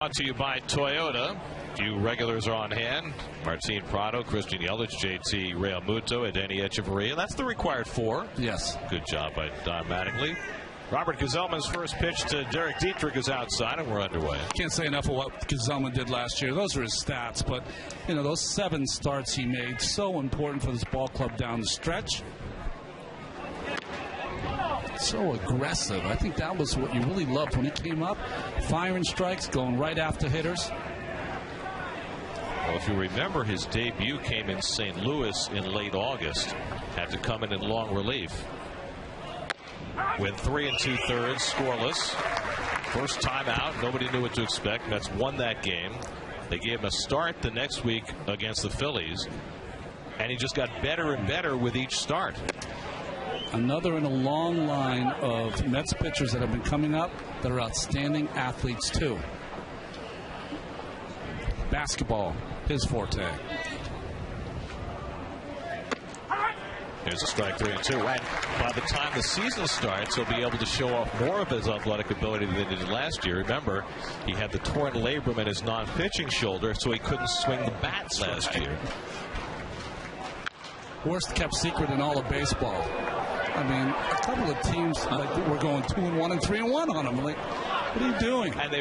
Brought to you by Toyota. Few regulars are on hand. Martin Prado, Christian Yelich, JT Realmuto, and Danny Echeverria. That's the required four. Yes. Good job by Don Mattingly. Robert Gazelman's first pitch to Derek Dietrich is outside, and we're underway. Can't say enough of what Gazelman did last year. Those are his stats, but, you know, those 7 starts he made, so important for this ball club down the stretch. So aggressive. I think that was what you really loved when he came up. Firing strikes, going right after hitters. Well, if you remember, his debut came in St. Louis in late August. Had to come in long relief. Went 3 2/3, scoreless. First time out, nobody knew what to expect. Mets won that game. They gave him a start the next week against the Phillies, and he just got better and better with each start. Another in a long line of Mets pitchers that have been coming up that are outstanding athletes, too. Basketball, his forte. There's a strike 3 2. And by the time the season starts, he'll be able to show off more of his athletic ability than he did last year. Remember, he had the torn labrum in his non-pitching shoulder, so he couldn't swing the bat last year. Worst kept secret in all of baseball. I mean, a couple of teams were going 2-1 and 3-1 on him. Like, what are you doing? And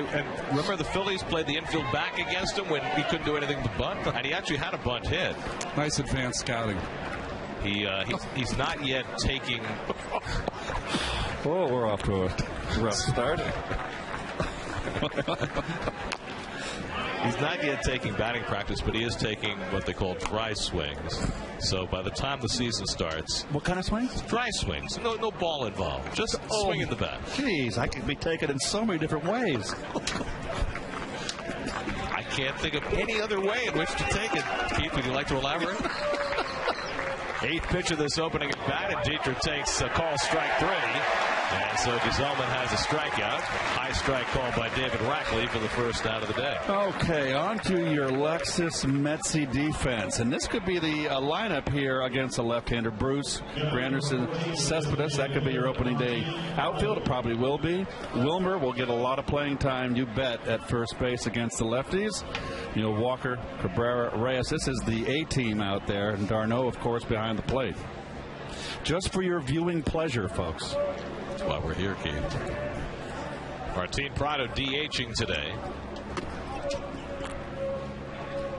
remember the Phillies played the infield back against him when he couldn't do anything but bunt, and he actually had a bunt hit. Nice advanced scouting. He's not yet taking. Oh, we're off to a rough start. He's not yet taking batting practice, but he is taking what they call dry swings. So by the time the season starts, What kind of swings? dry swings, no ball involved, just swinging the bat. Geez, I could be taken in so many different ways. I can't think of any other way in which to take it. Keith, would you like to elaborate? 8th pitch of this opening at bat, and Dietrich takes a call strike 3. And so Gazelman has a strikeout. High strike call by David Rackley for the first out of the day. Okay, on to your Lexus Metsy defense. And this could be the lineup here against a left-hander. Bruce, Granderson, Cespedes. That could be your opening day outfield. It probably will be. Wilmer will get a lot of playing time, you bet, at first base against the lefties. You know, Walker, Cabrera, Reyes. This is the A-team out there. And Darno, of course, behind the plate. Just for your viewing pleasure, folks. That's why we're here, Keith. Martin Prado DHing today.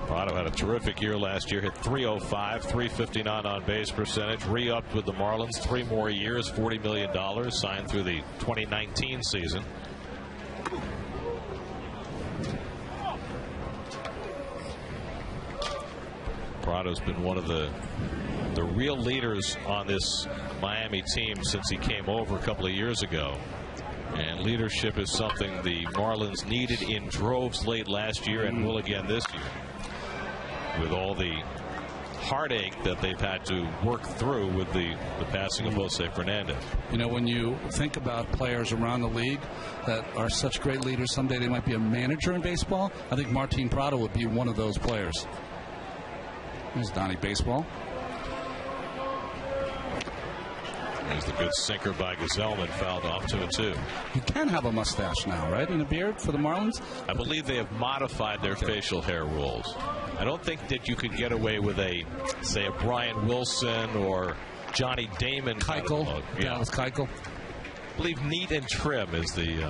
Prado had a terrific year last year. Hit .305, .359 on base percentage. Re-upped with the Marlins. 3 more years, $40 million. Signed through the 2019 season. Prado's been one of the real leaders on this Miami team since he came over a couple of years ago. And leadership is something the Marlins needed in droves late last year and will again this year. With all the heartache that they've had to work through with the passing of Jose Fernandez. You know, when you think about players around the league that are such great leaders, someday they might be a manager in baseball. I think Martin Prado would be one of those players. There's Donnie Baseball. There's the good sinker by Gazelman, fouled off 2-2. You can have a mustache now, right, and a beard for the Marlins? I believe they have modified their facial hair rules. I don't think that you could get away with say a Brian Wilson or Johnny Damon. Keuchel. Kind of Yeah, it was Keuchel. I believe neat and trim is the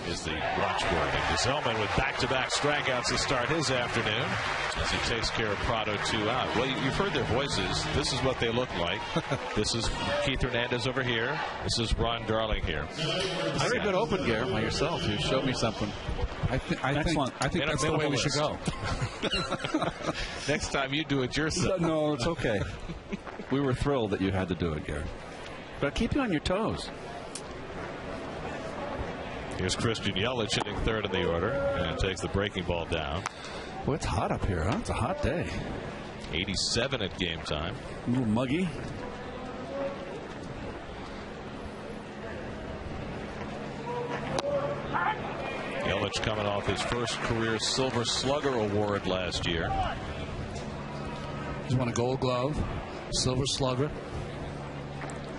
watchword. And Gazelman with back-to-back strikeouts to start his afternoon as he takes care of Prado 2 out. Well, you've heard their voices. This is what they look like. This is Keith Hernandez over here. This is Ron Darling here. Very good open, Garrett, by yourself. You showed me something. I think that's the way we should go. Next time you do it yourself. No, it's okay. We were thrilled that you had to do it, Garrett. But keep you on your toes. Here's Christian Yelich hitting 3rd in the order and takes the breaking ball down. Well, it's hot up here, huh? It's a hot day. 87 at game time. A little muggy. Yelich coming off his first career Silver Slugger award last year. He's won a Gold Glove, Silver Slugger.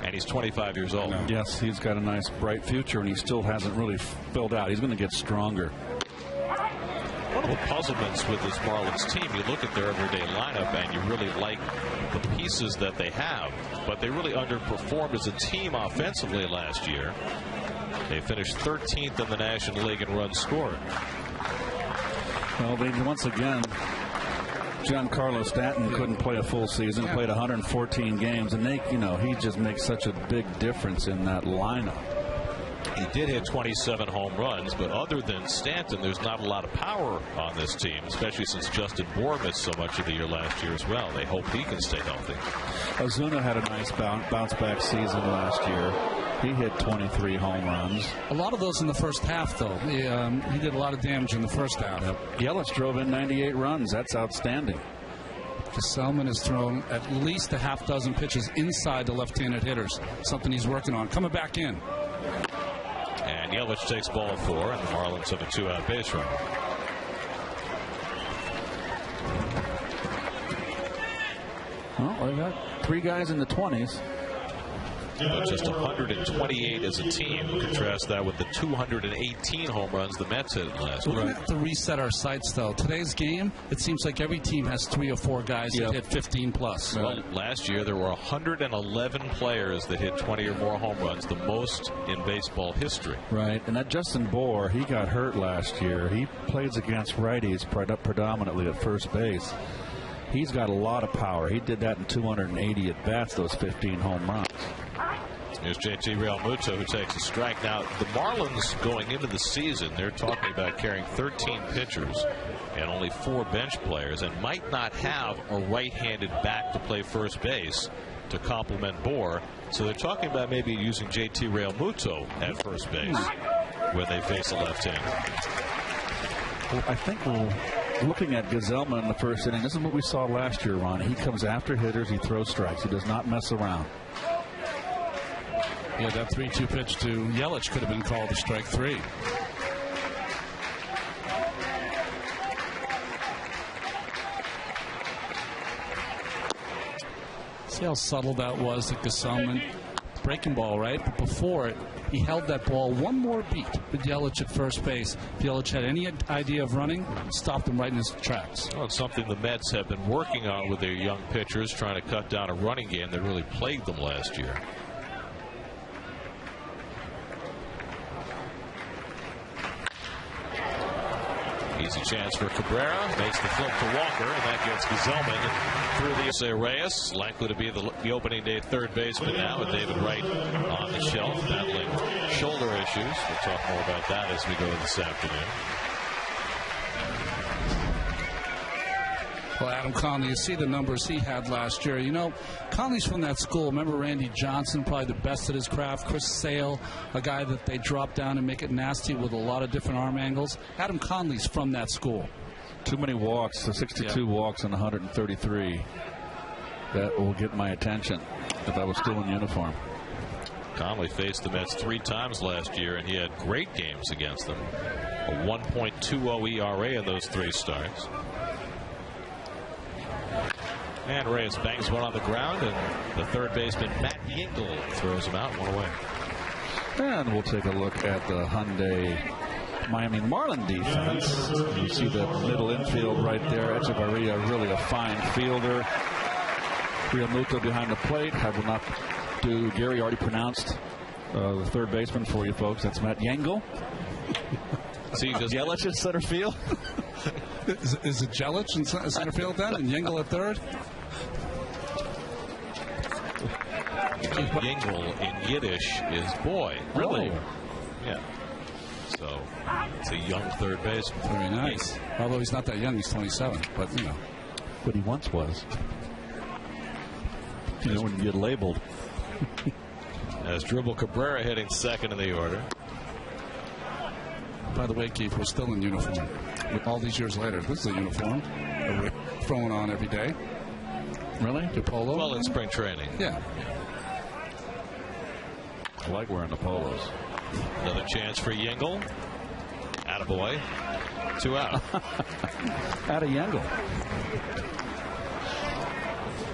And he's 25 years old. Yes, he's got a nice bright future, and he still hasn't really filled out. He's going to get stronger. One of the puzzlements with this Marlins team, you look at their everyday lineup and you really like the pieces that they have, but they really underperformed as a team offensively last year. They finished 13th in the National League in runs scored. Well, once again, Giancarlo Stanton couldn't play a full season, played 114 games, and he just makes such a big difference in that lineup. He did hit 27 home runs, but other than Stanton, there's not a lot of power on this team, especially since Justin Bour missed so much of the year last year as well. They hope he can stay healthy. Ozuna had a nice bounce-back season last year. He hit 23 home runs. A lot of those in the first half, though. He did a lot of damage in the first half. Yelich drove in 98 runs. That's outstanding. Gesellman has thrown at least a half dozen pitches inside the left-handed hitters, something he's working on. Coming back in. And Yelich takes ball 4, and the Marlins have a 2-out base runner. Well, they got 3 guys in the 20s. But just 128 as a team. Contrast that with the 218 home runs the Mets hit last week. We're going to have to reset our sights, though. Today's game, it seems like every team has 3 or 4 guys that hit 15 plus. Well, last year there were 111 players that hit 20 or more home runs, the most in baseball history. Right, and that Justin Bour, he got hurt last year. He plays against righties predominantly at first base. He's got a lot of power. He did that in 280 at-bats, those 15 home runs. Here's JT Realmuto, who takes a strike. Now, the Marlins going into the season, they're talking about carrying 13 pitchers and only 4 bench players, and might not have a right-handed back to play first base to complement Bour. So they're talking about maybe using JT Realmuto at first base when they face a left-hander. Well, I think we're looking at Gesellman in the first inning. This is what we saw last year, Ron. He comes after hitters. He throws strikes. He does not mess around. Yeah, that 3-2 pitch to Yelich could have been called a strike 3. See how subtle that was to Gesellman? Breaking ball, right? But before it, he held that ball one more beat with Yelich at first base. If Yelich had any idea of running, stopped him right in his tracks. Well, it's something the Mets have been working on with their young pitchers, trying to cut down a running game that really plagued them last year. Easy chance for Cabrera. Makes the flip to Walker, and that gets Gesellman through the Jose Reyes. Likely to be the opening day third baseman now, with David Wright on the shelf, battling shoulder issues. We'll talk more about that as we go this afternoon. Well, Adam Conley, you see the numbers he had last year. You know, Conley's from that school. Remember Randy Johnson, probably the best at his craft. Chris Sale, a guy that they drop down and make it nasty with a lot of different arm angles. Adam Conley's from that school. Too many walks, so 62 walks and 133. That will get my attention if I was still in uniform. Conley faced the Mets 3 times last year, and he had great games against them. A 1.20 ERA in those 3 starts. And Reyes bangs one on the ground, and the third baseman, Matt Yingle, throws him out, 1 away. And we'll take a look at the Hyundai Miami Marlin defense. You see the middle infield right there. Echevarria, really a fine fielder. Realmuto behind the plate. I will not do. Gary already pronounced the third baseman for you folks. That's Matt Yingle. See, Yelich at center field. Is it Yelich in center field then, and Yingle at third? Yingle in Yiddish is boy. Really? Oh. Yeah. So it's a young third baseman. Very nice. Although he's not that young, he's 27. But you know, But he once was. You know, when you get labeled. As Dribble Cabrera hitting second in the order. By the way, Keith, we're still in uniform. All these years later, this is a uniform that we're throwing on every day. Really? Your polo? Well, in spring training. Yeah. I like wearing the polos. Another chance for Yingle. Attaboy. 2 out. Atta Yingle.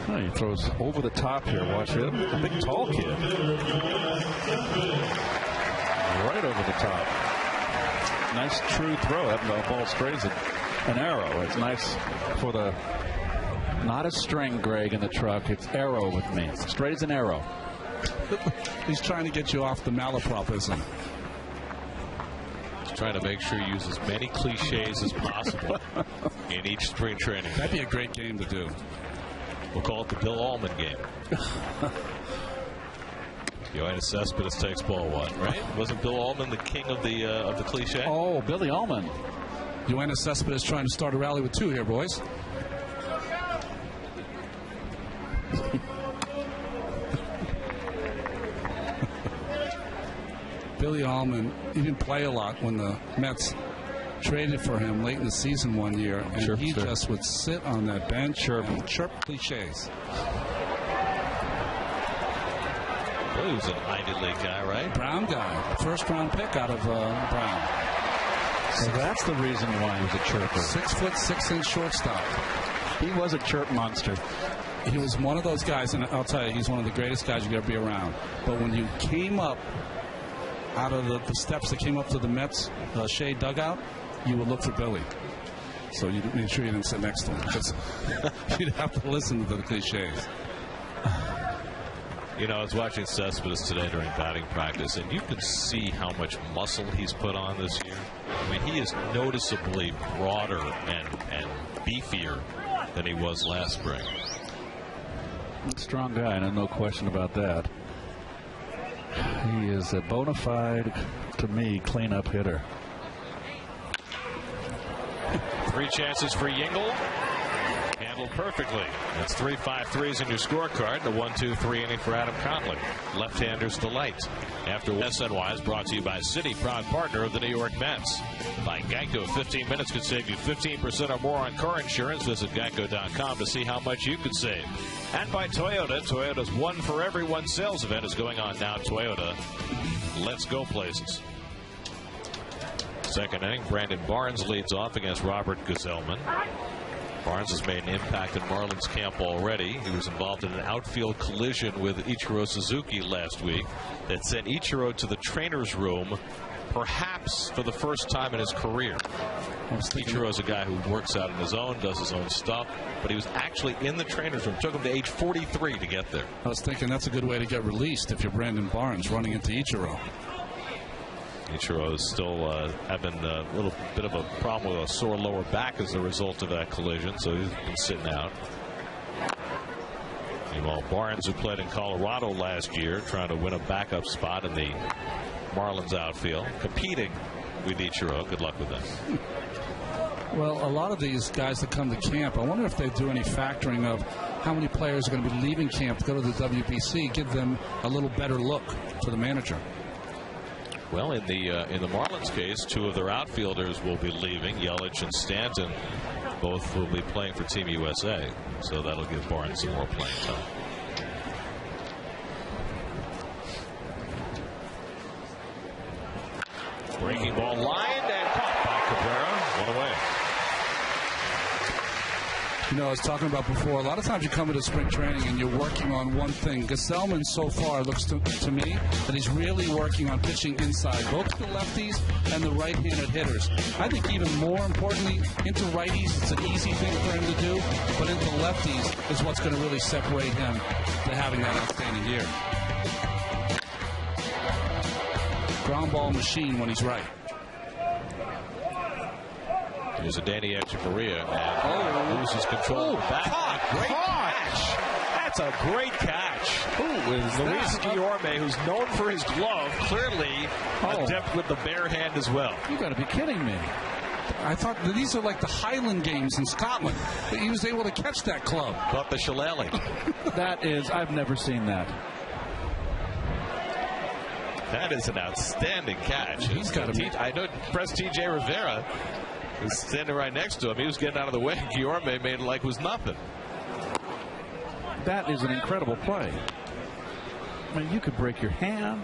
Oh, he throws over the top here. Watch him. A big tall kid. Right over the top. Nice true throw. That ball strays it an arrow. It's nice for the, not a string, Greg, in the truck. It's arrow with me. It's straight as an arrow. He's trying to get you off the malapropism. He's trying to make sure you use as many cliches as possible in each spring training. That'd be a great game to do. We'll call it the Bill Allman game. Yoenis Cespedes takes ball one, right? Wasn't Bill Allman the king of the cliche? Oh, Billy Allman. Yoenis Cespedes trying to start a rally with 2 here, boys. Billy Allman, he didn't play a lot when the Mets traded for him late in the season one year, and he just would sit on that bench and chirp cliches. He was an Ivy League guy, right? Brown guy. First-round pick out of Brown. So that's the reason why he was a chirper. 6'6" shortstop. He was a chirp monster. He was one of those guys, and I'll tell you, he's one of the greatest guys you could ever be around. But when you came up out of the steps that came up to the Mets shade dugout, you would look for Billy. So you made sure you didn't sit next to him, because you'd have to listen to the cliches. You know, I was watching Cespedes today during batting practice, and you can see how much muscle he's put on this year. I mean, he is noticeably broader and beefier than he was last spring. Strong guy, and no question about that. He is a bona fide, to me, cleanup hitter. 3 chances for Yingle. Handled perfectly. That's 3 5-3s in your scorecard. The 1-2-3 inning for Adam Conley. Left-hander's delight. After SNY is brought to you by Citi, proud partner of the New York Mets. By Geico, 15 minutes could save you 15% or more on car insurance. Visit geico.com to see how much you could save. And by Toyota. Toyota's One for Everyone sales event is going on now. Toyota, let's go places. Second inning, Brandon Barnes leads off against Robert Gazelman. Barnes has made an impact in Marlins camp already. He was involved in an outfield collision with Ichiro Suzuki last week that sent Ichiro to the trainer's room, perhaps for the first time in his career. Ichiro's a guy who works out on his own, does his own stuff, but he was actually in the trainer's room. It took him to age 43 to get there. I was thinking that's a good way to get released if you're Brandon Barnes running into Ichiro. Ichiro is still having a little bit of a problem with a sore lower back as a result of that collision, so he's been sitting out. Meanwhile, Barnes, who played in Colorado last year, trying to win a backup spot in the Marlins outfield, competing with Ichiro. Good luck with that. Well, a lot of these guys that come to camp, I wonder if they do any factoring of how many players are going to be leaving camp to go to the WBC, give them a little better look to the manager. Well, in the Marlins case, 2 of their outfielders will be leaving. Yelich and Stanton both will be playing for Team USA, so that'll give Barnes some more playing time. Breaking ball lined and caught by Cabrera. 1 away. You know, I was talking about before, a lot of times you come into spring training and you're working on one thing. Gazelman so far looks to me that he's really working on pitching inside, both the lefties and the right-handed hitters. I think even more importantly, into righties, it's an easy thing for him to do, but into lefties is what's going to really separate him to having that outstanding year. Ground ball machine when he's right. There's a Danny Echeverria and loses control of the bat. Great catch. That's a great catch. Who is Luis Guillorme, who's known for his glove, clearly adept with the bare hand as well. You got to be kidding me. I thought that these are like the Highland Games in Scotland. He was able to catch that club. Caught the shillelagh. That is, I've never seen that. That is an outstanding catch. He's got to. I know Press T.J. Rivera was standing right next to him. He was getting out of the way. Guillorme made it like it was nothing. That is an incredible play. I mean, you could break your hand,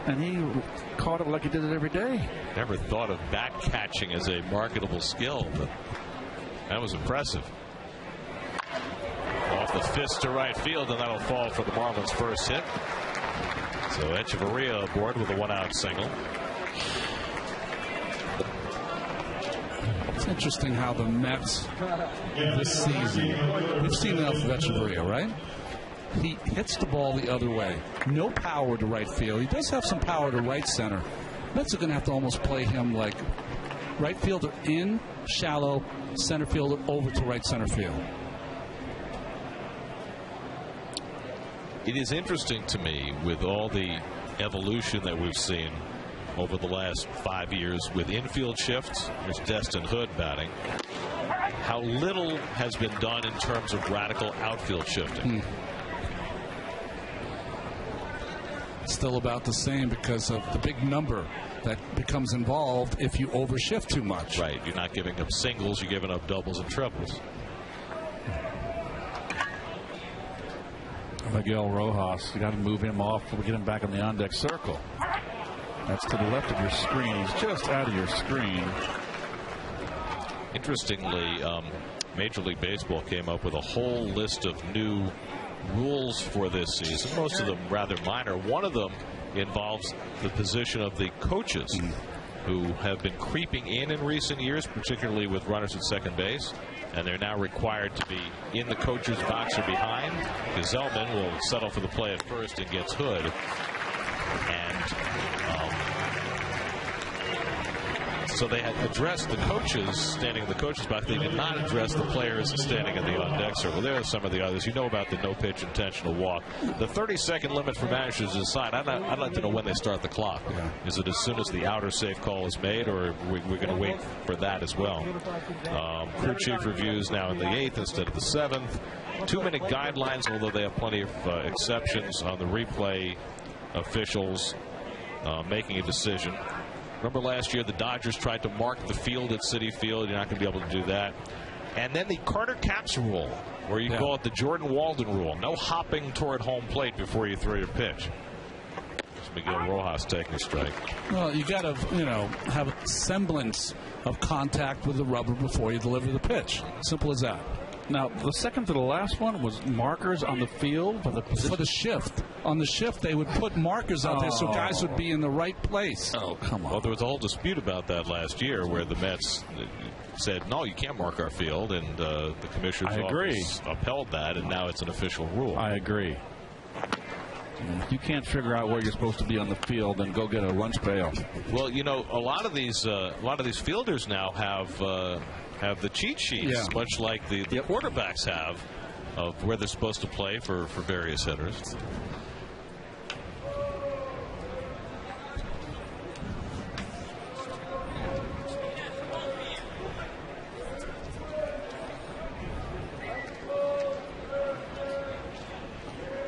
and he caught it like he did it every day. Never thought of back catching as a marketable skill, but that was impressive. Off the fist to right field, and that'll fall for the Marlins' first hit. So Echeverria aboard with a 1-out single. It's interesting how the Mets this season, we've seen enough of Echeverria, right? He hits the ball the other way. No power to right field. He does have some power to right center. Mets are going to have to almost play him like right fielder in, shallow, center fielder over to right center field. It is interesting to me with all the evolution that we've seen over the last 5 years with infield shifts. There's Destin Hood batting. How little has been done in terms of radical outfield shifting. Still about the same because of the big number that becomes involved if you overshift too much. Right. You're not giving up singles, you're giving up doubles and triples. Miguel Rojas, you got to move him off to get him back in the on-deck circle. That's to the left of your screen. He's just out of your screen. Interestingly, Major League Baseball came up with a whole list of new rules for this season, most of them rather minor. One of them involves the position of the coaches who have been creeping in recent years, particularly with runners at second base, and they're now required to be in the coach's box or behind. Gazelman will settle for the play at first and gets Hood. So they had addressed the coaches standing in the coaches box. They did not address the players standing in the on-deck circle. There are some of the others. You know about the no-pitch intentional walk. The 30-second limit for managers to decide. I'd like to know when they start the clock. Yeah. Is it as soon as the outer safe call is made, or we're going to wait for that as well? Crew chief reviews now in the 8th instead of the 7th. 2-minute guidelines, although they have plenty of exceptions on the replay officials making a decision. Remember last year the Dodgers tried to mark the field at Citi Field. You're not going to be able to do that. And then the Carter Capps rule, or you call it the Jordan Walden rule. No hopping toward home plate before you throw your pitch. It's Miguel Rojas taking a strike. Well, you got to, have a semblance of contact with the rubber before you deliver the pitch. Simple as that. Now, the second to the last one was markers on the field for the shift. On the shift, they would put markers out there so guys would be in the right place. Oh, come on. Well, there was a whole dispute about that last year where the Mets said, no, you can't mark our field, and the commissioner's office upheld that, and now it's an official rule. I agree. You can't figure out where you're supposed to be on the field and go get a lunch pail. Well, a lot of these fielders now have the cheat sheets, much like the quarterbacks have, of where they're supposed to play for various hitters.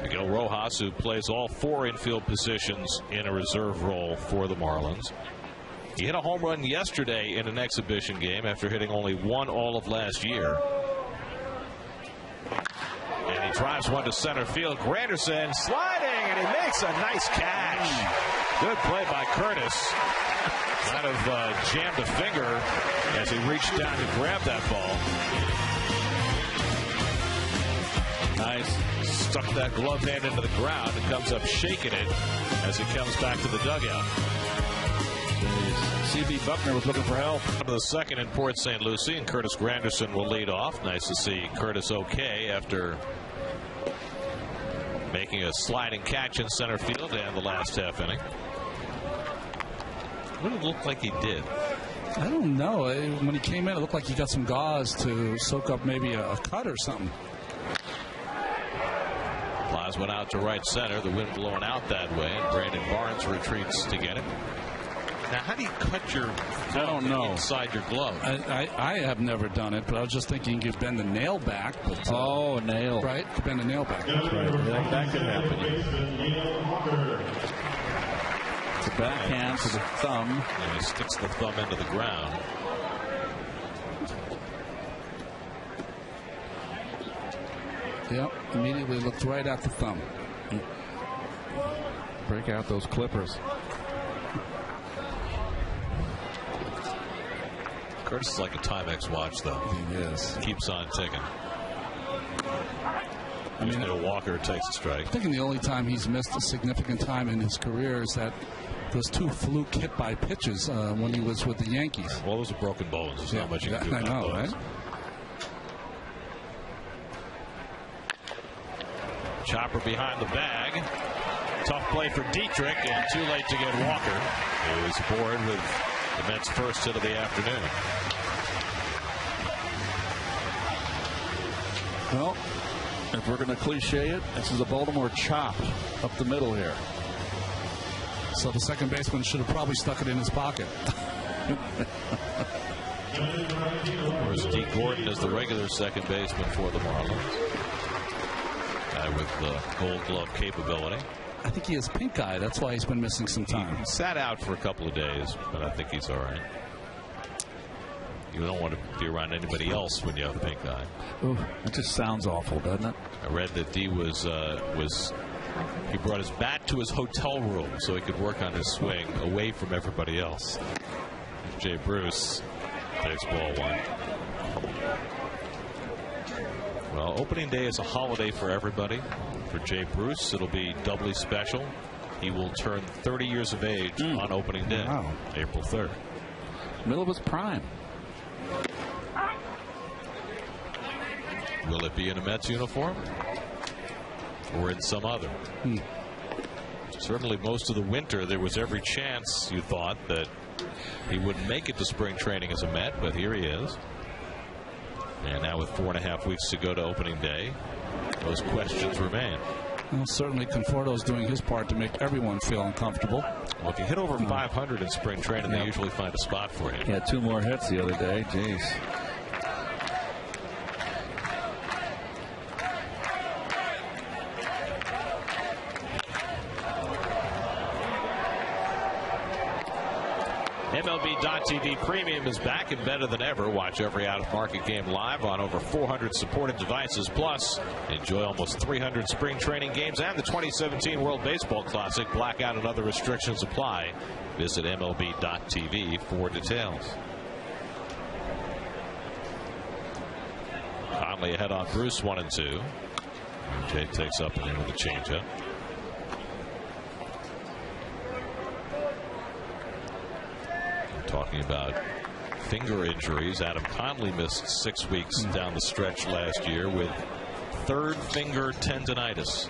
Miguel Rojas, who plays all 4 infield positions in a reserve role for the Marlins. He hit a home run yesterday in an exhibition game after hitting only 1 all of last year. And he drives one to center field. Granderson sliding, and he makes a nice catch. Good play by Curtis. Kind of jammed a finger as he reached down to grab that ball. Nice. Stuck that glove hand into the ground and comes up shaking it as he comes back to the dugout. C.B. Buckner was looking for help. The second in Port St. Lucie, and Curtis Granderson will lead off. Nice to see Curtis okay after making a sliding catch in center field and the last half inning. What did it look like he did? I don't know. When he came in, it looked like he got some gauze to soak up maybe a cut or something. Flies went out to right center. The wind blowing out that way, and Brandon Barnes retreats to get it. Now, how do you cut your glove inside your glove? I have never done it, but I was just thinking you could bend the nail back. But, a nail. Right? Bend the nail back. That's right. That could happen. It's a backhand to the thumb. And he sticks the thumb into the ground. Yep, immediately looked right at the thumb. Break out those clippers. Curtis is like a Timex watch, though. He is. Keeps on ticking. I mean, Walker takes a strike. I'm thinking the only time he's missed a significant time in his career is that those 2 fluke hit by pitches when he was with the Yankees. Well, those are broken bones. There's not much you can do I know, right? Chopper behind the bag. Tough play for Dietrich, and too late to get Walker, who is aboard with the Mets' first hit of the afternoon. Well, if we're going to cliche it, this is a Baltimore chop up the middle here. So the second baseman should have probably stuck it in his pocket. Whereas Dee Gordon is the regular second baseman for the Marlins. Guy with Gold Glove capability. I think he has pink eye. That's why he's been missing some time. He sat out for a couple of days, but I think he's all right. You don't want to be around anybody else when you have pink eye. Ooh, it just sounds awful, doesn't it? I read that Dee he brought his bat to his hotel room so he could work on his swing away from everybody else. Jay Bruce takes ball 1. Well, opening day is a holiday for everybody. For Jay Bruce, it'll be doubly special. He will turn 30 years of age on opening day, April 3rd. Middle of his prime. Will it be in a Mets uniform or in some other? Certainly most of the winter there was every chance, you thought, that he wouldn't make it to spring training as a Met, but here he is. And now with 4.5 weeks to go to opening day, those questions remain. Well, certainly Conforto's doing his part to make everyone feel uncomfortable. Well, if you hit over 500 in spring training, they usually find a spot for you. He had 2 more hits the other day. Jeez. MLB.TV Premium is back and better than ever. Watch every out-of-market game live on over 400 supported devices. Plus, enjoy almost 300 spring training games and the 2017 World Baseball Classic. Blackout and other restrictions apply. Visit MLB.TV for details. Conley ahead on Bruce, 1-2. Jay takes up and in with a changeup. Talking about finger injuries, Adam Conley missed 6 weeks down the stretch last year with 3rd finger tendonitis.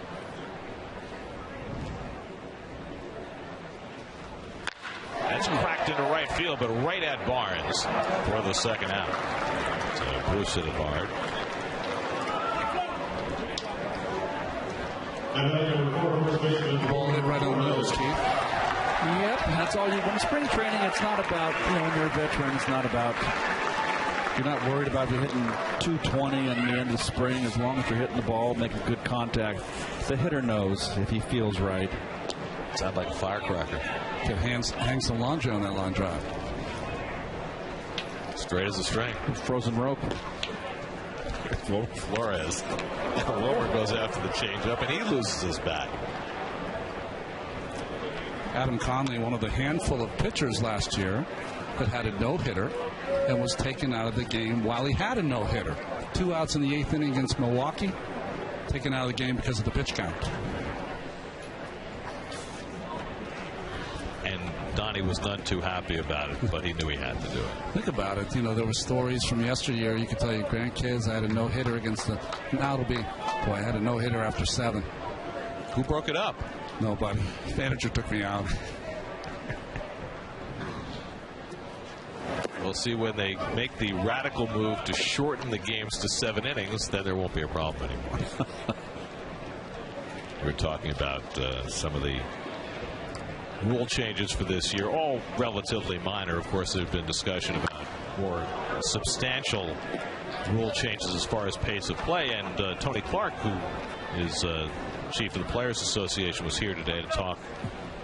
That's cracked into right field, but right at Barnes for the second out. So Bruce hit it hard. Ball hit right on the nose, Keith. Yep, that's all you want. Spring training, it's not about, when you're a veteran, it's not about, you're not worried about you hitting 220 in the end of spring as long as you're hitting the ball, making good contact. The hitter knows if he feels right. Sound like a firecracker. Kid hangs some laundry on that line drive. Straight as a string. Frozen rope. Flores. Lower goes after the changeup, and he loses his bat. Adam Conley, one of the handful of pitchers last year that had a no-hitter and was taken out of the game while he had a no-hitter. 2 outs in the 8th inning against Milwaukee, taken out of the game because of the pitch count. And Donnie was none too happy about it, but he knew he had to do it. Think about it. There were stories from yesteryear. You could tell your grandkids, I had a no-hitter against the... Now it'll be, boy, I had a no-hitter after 7. Who broke it up? Nobody. Manager took me out. We'll see when they make the radical move to shorten the games to 7 innings, then there won't be a problem anymore. We're talking about some of the rule changes for this year, all relatively minor. Of course, there's been discussion about more substantial rule changes as far as pace of play, and Tony Clark, who is chief of the Players Association, was here today to talk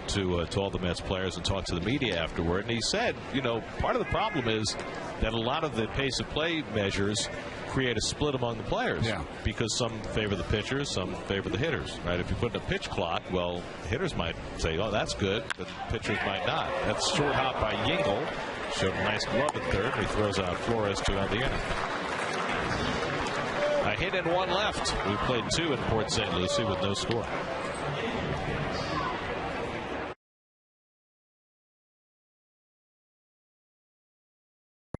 to all the Mets players and talk to the media afterward. And he said, part of the problem is that a lot of the pace of play measures create a split among the players. Yeah. Because some favor the pitchers, some favor the hitters. Right? If you put in a pitch clock, well, hitters might say, oh, that's good, but pitchers might not. That's short hop by Yingle. Showed a nice glove at third. He throws out Flores to end the inning. A hit and 1 left. We played 2 in Port St. Lucie with no score.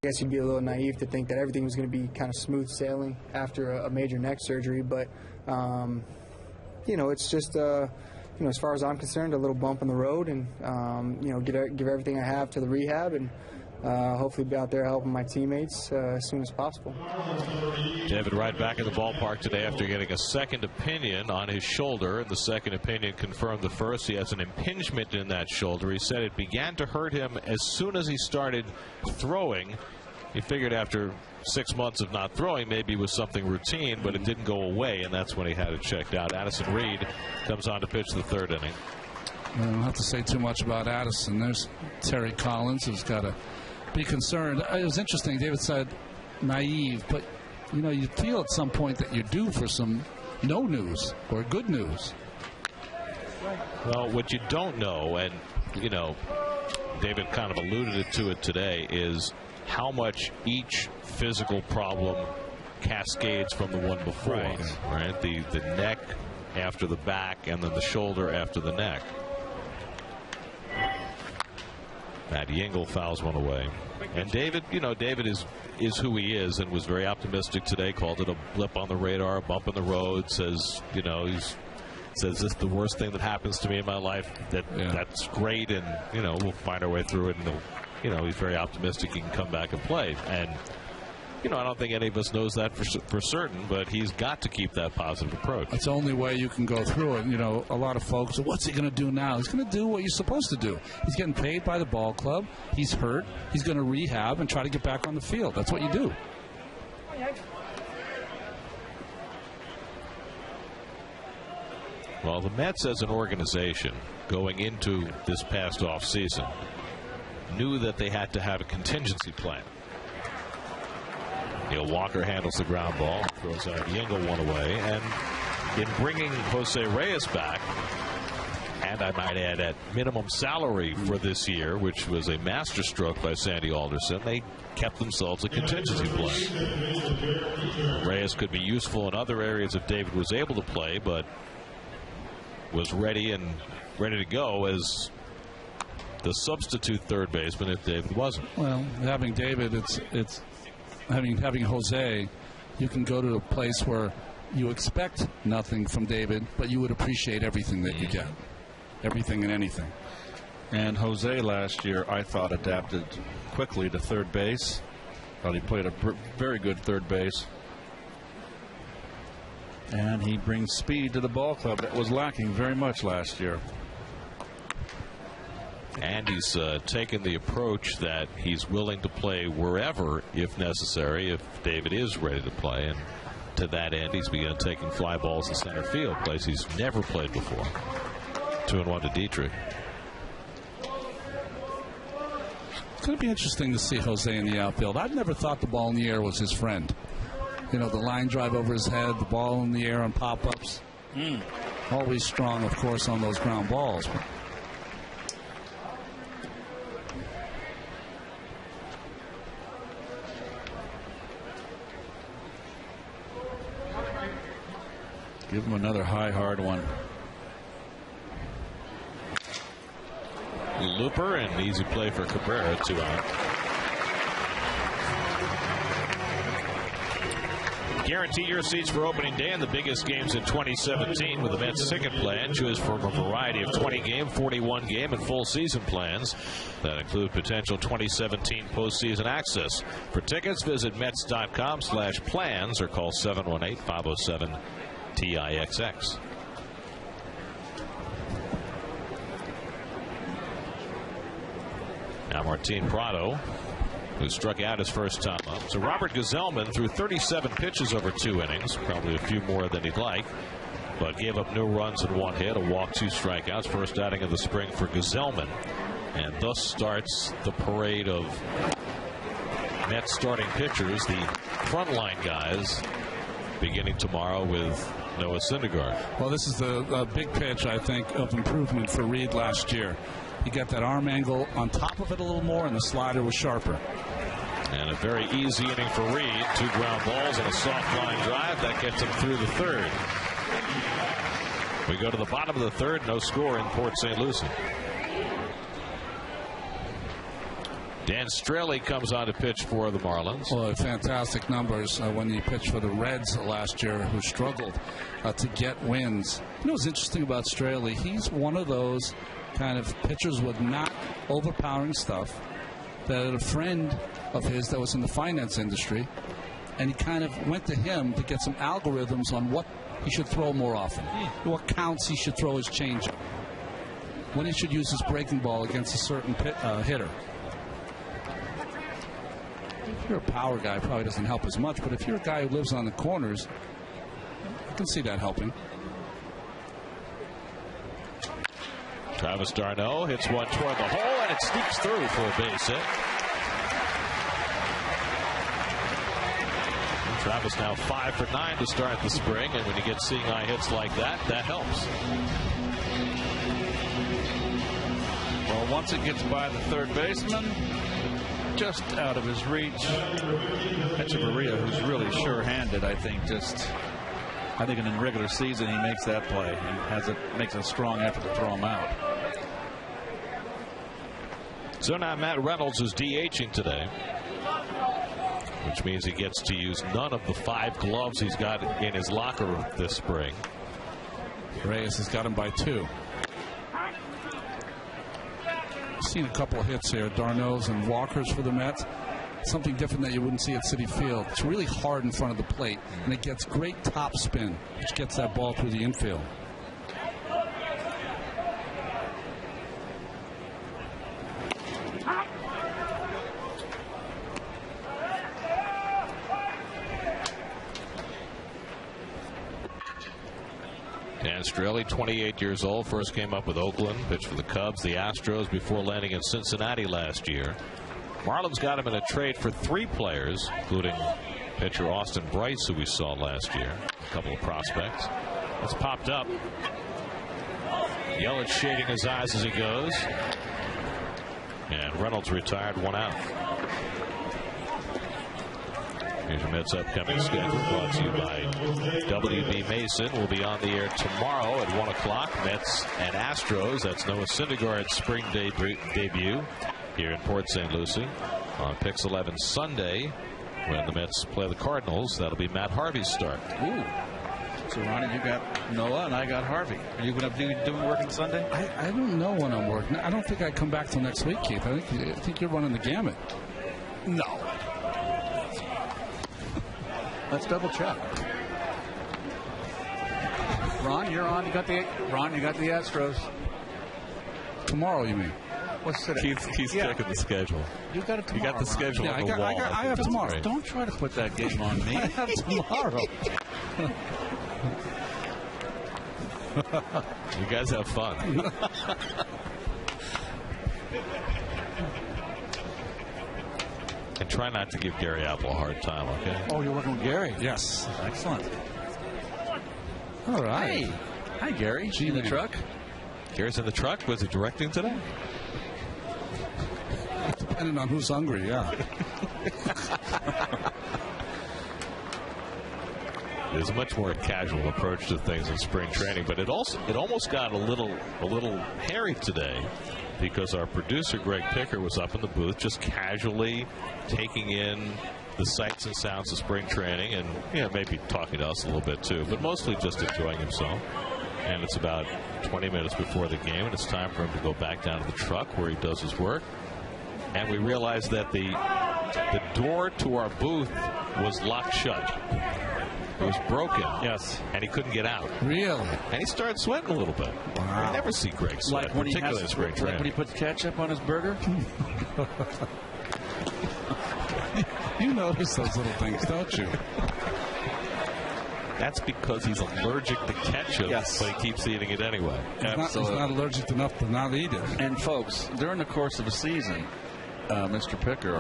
I guess you'd be a little naive to think that everything was going to be kind of smooth sailing after a major neck surgery, but it's just as far as I'm concerned, a little bump in the road, and give everything I have to the rehab, and hopefully be out there helping my teammates as soon as possible. David Wright back in the ballpark today after getting a second opinion on his shoulder, and the second opinion confirmed the first. He has an impingement in that shoulder. He said it began to hurt him as soon as he started throwing. He figured after 6 months of not throwing, maybe it was something routine, but it didn't go away, and that's when he had it checked out. Addison Reed comes on to pitch the third inning. I don't have to say too much about Addison. There's Terry Collins, who's got to be concerned. It was interesting. David said naive, but you feel at some point that you're due for some no news or good news. Well, what you don't know, and David kind of alluded to it today, is how much each physical problem cascades from the one before. Right? The neck after the back, and then the shoulder after the neck. Matt Yingle fouls one away. And David, David is who he is, and was very optimistic today. Called it a blip on the radar, a bump in the road. Says, says this is the worst thing that happens to me in my life. That's great, and we'll find our way through it. And he's very optimistic he can come back and play. And I don't think any of us knows that for certain, but he's got to keep that positive approach. That's the only way you can go through it. A lot of folks, what's he going to do now? He's going to do what you're supposed to do. He's getting paid by the ball club. He's hurt. He's going to rehab and try to get back on the field. That's what you do. Well, the Mets as an organization going into this past offseason knew that they had to have a contingency plan. Neil Walker handles the ground ball, throws out Yingle one away, and in bringing Jose Reyes back, and I might add at minimum salary for this year, which was a masterstroke by Sandy Alderson, they kept themselves a contingency plan. Reyes could be useful in other areas if David was able to play, but was ready to go as the substitute third baseman if David wasn't. Well, having David, it's having Jose, you can go to a place where you expect nothing from David, but you would appreciate everything that you get. Everything and anything. And Jose last year, I thought, adapted quickly to third base. Thought he played a very good third base. And he brings speed to the ball club that was lacking very much last year. And he's taken the approach that he's willing to play wherever, if necessary, if David is ready to play. And to that end, he's begun taking fly balls to center field, place he's never played before. 2-1 to Dietrich. It's going to be interesting to see Jose in the outfield. I've never thought the ball in the air was his friend. The line drive over his head, the ball in the air on pop-ups. Always strong, of course, on those ground balls. Give him another high, hard one. Looper, and easy play for Cabrera, 2 out. Guarantee your seats for opening day in the biggest games in 2017 with the Mets ticket plan. Choose from a variety of 20-game, 41-game, and full season plans that include potential 2017 postseason access. For tickets, visit Mets.com/plans or call 718-507-TIXX. Now Martin Prado, who struck out his first time up. So Robert Gazelman threw 37 pitches over 2 innings, probably a few more than he'd like, but gave up no runs and 1 hit, a walk, 2 strikeouts. First outing of the spring for Gazelman, and thus starts the parade of Mets starting pitchers, the frontline guys, beginning tomorrow with Noah Syndergaard. Well, this is the big pitch, I think, of improvement for Reed last year. He got that arm angle on top of it a little more, and the slider was sharper. And a very easy inning for Reed. 2 ground balls and a soft line drive. That gets him through the third. We go to the bottom of the third. No score in Port St. Lucie. Dan Straley comes on to pitch for the Marlins. Well, fantastic numbers when he pitched for the Reds last year, who struggled to get wins. You know what's interesting about Straley? He's one of those kind of pitchers with not overpowering stuff. That a friend of his that was in the finance industry, and he kind of went to him to get some algorithms on what he should throw more often, what counts he should throw his changeup, when he should use his breaking ball against a certain hitter. If you're a power guy, it probably doesn't help as much, but if you're a guy who lives on the corners, I can see that helping. Travis d'Arnaud hits one toward the hole, and it sneaks through for a base hit. Travis now 5 for 9 to start the spring, and when you get seeing eye hits like that, that helps. Well, once it gets by the third baseman, just out of his reach. Echeverria, who's really sure-handed, I think in the regular season he makes that play and makes a strong effort to throw him out. So now Matt Reynolds is DHing today, which means he gets to use none of the 5 gloves he's got in his locker this spring. Reyes has got him by 2. Seen a couple of hits here, d'Arnaud's and Walker's for the Mets. Something different that you wouldn't see at Citi Field. It's really hard in front of the plate, and it gets great top spin, which gets that ball through the infield. Dan Straley, 28 years old, first came up with Oakland, pitched for the Cubs, the Astros, before landing in Cincinnati last year. Marlins got him in a trade for 3 players, including pitcher Austin Bryce, who we saw last year. A couple of prospects. It's popped up. Yelich shading his eyes as he goes. And Reynolds retired, 1 out. Here's your Mets upcoming schedule, brought to you by WB Mason. We'll be on the air tomorrow at 1 o'clock. Mets and Astros. That's Noah Syndergaard's spring debut here in Port St. Lucie. On Pix 11 Sunday, when the Mets play the Cardinals, that'll be Matt Harvey's start. Ooh. So, Ronnie, you got Noah and I got Harvey. Are you going to be doing working Sunday? I don't know when I'm working. I don't think I come back till next week, Keith. I think you're running the gamut. No. Let's double check. Ron, you're on. You got the Astros. Tomorrow, you mean? What's today? Keith's checking the schedule. You got it tomorrow. You got the schedule on the wall. I have tomorrow. Right. Don't try to put that game on me. I have tomorrow. You guys have fun. And try not to give Gary Apple a hard time, okay? Oh, you're working with Gary? Yes. Excellent. All right. Hey. Hi, Gary. In the truck? Gary's in the truck. Was he directing today? Depending on who's hungry, yeah. There's a much more casual approach to things in spring training, but it almost got a little hairy today, because our producer Greg Picker was up in the booth just casually taking in the sights and sounds of spring training, and maybe talking to us a little bit too, but mostly just enjoying himself. And it's about 20 minutes before the game, and it's time for him to go back down to the truck where he does his work. And we realized that the door to our booth was locked shut. It was broken. Yes. And he couldn't get out. Really? And he started sweating a little bit. Wow. I never see Greg sweat, Like when particularly in spring training. Like when he puts ketchup on his burger? You notice those little things, don't you? That's because he's allergic to ketchup, yes. But he keeps eating it anyway. He's not allergic enough to not eat it. And folks, during the course of a season, Mr. Picker,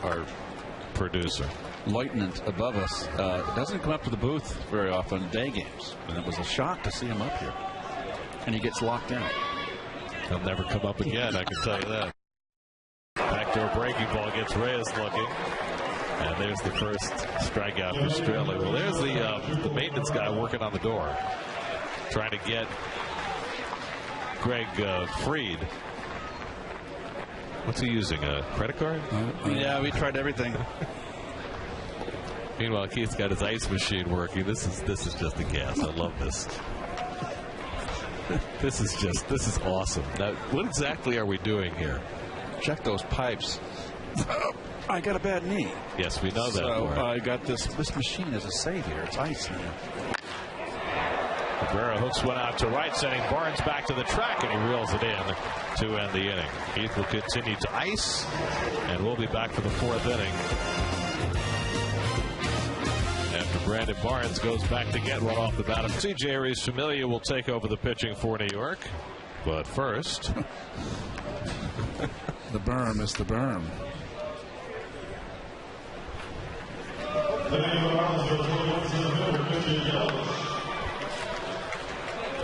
our Producer, lieutenant above us, doesn't come up to the booth very often in day games. And it was a shock to see him up here. And he gets locked in. he'll never come up again, I can tell you that. Backdoor breaking ball gets Reyes looking. And there's the first strikeout for Straley. Well, there's the maintenance guy working on the door, trying to get Greg freed. What's he using? A credit card? Yeah, we tried everything. Meanwhile, Keith's got his ice machine working. This is just a gas. I love this. This is awesome. Now, what exactly are we doing here? Check those pipes. I got a bad knee. Yes, we know that. So I got this machine is a savior. It's ice now. Cabrera hooks one out to right, sending Barnes back to the track, and he reels it in to end the inning. Keith will continue to ice, and we'll be back for the 4th inning. After Brandon Barnes goes back to get one off the bat. C.J. Aries-Familia will take over the pitching for New York. But first... the berm is the berm.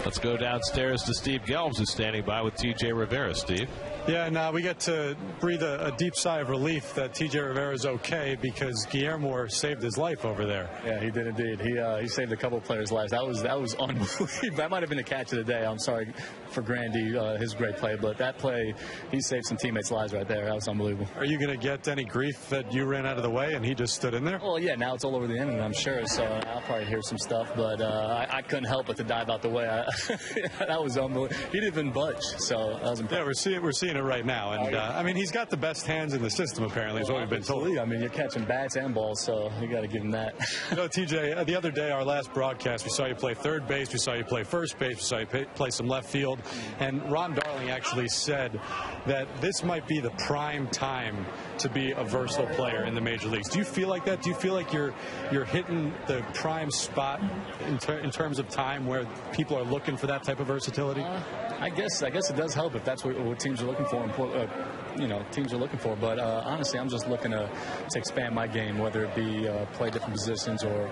Let's go downstairs to Steve Gelbs, who's standing by with T.J. Rivera. Steve? Yeah, and we get to breathe a deep sigh of relief that T.J. Rivera's okay because Guillermo saved his life over there. Yeah, he did indeed. He saved a couple of players' lives. That was unbelievable. That might have been the catch of the day. I'm sorry for Grandy, his great play, but that play, he saved some teammates' lives right there. That was unbelievable. Are you going to get any grief that you ran out of the way and he just stood in there? Well, yeah, now it's all over the internet, I'm sure, so I'll probably hear some stuff, but I couldn't help but to dive out the way. That was unbelievable. He didn't even budge, so that was impressive. Yeah, we're seeing it right now, and I mean, he's got the best hands in the system, apparently, is what we've been told. I mean, you're catching bats and balls, so you got to give him that. You know, TJ, the other day, our last broadcast, we saw you play third base, we saw you play first base, we saw you play some left field, and Ron Darling actually said that this might be the prime time to be a versatile player in the major leagues. Do you feel like that? Do you feel like you're hitting the prime spot in terms of time where people are looking for that type of versatility? I guess it does help if that's what teams are looking for. Teams are looking for. But honestly, I'm just looking to expand my game, whether it be play different positions or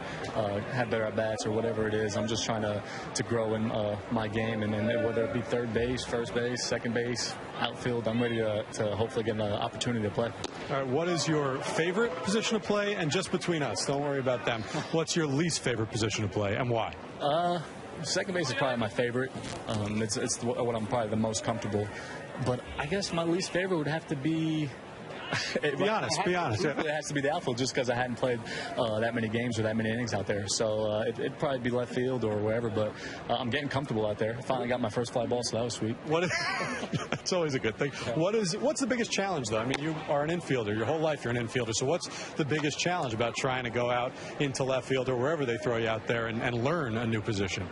have better at bats or whatever it is. I'm just trying to grow in my game, and then whether it be third base, first base, second base, outfield, I'm ready to hopefully get an opportunity to play. All right, what is your favorite position to play? And just between us, don't worry about them. What's your least favorite position to play, and why? Second base is probably my favorite. It's what I'm probably the most comfortable. But I guess my least favorite would have to be... Be honest. It has to be the outfield just because I hadn't played that many games or that many innings out there. So it'd probably be left field or wherever, but I'm getting comfortable out there. I finally got my first fly ball, so that was sweet. That's always a good thing. What's the biggest challenge, though? I mean, you are an infielder. Your whole life you're an infielder. So what's the biggest challenge about trying to go out into left field or wherever they throw you out there and learn a new position?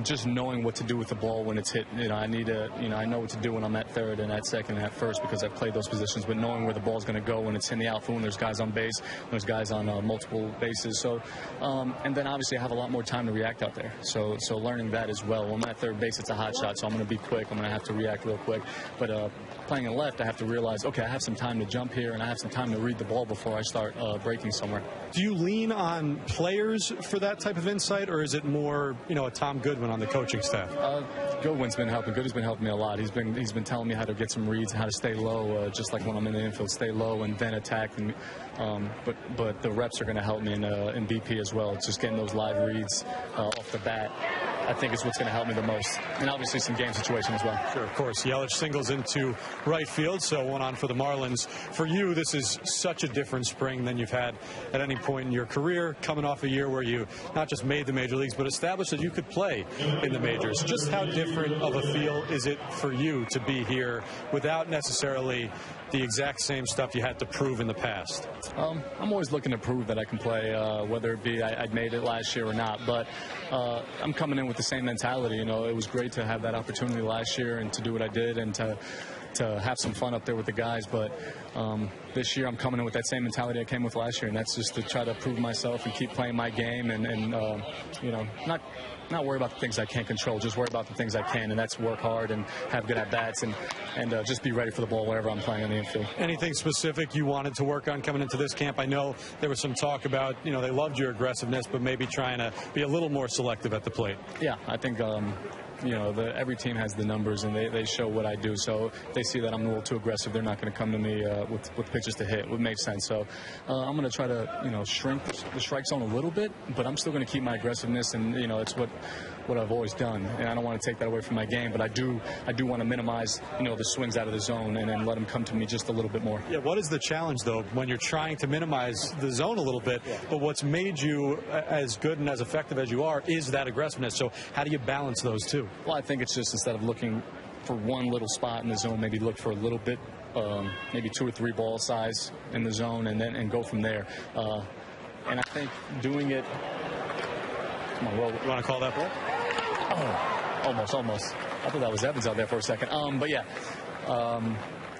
Just knowing what to do with the ball when it's hit. I know what to do when I'm at third and at second and at first because I've played those positions, but knowing where the ball's going to go when it's in the outfield, when there's guys on base, when there's guys on multiple bases. So, and then obviously I have a lot more time to react out there. So learning that as well. When I'm at third base, it's a hot shot, so I'm going to be quick. I'm going to have to react real quick. But playing in left, I have to realize, okay, I have some time to jump here and I have some time to read the ball before I start breaking somewhere. Do you lean on players for that type of insight, or is it more, a Tom Goodwin on the coaching staff? Goodwin's been helping. Goodwin's been helping me a lot. He's been telling me how to get some reads, how to stay low, just like when I'm in the infield, stay low and then attack. And, but the reps are going to help me in BP as well. It's just getting those live reads off the bat. I think is what's going to help me the most. And obviously some game situation as well. Sure, of course. Yelich singles into right field, so one on for the Marlins. For you, this is such a different spring than you've had at any point in your career, coming off a year where you not just made the major leagues, but established that you could play in the majors. Just how different of a feel is it for you to be here without necessarily the exact same stuff you had to prove in the past? I'm always looking to prove that I can play, whether it be I'd made it last year or not. But I'm coming in with the same mentality. It was great to have that opportunity last year and to do what I did and to have some fun up there with the guys. But this year I'm coming in with that same mentality I came with last year, and that's just to try to prove myself and keep playing my game and not worry about the things I can't control, just worry about the things I can, and that's work hard and have good at-bats and just be ready for the ball wherever I'm playing on the infield. Anything specific you wanted to work on coming into this camp? I know there was some talk about, they loved your aggressiveness, but maybe trying to be a little more selective at the plate. Yeah, I think every team has the numbers, and they show what I do. So if they see that I'm a little too aggressive, they're not going to come to me with pitches to hit. It would make sense. So I'm going to try to, shrink the strike zone a little bit, but I'm still going to keep my aggressiveness, and, it's what what I've always done, and I don't want to take that away from my game. But I do want to minimize, the swings out of the zone and then let them come to me just a little bit more. Yeah. What is the challenge though when you're trying to minimize the zone a little bit, but what's made you as good and as effective as you are is that aggressiveness? So how do you balance those two? Well, I think it's just instead of looking for one little spot in the zone, maybe look for a little bit, maybe 2 or 3 ball size in the zone, and go from there. And I think doing it. Come on, roll. You want to call that ball? Oh, almost. I thought that was Evans out there for a second. But yeah.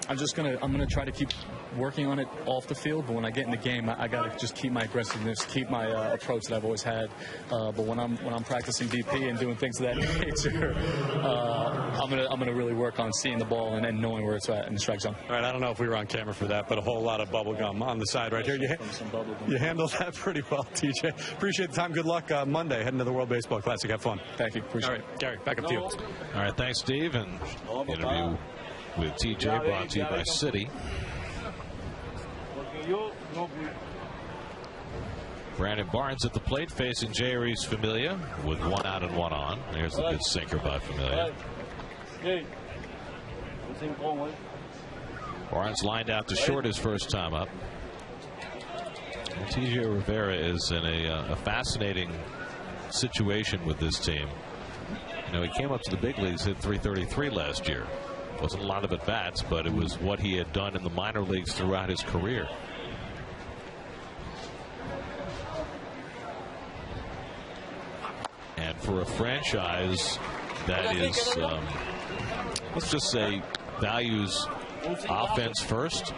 I'm gonna try to keep working on it off the field, but when I get in the game, I gotta just keep my aggressiveness, keep my approach that I've always had. But when I'm practicing BP and doing things of that nature, I'm gonna really work on seeing the ball and knowing where it's at in the strike zone. All right, I don't know if we were on camera for that, but a whole lot of bubble gum on the side right here. You handled that pretty well, TJ. Appreciate the time. Good luck Monday heading to the World Baseball Classic. Have fun. Thank you. Appreciate it. All right, Gary, back up to you. All right, thanks, Steve. And interview with TJ brought to you by Citi. Brandon Barnes at the plate facing Jeurys Familia with 1 out and 1 on. There's the good sinker by Familia. Barnes lined out to short his first time up. And TJ Rivera is in a fascinating situation with this team. He came up to the big leagues, hit .333 last year. Wasn't a lot of at-bats, but it was what he had done in the minor leagues throughout his career. And for a franchise that is, let's just say, values offense first,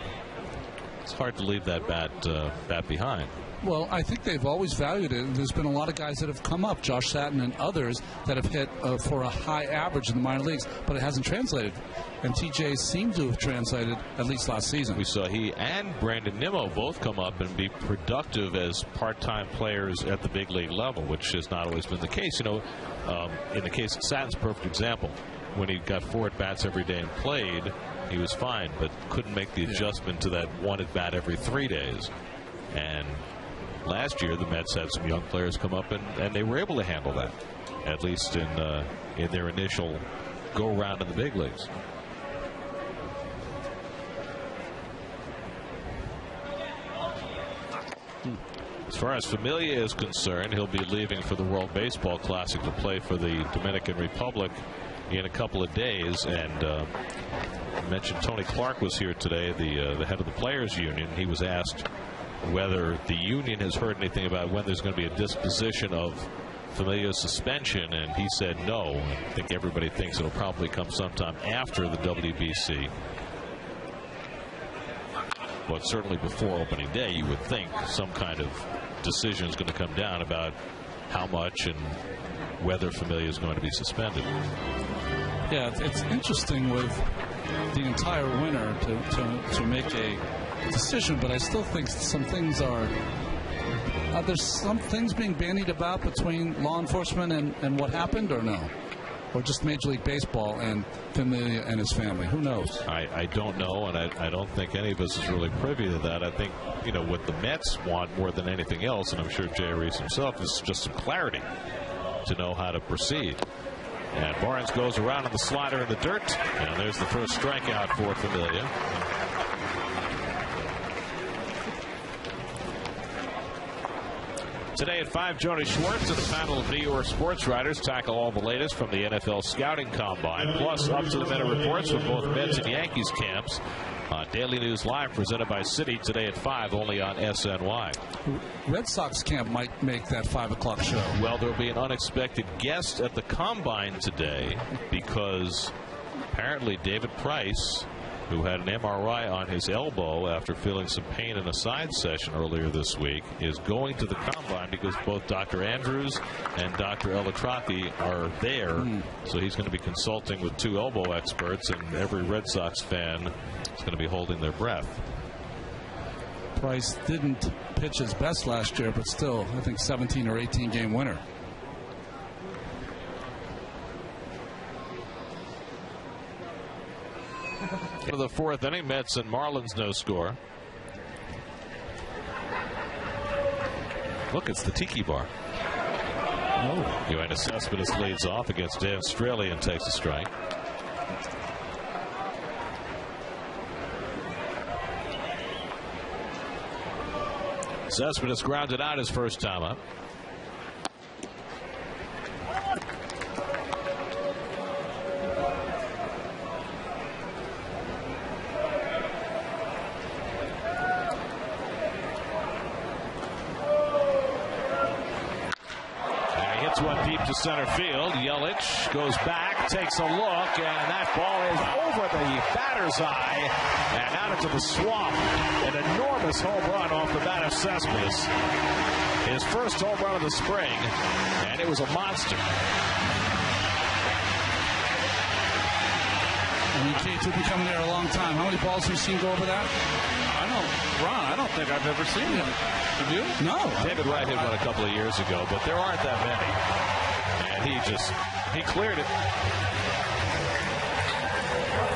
it's hard to leave that bat behind. Well, I think they've always valued it. There's been a lot of guys that have come up, Josh Satin and others, that have hit for a high average in the minor leagues, but it hasn't translated. And TJ seemed to have translated at least last season. We saw he and Brandon Nimmo both come up and be productive as part-time players at the big league level, which has not always been the case. In the case of Satin's a perfect example. When he got 4 at-bats every day and played, he was fine, but couldn't make the adjustment to that 1 at-bat every 3 days. And last year, the Mets had some young players come up, and they were able to handle that, at least in their initial go-round in the big leagues. As far as Familia is concerned, he'll be leaving for the World Baseball Classic to play for the Dominican Republic in a couple of days. And I mentioned Tony Clark was here today, the head of the Players Union. He was asked whether the union has heard anything about when there's going to be a disposition of Familia's suspension, and he said no. I think everybody thinks it'll probably come sometime after the WBC. But certainly before opening day, you would think some kind of decision is going to come down about how much and whether Familia is going to be suspended. Yeah, it's interesting with the entire winter to make a decision, but I still think some things are there's some things being bandied about between law enforcement and what happened, or no? Or just Major League Baseball and Familia and his family? Who knows? I don't know, and I don't think any of us is really privy to that. I think, what the Mets want more than anything else, and I'm sure Jeurys himself, is just some clarity to know how to proceed. And Barnes goes around on the slider in the dirt, and there's the first strikeout for Familia. Today at 5, Joni Schwartz and a panel of New York sports writers tackle all the latest from the NFL scouting combine, plus up-to-the-minute reports from both Mets and Yankees camps. Daily News Live presented by Citi today at 5, only on SNY. Red Sox camp might make that 5 o'clock show. Well, there will be an unexpected guest at the combine today because apparently David Price, who had an MRI on his elbow after feeling some pain in a side session earlier this week, is going to the combine because both Dr. Andrews and Dr. Elatrati are there. So he's going to be consulting with 2 elbow experts, and every Red Sox fan is going to be holding their breath. Price didn't pitch his best last year, but still, I think 17 or 18 game winner. For the 4th inning, Mets and Marlins no score. Look, it's the Tiki Bar. Yoenis Cespedes leads off against the Australian, takes a strike. Cespedes grounded out his first time up. One deep to center field. Yelich goes back, takes a look, and that ball is over the batter's eye and out into the swamp. An enormous home run off the bat of Cespedes. His first home run of the spring, and it was a monster. Keith, you've been coming there a long time. How many balls have you seen go over that? I don't think I've ever seen him. Have you? No. David Wright hit one a couple of years ago, but there aren't that many. And he cleared it.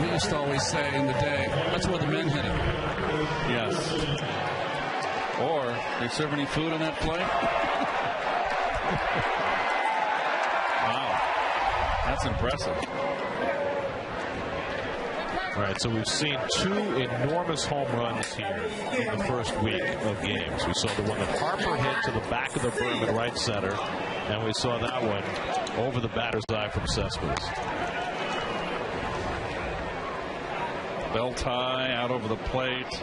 We used to always say in the day, that's where the men hit it. Yes. Or, they serve any food on that flight? Wow. That's impressive. All right, so we've seen two enormous home runs here in the first week of games. We saw the one that Harper hit to the back of the berm at right center, and we saw that one over the batter's eye from Cespedes. Bell tie out over the plate.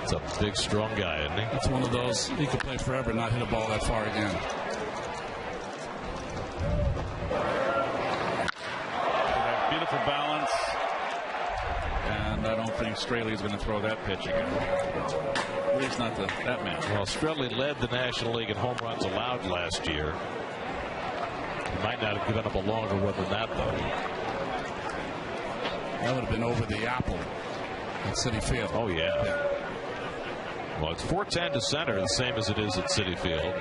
It's a big, strong guy, isn't he? It's one of those, he could play forever and not hit a ball that far again. Beautiful balance, and I don't think Straley is going to throw that pitch again. At least not that man. Well, Straley led the National League in home runs allowed last year. He might not have given up a longer one than that, though. That would have been over the apple at Citi Field. Oh, yeah. Well, it's 410 to center, the same as it is at Citi Field.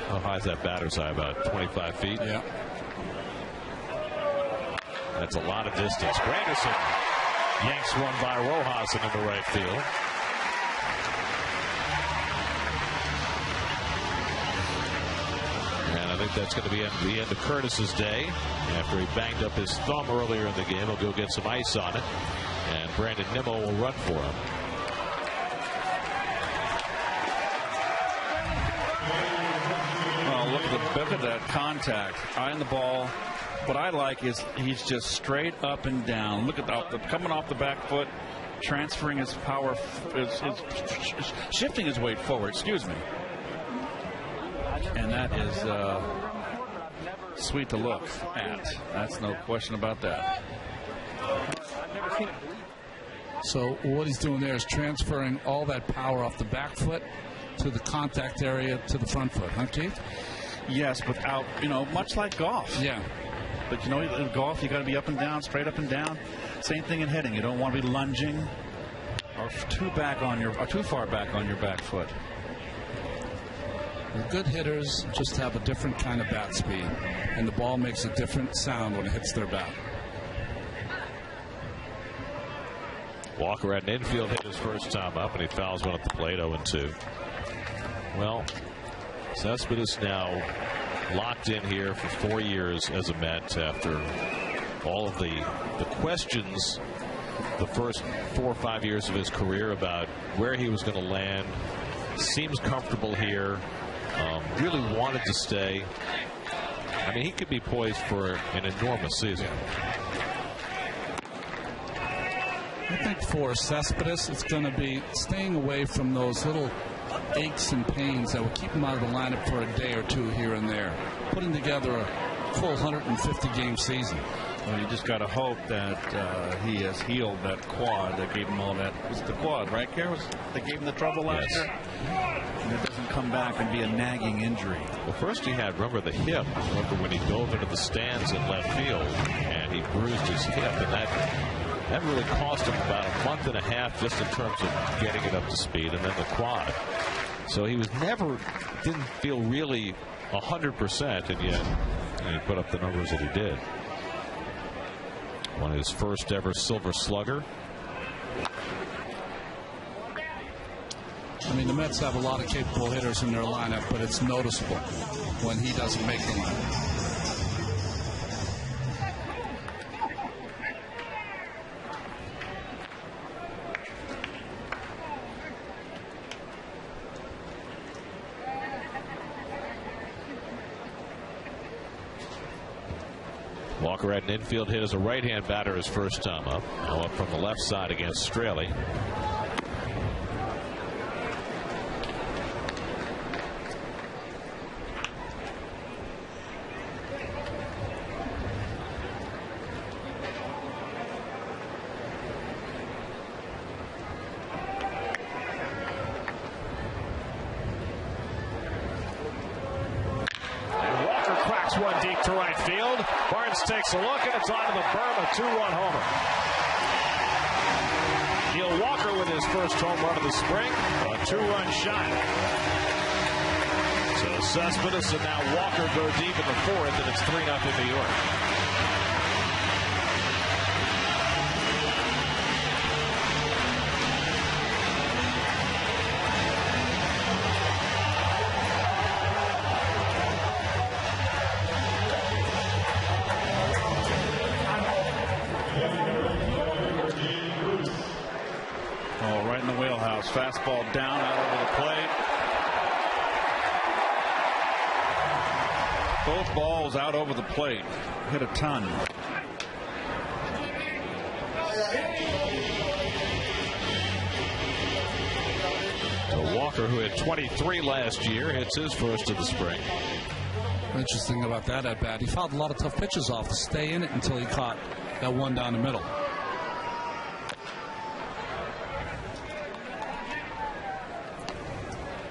How high is that batter's eye? About 25 feet? Yeah. That's a lot of distance. Granderson yanks one by Rojas into right field. And I think that's going to be the end of Curtis's day. After he banged up his thumb earlier in the game, he'll go get some ice on it. And Brandon Nimmo will run for him. Oh, look at that contact. Eye on the ball. What I like is he's just straight up and down. Look at coming off the back foot, transferring his power, shifting his weight forward. Excuse me. And that is sweet to look at. That's no question about that. So what he's doing there is transferring all that power off the back foot to the contact area to the front foot, huh, Keith? Yes, without, much like golf. Yeah. But in golf, you got to be up and down, straight up and down. Same thing in hitting. You don't want to be lunging or too far back on your back foot. The good hitters just have a different kind of bat speed, and the ball makes a different sound when it hits their bat. Walker at an infield hit his first time up, and he fouls one at the plate, 0-2. Well, Cespedes now locked in here for 4 years as a Met after all of the questions the first 4 or 5 years of his career about where he was going to land. Seems comfortable here. Really wanted to stay. I mean, he could be poised for an enormous season. I think for Cespedes, it's going to be staying away from those little aches and pains that would keep him out of the lineup for a day or two here and there. Putting together a full 150-game season. Well, you just got to hope that he has healed that quad that gave him all that. It was the quad, right, Kerr? That gave him the trouble last year? And it doesn't come back and be a nagging injury. Well, first he had, remember, the hip. Remember when he dove into the stands in left field and he bruised his hip, and that really cost him about a month and a half just in terms of getting it up to speed, and then the quad. So he didn't feel really 100%, and yet he put up the numbers that he did. Won his first ever Silver Slugger. I mean, the Mets have a lot of capable hitters in their lineup, but it's noticeable when he doesn't make the lineup. Walker had an infield hit as a right-hand batter his first time up. Now up from the left side against Straley. One deep to right field. Barnes takes a look, and it's onto the berm, a 2-run homer. Neil Walker with his first home run of the spring, a 2-run shot. So Cespedes and now Walker go deep in the fourth, and it's 3-0 New York. Fastball down out over the plate. Both balls out over the plate. Hit a ton. So Walker, who had 23 last year, hits his first of the spring. Interesting about that at bat. He fouled a lot of tough pitches off to stay in it until he caught that one down the middle.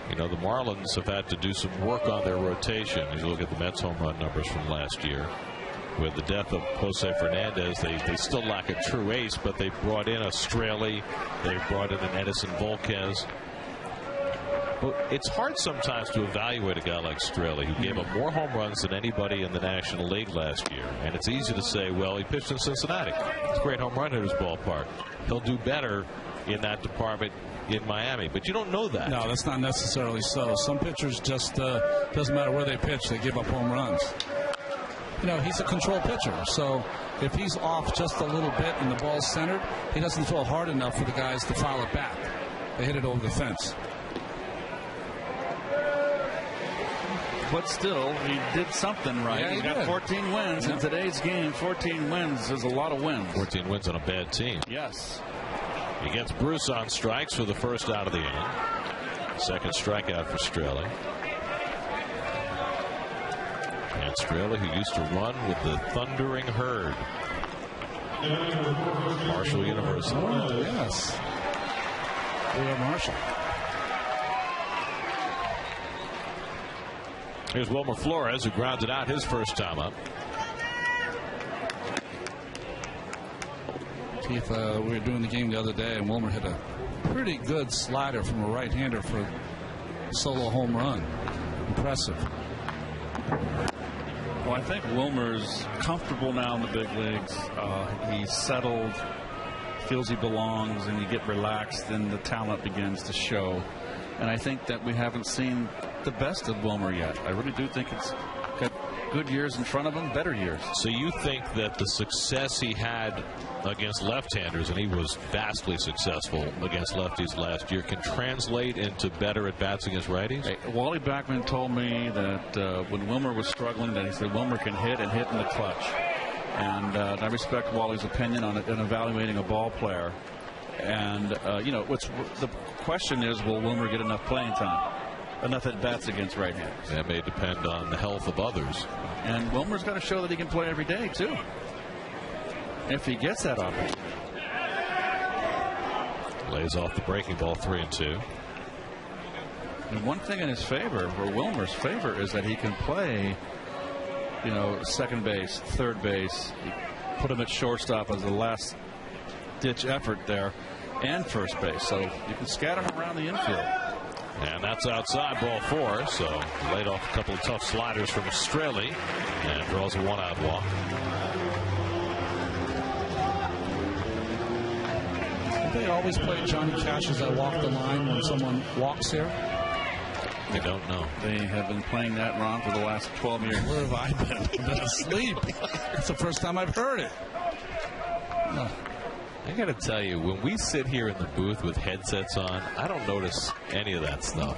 You know, the Marlins have had to do some work on their rotation. As you look at the Mets home run numbers from last year, with the death of Jose Fernandez, they still lack a true ace, but they brought in a Straley, they brought in an Edison Volquez. But it's hard sometimes to evaluate a guy like Straley, who gave up more home runs than anybody in the National League last year. And it's easy to say, well, he pitched in Cincinnati. It's a great home run hitter's ballpark. He'll do better in that department in Miami, but you don't know that. No, that's not necessarily so. Some pitchers just doesn't matter where they pitch, they give up home runs. You know, he's a control pitcher, so if he's off just a little bit and the ball's centered, he doesn't throw hard enough for the guys to foul it back. They hit it over the fence. But still, he did something right. Yeah, He's got 14 wins in today's game. 14 wins is a lot of wins. 14 wins on a bad team. Yes. He gets Bruce on strikes for the first out of the inning. Second strikeout for Straley. And Straley, who used to run with the Thundering Herd. Marshall University. Oh, yes. Leo Marshall. Here's Wilmer Flores, who grounded out his first time up. Keith, we were doing the game the other day, and Wilmer hit a pretty good slider from a right-hander for a solo home run. Impressive. Well, I think Wilmer's comfortable now in the big leagues. He's settled, feels he belongs, and you get relaxed, and the talent begins to show. And I think that we haven't seen the best of Wilmer yet. I really do think it's got good years in front of him, better years. So you think that the success he had against left-handers, and he was vastly successful against lefties last year, can translate into better at-bats against righties? Hey, Wally Backman told me that when Wilmer was struggling, that he said Wilmer can hit and hit in the clutch. And I respect Wally's opinion on evaluating a ball player. And, you know, the question is, will Wilmer get enough playing time? Enough at-bats against right-handers? That may depend on the health of others. And Wilmer's got to show that he can play every day, too, if he gets that opportunity. Lays off the breaking ball, 3-2. And one thing in his favor, or Wilmer's favor, is that he can play, you know, second base, third base. Put him at shortstop as the last-ditch effort there, and first base. So you can scatter him around the infield. And that's outside, ball 4. So laid off a couple of tough sliders from Straley and draws a one-out walk. they always play Johnny Cash as I walk the line when someone walks here? I don't know. They have been playing that, Ron, for the last 12 years. Where have I been? I've been asleep. It's the first time I've heard it. I got to tell you, when we sit here in the booth with headsets on, I don't notice any of that stuff.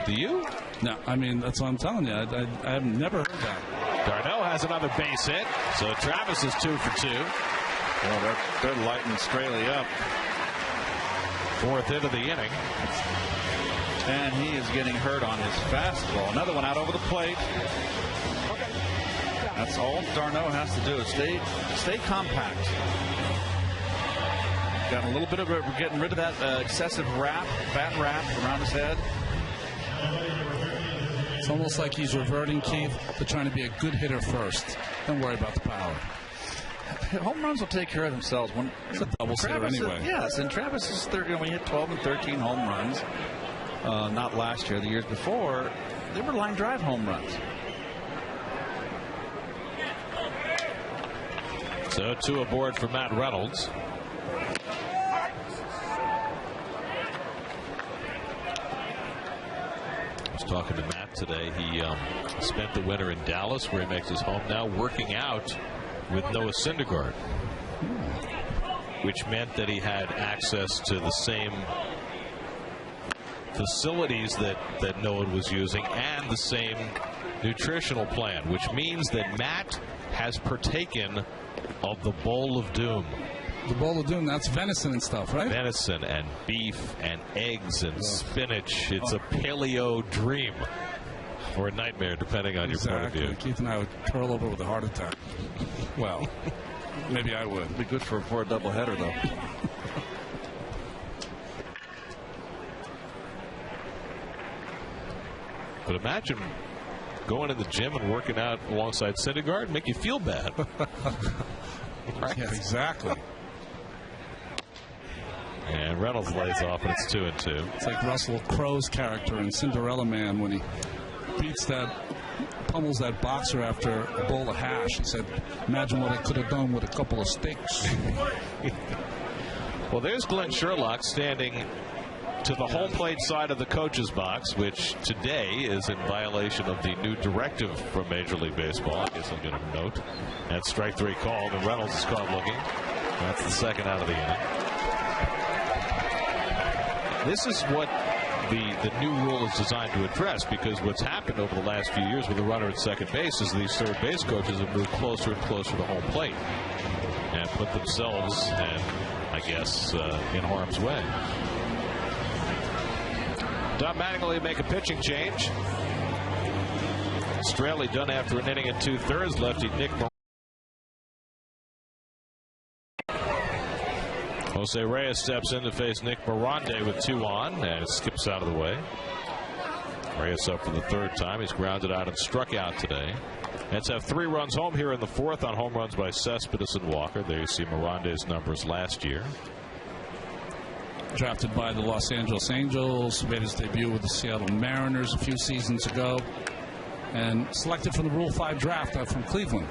Do you? No, I mean, that's what I'm telling you. I've never heard that. Darno has another base hit, so Travis is 2 for 2. Well, they're lighting Straley up. 4th hit of the inning. And he is getting hurt on his fastball. Another one out over the plate. That's all Darno has to do is stay compact. Got a little bit of getting rid of that excessive bat wrap around his head. It's almost like he's reverting, Keith, to trying to be a good hitter first. Don't worry about the power. Home runs will take care of themselves. It's a double hitter anyway. Yes, and Travis is when he hit 12 and 13 home runs. Not last year, the years before, they were line drive home runs. So 2 aboard for Matt Reynolds. I was talking to Matt today. He spent the winter in Dallas, where he makes his home now, working out with Noah Syndergaard, which meant that he had access to the same facilities that Noah was using and the same nutritional plan, which means that Matt has partaken of the Bowl of Doom. The Bowl of Doom, that's venison and stuff, right? Venison and beef and eggs and spinach. It's a paleo dream. Or a nightmare, depending on your point of view. Keith and I would curl over with a heart attack. Well, maybe I would. It'd be good for a doubleheader, though. But imagine going to the gym and working out alongside Syndergaard, make you feel bad. Right. Yeah, exactly. And Reynolds lays off, and it's 2 and 2. It's like Russell Crowe's character in Cinderella Man when he pummels that boxer after a bowl of hash. He said, imagine what I could have done with a couple of steaks. Well, there's Glenn Sherlock standing to the home plate side of the coach's box, which today is in violation of the new directive from Major League Baseball. I guess I'll get a note. That's strike 3 called, and Reynolds is caught looking. That's the second out of the inning. This is what the new rule is designed to address, because what's happened over the last few years with the runner at second base is these third base coaches have moved closer and closer to home plate and put themselves, I guess, in harm's way. Don Mattingly make a pitching change. Straley done after an inning and 2/3. Lefty Nick Jose Reyes steps in to face Nick Morande with 2 on, and it skips out of the way. Reyes up for the 3rd time. He's grounded out and struck out today. Mets have 3 runs home here in the 4th on home runs by Cespedes and Walker. There you see Morande's numbers last year. Drafted by the Los Angeles Angels, made his debut with the Seattle Mariners a few seasons ago, and selected from the Rule 5 draft from Cleveland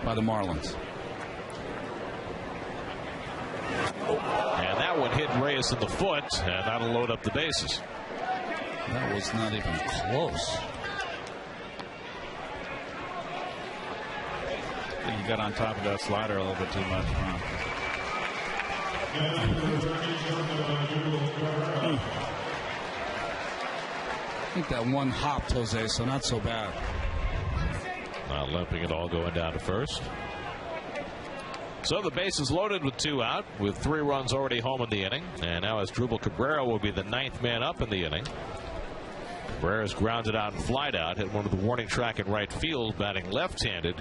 by the Marlins. And that one hit Reyes in the foot, and that'll load up the bases. That was not even close. I think he got on top of that slider a little bit too much. I think that one hopped, Jose, so not so bad. Not limping at all, going down to first. So the base is loaded with 2 out, with 3 runs already home in the inning. And now Asdrubal Cabrera will be the 9th man up in the inning. Cabrera's grounded out and flied out, hit one of the warning track in right field, batting left-handed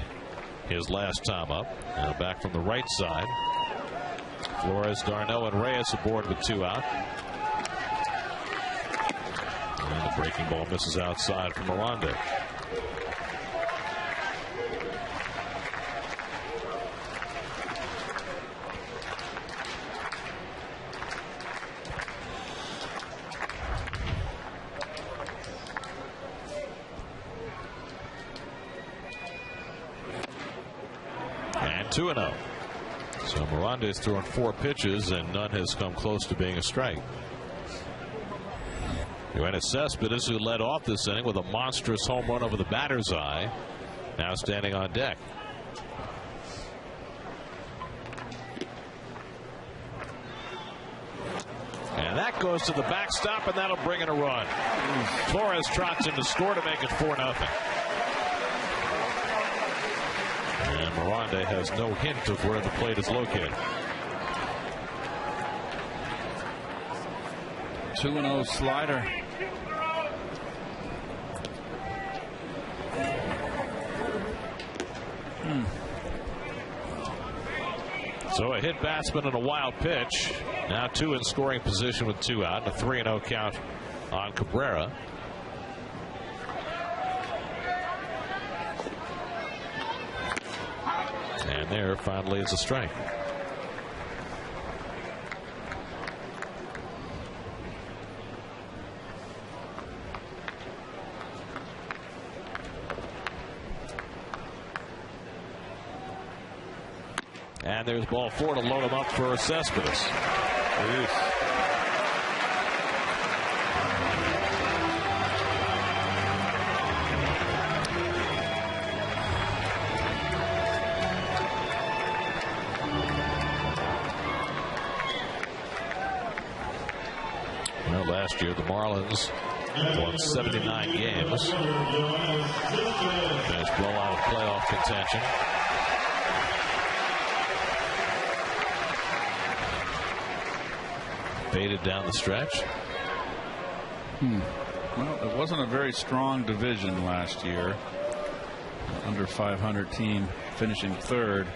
his last time up. And back from the right side, Flores, Darno, and Reyes aboard with 2 out. And the breaking ball misses outside from Morande. And 2-0. So Mirande's thrown 4 pitches and none has come close to being a strike. Yoenis Cespedes, who led off this inning with a monstrous home run over the batter's eye, now standing on deck. And that goes to the backstop, and that'll bring in a run. Flores trots in to score to make it 4-0. And Miranda has no hint of where the plate is located. 2-0 slider. So a hit batsman and a wild pitch. Now 2 in scoring position with 2 out, and a 3-0 count on Cabrera. And there finally is a strike. And there's ball 4 to load him up for Cespedes. Well, last year the Marlins won 79 games. Finished well out of playoff contention. Faded down the stretch. Well, it wasn't a very strong division last year. Under 500 team finishing 3rd.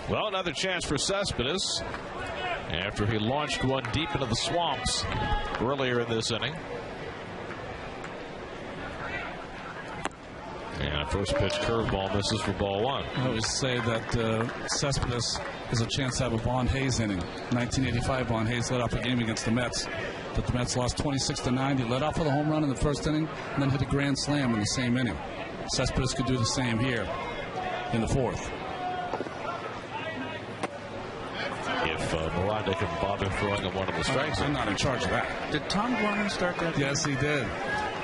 Well, another chance for Cespedes after he launched one deep into the swamps earlier in this inning. And first pitch curveball misses for ball 1. I always say that Cespedes is a chance to have a Vaughn Hayes inning. 1985, Vaughn Hayes led off a game against the Mets, but the Mets lost 26-9. He led off with a home run in the first inning and then hit a grand slam in the same inning. Cespedes could do the same here in the 4th. If Miranda can bother throwing him one of the strikes. I'm not in charge of that. Did Tom Gorman start that game? Yes, he did.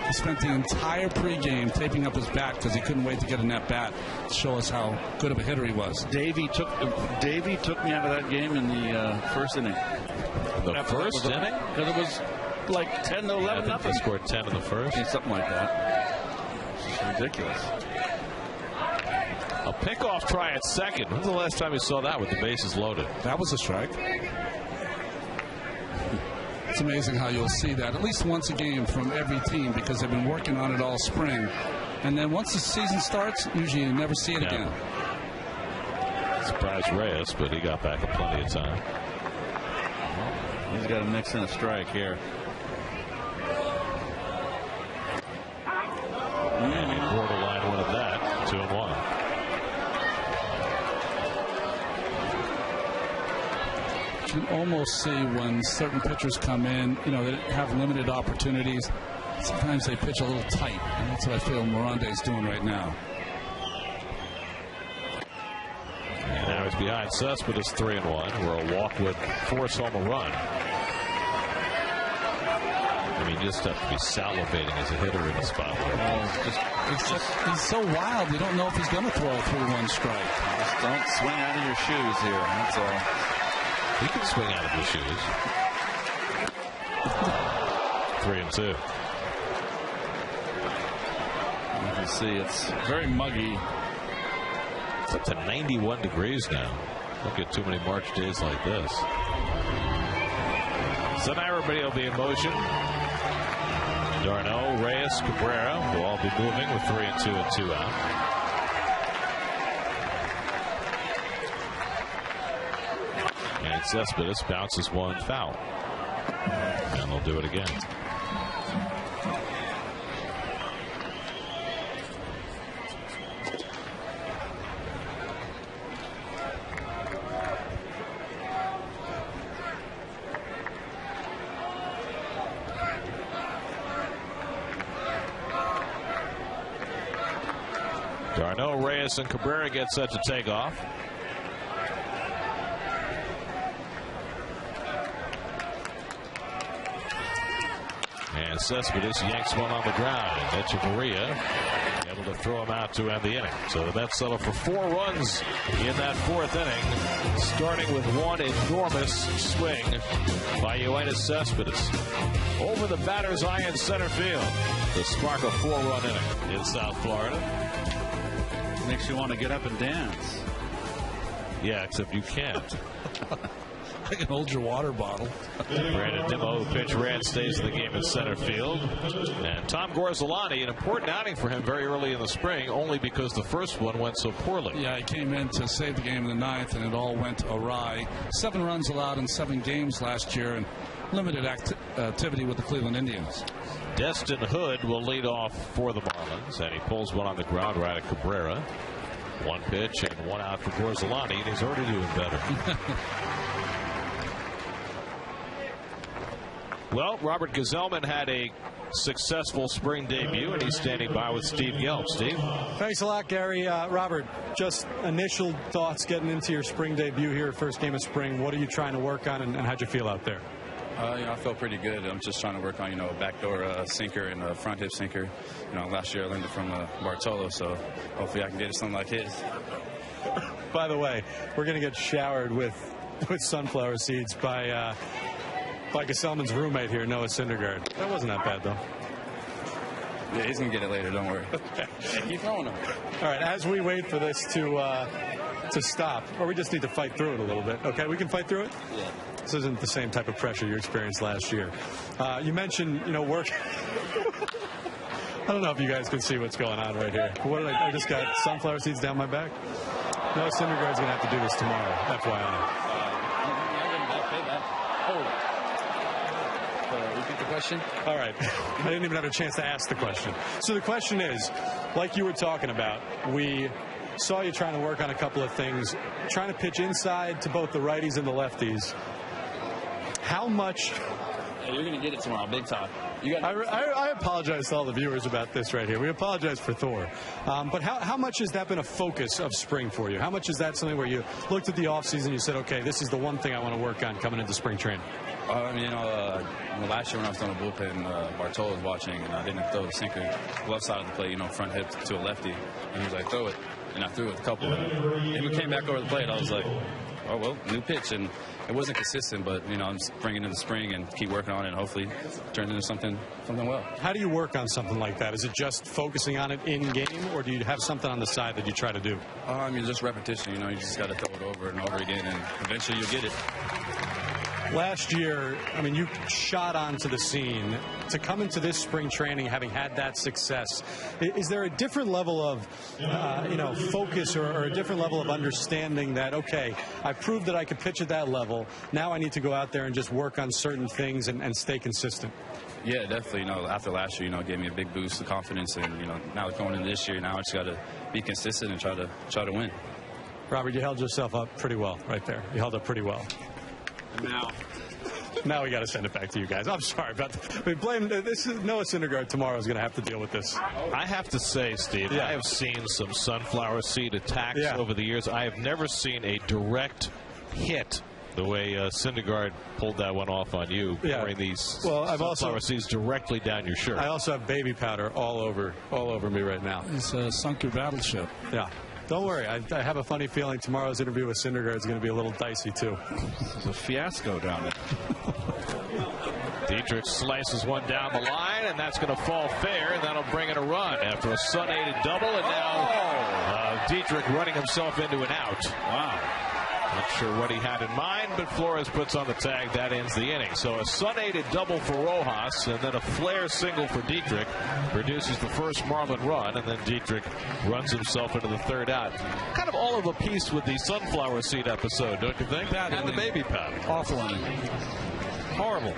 He spent the entire pregame taping up his bat because he couldn't wait to get in that bat to show us how good of a hitter he was. Davey took me out of that game in the first inning. The first inning? Because it was like 10-11 nothing. They scored 10 in the first. Yeah, something like that. It's ridiculous. A pickoff try at second. When's the last time you saw that with the bases loaded? That was a strike. It's amazing how you'll see that at least once a game from every team because they've been working on it all spring. And then once the season starts, usually you never see it again. Surprised Reyes, but he got back in plenty of time. He's got to mix in a strike here. And he borderline one of that. 2-1. You can almost see when certain pitchers come in, they have limited opportunities. Sometimes they pitch a little tight, and that's what I feel Miranda is doing right now. And now he's behind Cespedes 3-1, where a walk would force home a run. I mean, you just have to be salivating as a hitter in the spot. He's so wild, you don't know if he's going to throw a 3-1 strike. Just don't swing out of your shoes here, that's all. He can swing out of his shoes. 3-2. You can see it's very muggy. It's up to 91 degrees now. Don't get too many March days like this. So now everybody will be in motion. Darno, Reyes, Cabrera will all be moving with 3-2 and 2 out. And Cespedes bounces one foul. And they'll do it again. Darno, Reyes, and Cabrera get set to take off. And Cespedes yanks one on the ground. Echeverria able to throw him out to end the inning. So the Mets settle for 4 runs in that 4th inning, starting with one enormous swing by Yoenis Cespedes over the batter's eye in center field to spark a 4-run inning in South Florida. Makes you want to get up and dance. Yeah, except you can't. I can hold your water bottle. Brandon Nimmo, the pitch ran, stays in the game in center field. And Tom Gorzolani, an important outing for him very early in the spring, only because the first one went so poorly. Yeah, he came in to save the game in the 9th, and it all went awry. 7 runs allowed in 7 games last year, and limited activity with the Cleveland Indians. Destin Hood will lead off for the Marlins, and he pulls one on the ground right at Cabrera. 1 pitch and 1 out for Gorzolani, and he's already doing better. Well, Robert Gazelman had a successful spring debut, and he's standing by with Steve Gelb. Steve? Thanks a lot, Gary. Robert, just initial thoughts getting into your spring debut here, first game of spring. What are you trying to work on, and how'd you feel out there? I felt pretty good. I'm just trying to work on, a backdoor sinker and a front hip sinker. Last year I learned it from Bartolo, so hopefully I can get something like his. By the way, we're going to get showered with sunflower seeds by Gazelman's roommate here, Noah Syndergaard. That wasn't that bad, though. Yeah, he's going to get it later, don't worry. Keep throwing them. All right, as we wait for this to stop, or we just need to fight through it a little bit. Okay, we can fight through it? Yeah. This isn't the same type of pressure you experienced last year. You mentioned, work. I don't know if you guys can see what's going on right here. I just got sunflower seeds down my back. Noah Syndergaard's going to have to do this tomorrow, FYI. Repeat the question? All right. I didn't even have a chance to ask the question. So the question is, like you were talking about, we saw you trying to work on a couple of things, trying to pitch inside to both the righties and the lefties. How much... You're going to get it tomorrow, big time. I apologize to all the viewers about this right here. We apologize for Thor. But how much has that been a focus of spring for you? How much is that something where you looked at the offseason and you said, okay, this is the one thing I want to work on coming into spring training? Last year when I was throwing the bullpen, Bartolo was watching, and I didn't throw the sinker left side of the plate, front hip to a lefty. And he was like, throw it. And I threw it a couple. And we came back over the plate. I was like, oh, well, new pitch. And it wasn't consistent, but, I'm just bringing it into spring and keep working on it, and hopefully it turns into something well. How do you work on something like that? Is it just focusing on it in game, or do you have something on the side that you try to do? Just repetition. You just got to throw it over and over again, and eventually you'll get it. Last year, you shot onto the scene. To come into this spring training having had that success, is there a different level of, focus or a different level of understanding that, okay, I proved that I could pitch at that level. Now I need to go out there and just work on certain things and stay consistent? Yeah, definitely. After last year, it gave me a big boost of confidence. And, now going into this year, now I just got to be consistent and try to win. Robert, you held yourself up pretty well right there. You held up pretty well. Now we got to send it back to you guys. I'm sorry about that. Blame this. Is Noah Syndergaard tomorrow is going to have to deal with this. I have to say, Steve, I have seen some sunflower seed attacks over the years. I have never seen a direct hit the way Syndergaard pulled that one off on you, pouring these sunflower seeds directly down your shirt. I also have baby powder all over me right now. It's sunk your battleship. Yeah. Don't worry. I have a funny feeling tomorrow's interview with Syndergaard is going to be a little dicey, too. There's a fiasco down there. Dietrich slices one down the line, and that's going to fall fair, and that'll bring in a run after a Sun-aided double, and now Dietrich running himself into an out. Wow. Not sure what he had in mind, but Flores puts on the tag. That ends the inning. So a Sun-aided double for Rojas, and then a flare single for Dietrich produces the first Marlin run, and then Dietrich runs himself into the third out. Kind of all of a piece with the sunflower seed episode, don't you think? And the baby powder. Awful inning. Horrible.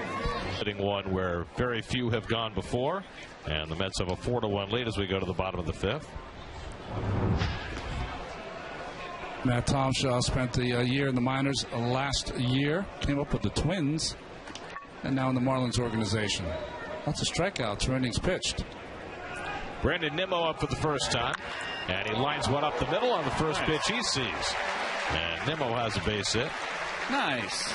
Hitting one where very few have gone before, and the Mets have a 4-1 lead as we go to the bottom of the 5th. Matt Tomshaw spent the year in the minors last year, came up with the Twins, and now in the Marlins organization. Lots of strikeouts for innings pitched. Brandon Nimmo up for the first time, and he lines one up the middle on the first pitch he sees. And Nimmo has a base hit. Nice.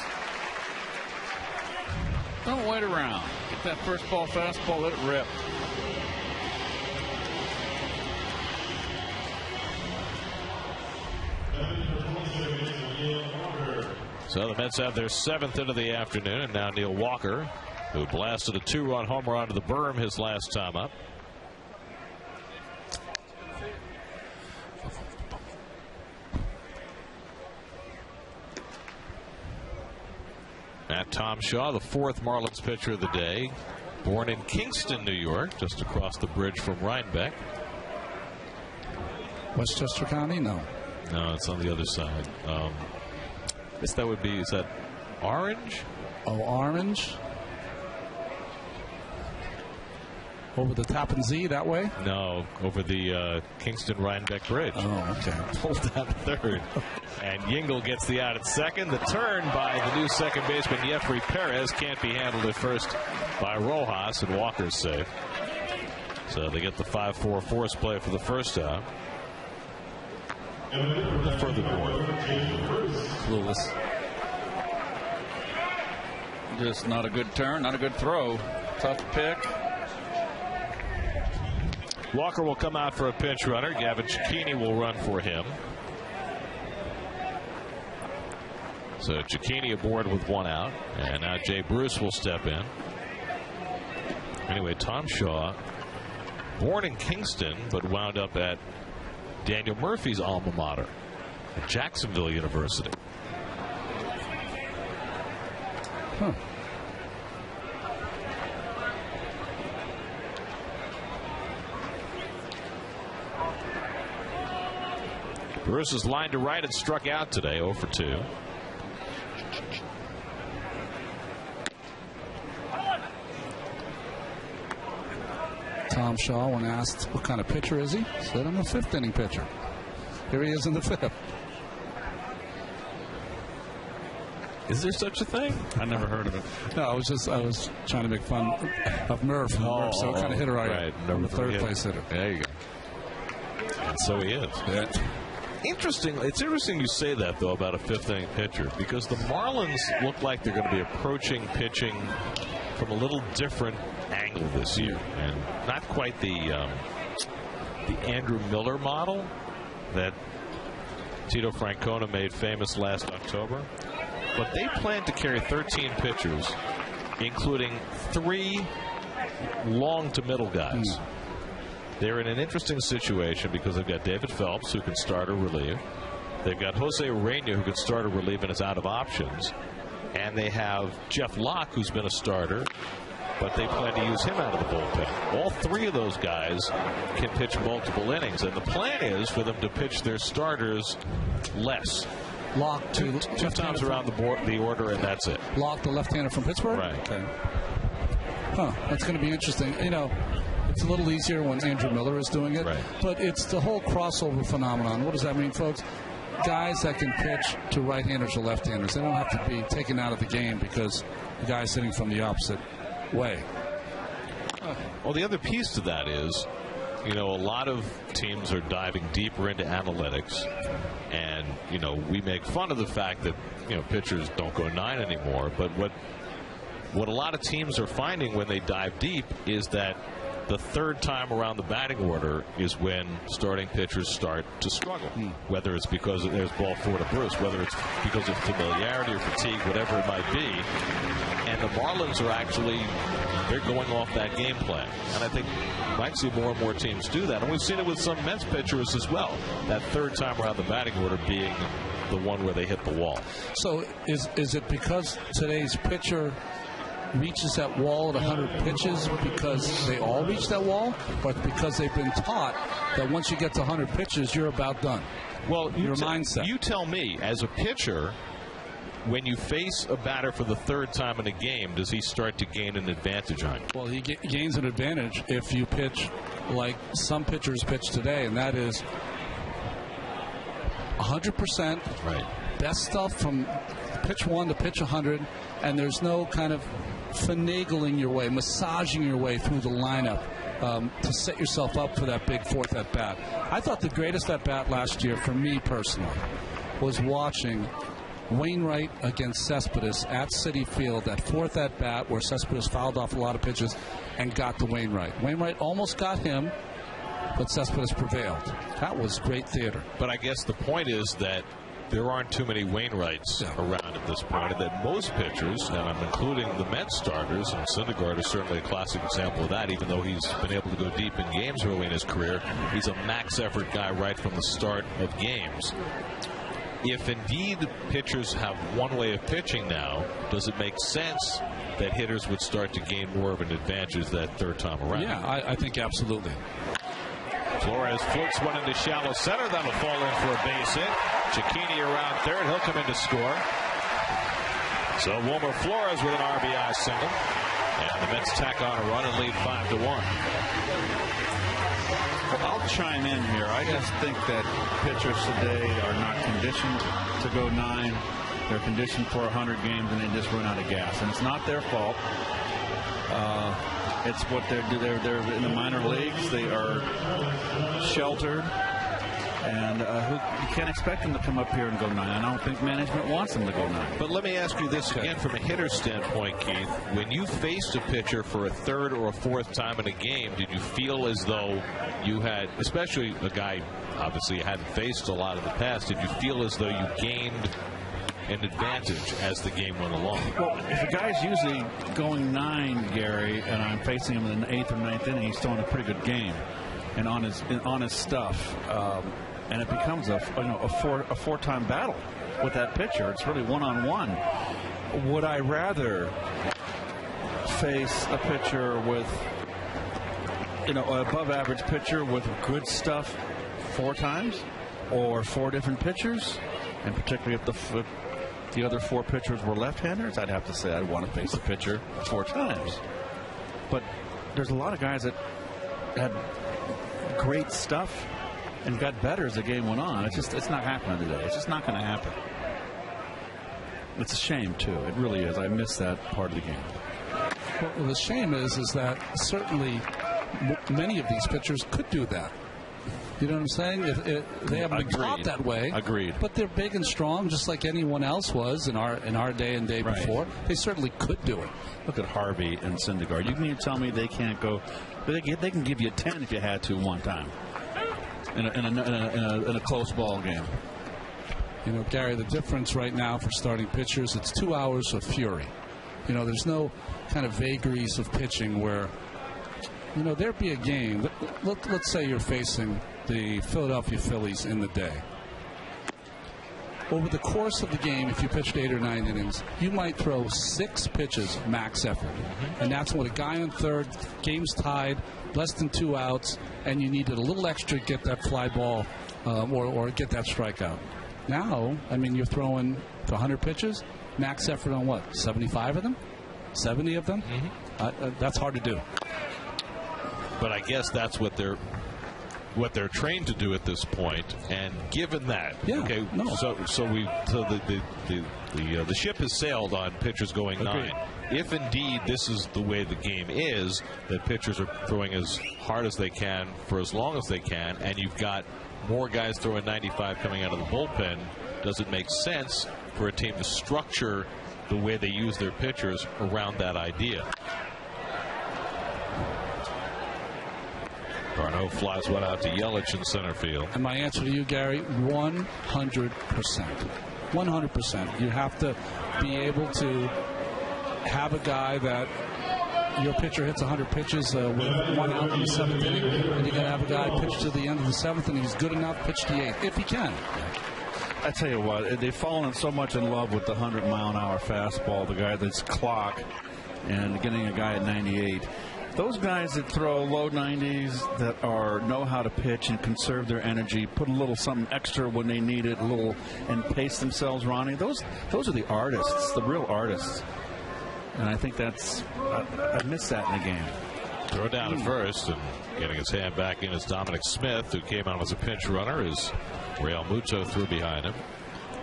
Don't wait around. Get that first ball fastball, let it rip. So the Mets have their 7th into the afternoon, and now Neil Walker, who blasted a 2-run homer onto the berm his last time up. Matt Tom Shaw, the 4th Marlins pitcher of the day, born in Kingston, New York, just across the bridge from Rhinebeck. Westchester County? No. No, it's on the other side. I guess that would be, is that Orange? Oh, Orange? Over the Tappan Zee that way? No, over the Kingston Rhinebeck Bridge. Oh, okay. Pulled down third. And Yingle gets the out at second. The turn by the new second baseman, Jeffrey Perez, can't be handled at first by Rojas, and Walker's safe. So they get the 5-4 force play for the first out. Furthermore, Lewis. Just not a good turn, not a good throw. Tough pick. Walker will come out for a pinch runner. Gavin Cicchini will run for him. So Cicchini aboard with 1 out. And now Jay Bruce will step in. Anyway, Tom Shaw, born in Kingston, but wound up at Daniel Murphy's alma mater at Jacksonville University. Huh. Bruce is lined to right and struck out today, 0 for 2. Tom Shaw, when asked what kind of pitcher is he, said I'm a 5th inning pitcher. Here he is in the 5th. Is there such a thing? I never heard of it. No, I was trying to make fun of Murph. So what kind of hitter are you? Right, I'm a 3rd place hitter. There you go. And so he is. Yeah. Interesting. It's interesting you say that, though, about a 5th inning pitcher, because the Marlins look like they're going to be approaching pitching from a little different angle this year, and not quite the Andrew Miller model that Tito Francona made famous last October. But they plan to carry 13 pitchers, including 3 long to middle guys. They're in an interesting situation because they've got David Phelps, who can start or relieve. They've got Jose Urena, who can start or relieve and is out of options. And they have Jeff Locke, who's been a starter, but they plan to use him out of the bullpen. All 3 of those guys can pitch multiple innings, and the plan is for them to pitch their starters less. Locke, two times around the order, and that's it. Locke, the left-hander from Pittsburgh? Right. Okay. Huh, that's going to be interesting. You know, it's a little easier when Andrew Miller is doing it, right, but it's the whole crossover phenomenon. What does that mean, folks? Guys that can pitch to right-handers or left-handers, they don't have to be taken out of the game because the guy's hitting from the opposite way. Well, the other piece to that is, you know, a lot of teams are diving deeper into analytics, and, you know, we make fun of the fact that, you know, pitchers don't go 9 anymore, but what a lot of teams are finding when they dive deep is that the 3rd time around the batting order is when starting pitchers start to struggle, whether it's because there's ball 4 to Bruce, whether it's because of familiarity or fatigue, whatever it might be. And the Marlins are actually, they're going off that game plan. And I think you might see more and more teams do that. And we've seen it with some Mets pitchers as well, that 3rd time around the batting order being the one where they hit the wall. So is it because today's pitcher reaches that wall at 100 pitches because they all reach that wall, but because they've been taught that once you get to 100 pitches, you're about done? Well, your mindset. You tell me, as a pitcher, when you face a batter for the 3rd time in a game, does he start to gain an advantage on you? Well, he gains an advantage if you pitch like some pitchers pitch today, and that is 100%. Right. Best stuff from pitch 1 to pitch 100, and there's no kind of finagling your way, massaging your way through the lineup to set yourself up for that big fourth at bat. I thought the greatest at bat last year, for me personally, was watching Wainwright against Cespedes at Citi Field, that fourth at bat where Cespedes fouled off a lot of pitches and got to Wainwright. Wainwright almost got him, but Cespedes prevailed. That was great theater. But I guess the point is that there aren't too many Wainwrights around at this point, and that most pitchers, and I'm including the Mets starters, and Syndergaard is certainly a classic example of that, even though he's been able to go deep in games early in his career, he's a max effort guy right from the start of games. If indeed pitchers have one way of pitching now, does it make sense that hitters would start to gain more of an advantage that third time around? Yeah, I think absolutely. Flores floats one into shallow center. That'll fall in for a base hit. Cicchini around third. He'll come in to score. So Wilmer Flores with an RBI single. And the Mets tack on a run and lead 5-1. I'll chime in here. I just think that pitchers today are not conditioned to go 9. They're conditioned for 100 games and they just run out of gas. And it's not their fault. It's what they're in the minor leagues. They are sheltered. And you can't expect them to come up here and go 9. I don't think management wants them to go 9. But let me ask you this again from a hitter's standpoint, Keith. When you faced a pitcher for a third or a fourth time in a game, did you feel as though you had, especially a guy obviously you hadn't faced a lot in the past, did you feel as though you gained an advantage as the game went along? Well, if a guy's usually going 9, Gary, and I'm facing him in the 8th or 9th inning, he's throwing a pretty good game and on his stuff. And it becomes a four-time battle with that pitcher. It's really one-on-one. Would I rather face a pitcher with, an above-average pitcher with good stuff 4 times, or 4 different pitchers, and particularly if the other 4 pitchers were left-handers? I'd have to say I'd want to face a pitcher 4 times. But there's a lot of guys that had great stuff and got better as the game went on. It's not happening today. It's just not going to happen. It's a shame, too. It really is. I miss that part of the game. Well, the shame is that certainly many of these pitchers could do that. You know what I'm saying? If they haven't been taught that way. Agreed. But they're big and strong, just like anyone else was in our day and day before. They certainly could do it. Look at Harvey and Syndergaard. You can tell me they can't go. They can give you 10 if you had to one time in a close ball game. You know, Gary, the difference right now for starting pitchers, it's 2 hours of fury. You know, there's no kind of vagaries of pitching where, there'd be a game. Let's say you're facing the Philadelphia Phillies in the day. Over the course of the game, if you pitched 8 or 9 innings, you might throw 6 pitches max effort. And that's when a guy on third, game's tied, less than 2 outs, and you needed a little extra to get that fly ball or get that strikeout. Now, you're throwing 100 pitches, max effort on what, 75 of them? 70 of them? Mm-hmm. That's hard to do. But I guess that's what they're trained to do at this point. And given that, the ship has sailed on pitchers going 9. If indeed this is the way the game is, that pitchers are throwing as hard as they can for as long as they can, and you've got more guys throwing 95 coming out of the bullpen, does it make sense for a team to structure the way they use their pitchers around that idea? Garneau flies one out to Yelich in center field. And my answer to you, Gary, 100%. 100%. You have to be able to have a guy that your pitcher hits 100 pitches with 1 out in the 7th inning, and you're going to have a guy pitch to the end of the 7th, and he's good enough pitch the 8th, if he can. I tell you what, they've fallen so much in love with the 100-mile-an-hour fastball, the guy that's clock, and getting a guy at 98. Those guys that throw low 90s, that know how to pitch and conserve their energy, put a little something extra when they need it, and pace themselves, Ronnie. Those are the artists, the real artists. And I think I miss that in the game. Throw down at first, and getting his hand back in is Dominic Smith, who came out as a pinch runner. As Real Muto threw behind him.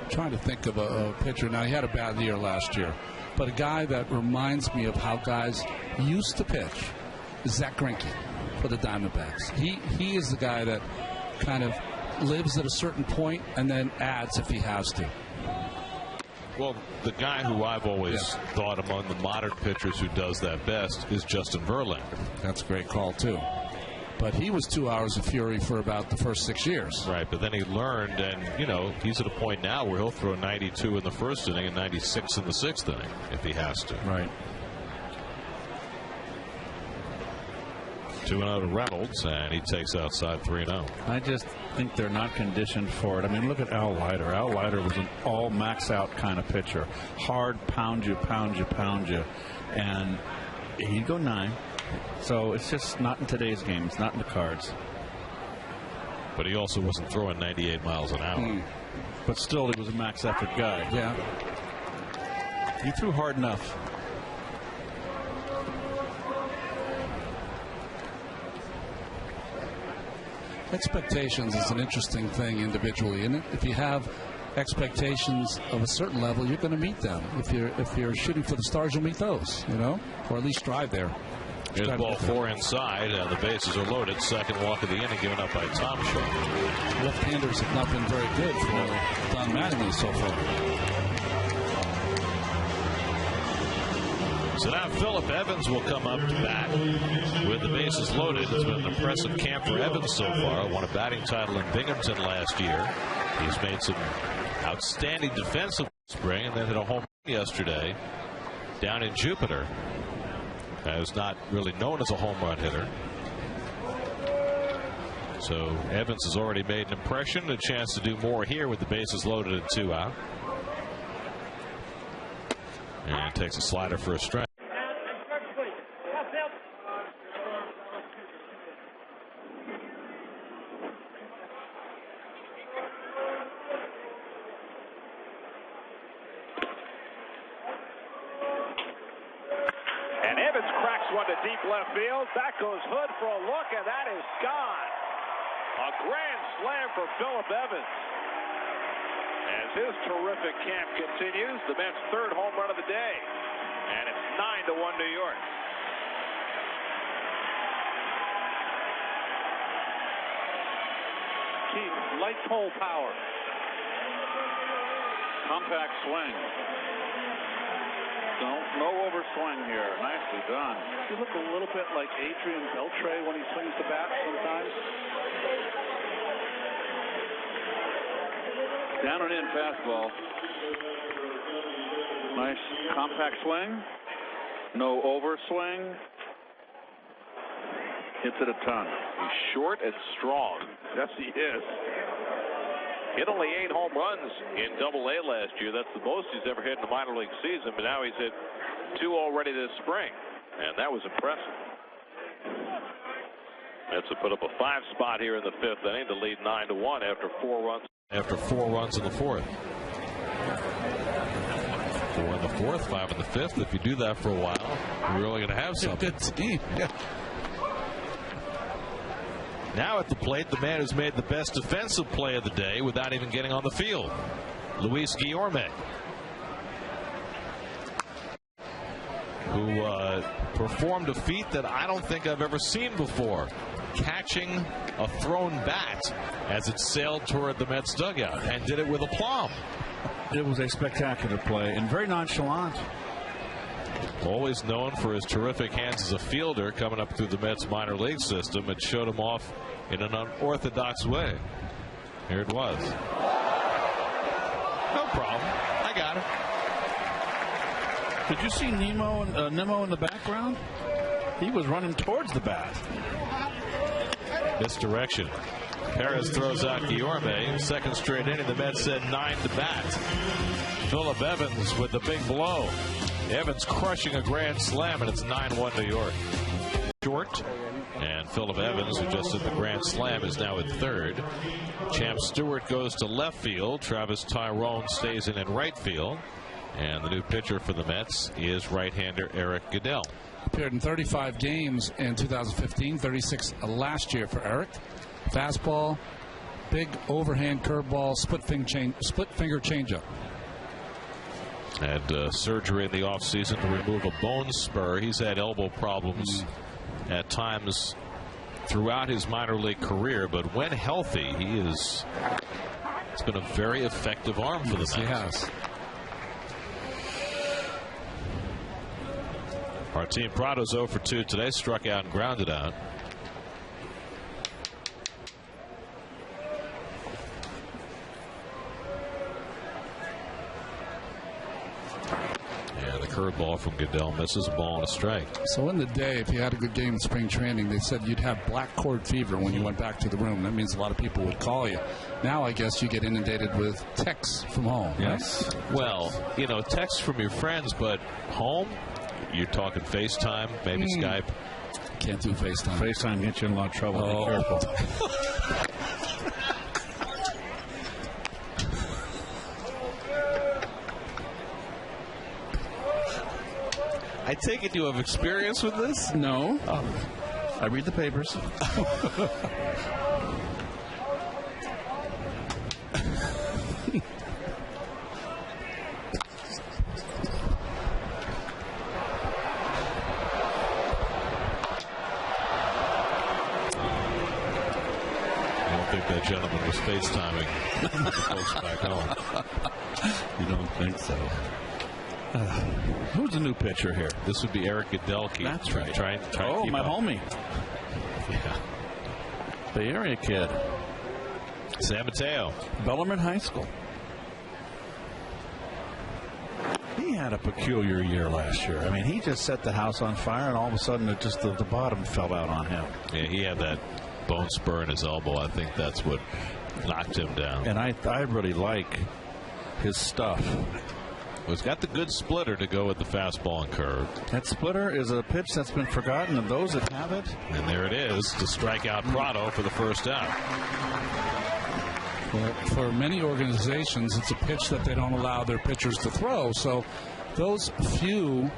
I'm trying to think of a pitcher. Now, he had a bad year last year, but a guy that reminds me of how guys used to pitch is Zach Greinke. for the Diamondbacks. He is the guy that kind of lives at a certain point and then adds if he has to. Well, the guy who I've always thought among the modern pitchers who does that best is Justin Verlander. That's a great call, too. But he was 2 hours of fury for about the first 6 years. Right, but then he learned, and, you know, he's at a point now where he'll throw 92 in the first inning and 96 in the sixth inning if he has to. Right. 2-0 to Reynolds, and he takes outside 3-0. I just think they're not conditioned for it. I mean, look at Al Leiter. Al Leiter was an all max out kind of pitcher. Hard, pound you, and he'd go 9. So it's just not in today's game. It's not in the cards. But he also wasn't throwing 98 miles an hour. But still, he was a max effort guy. Yeah. He threw hard enough. Expectations is an interesting thing individually, isn't it? If you have expectations of a certain level, you're going to meet them. If you're shooting for the stars, you'll meet those, you know, or at least strive there. Here's ball 4 inside, and the bases are loaded. Second walk of the inning given up by Tom Shaw. Left-handers have not been very good for Don Mattingly so far. So now Phillip Evans will come up to bat with the bases loaded. It's been an impressive camp for Evans so far. Won a batting title in Binghamton last year. He's made some outstanding defensive spring and then hit a home run yesterday down in Jupiter. Is not really known as a home run hitter. So Evans has already made an impression, a chance to do more here with the bases loaded and 2 out. And takes a slider for a strike. One to deep left field. Back goes Hood for a look, and that is gone. A grand slam for Phillip Evans. As his terrific camp continues, the Mets' third home run of the day. And it's 9-1 New York. Keith, light pole power. Compact swing. No overswing here. Nicely done. You look a little bit like Adrian Beltre when he swings the bat sometimes. Down and in fastball. Nice compact swing. No overswing. Hits it a ton. He's short and strong. Yes, he is. Hit only 8 home runs in Double-A last year. That's the most he's ever hit in the minor league season. But now he's hit 2 already this spring, and that was impressive. Mets have put up a 5 spot here in the 5th inning to lead 9-1 after 4 runs. After 4 runs in the 4th. 4 in the 4th, 5 in the 5th. If you do that for a while, you're really going to have something. Good team. Yeah. Now at the plate, the man who's made the best defensive play of the day without even getting on the field, Luis Guillorme, who performed a feat that I don't think I've ever seen before, catching a thrown bat as it sailed toward the Mets dugout, and did it with aplomb. It was a spectacular play and very nonchalant. Always known for his terrific hands as a fielder coming up through the Mets minor league system, and showed him off in an unorthodox way. Here it was. No problem. I got it. Did you see Nemo in the background? He was running towards the bat. Misdirection. Perez throws out Guillorme. Second straight inning, the Mets said 9 to bat. Phillip Evans with the big blow. Evans crushing a grand slam, and it's 9-1 New York. Short, and Phillip Evans, who just did the grand slam, is now at third. Champ Stewart goes to left field. Travis Tyrone stays in right field. And the new pitcher for the Mets is right-hander Eric Goodell. Appeared in 35 games in 2015, 36 last year for Eric. Fastball, big overhand curveball, split finger changeup. Had surgery in the offseason to remove a bone spur. He's had elbow problems at times throughout his minor league career, but when healthy, it's been a very effective arm for the Mets. He has. Martin Prado's 0 for 2 today, struck out and grounded out. Curveball from Goodell misses, a ball and a strike. So in the day, if you had a good game in spring training, they said you'd have black cord fever when you went back to the room. That means a lot of people would call you. Now I guess you get inundated with texts from home. Yes. Right? Well, you know, texts from your friends, but home, you're talking FaceTime, maybe Skype. Can't do FaceTime. FaceTime gets you in a lot of trouble. Be careful. I take it you have experience with this? No. I read the papers. I don't think that gentleman was FaceTiming the folks back home. You don't think so? Who's the new pitcher here? This would be Eric Goodell. That's right. Trying oh, keep my up. homie. Yeah. Bay Area kid. San Mateo. Bellarmine High School. He had a peculiar year last year. I mean, he just set the house on fire, and all of a sudden, it just the bottom fell out on him. Yeah, he had that bone spur in his elbow. I think that's what knocked him down. And I really like his stuff. Well, he's got the good splitter to go with the fastball and curve. That splitter is a pitch that's been forgotten, and those that have it. And there it is to strike out Prado for the first out. Well, for many organizations, it's a pitch that they don't allow their pitchers to throw. So those few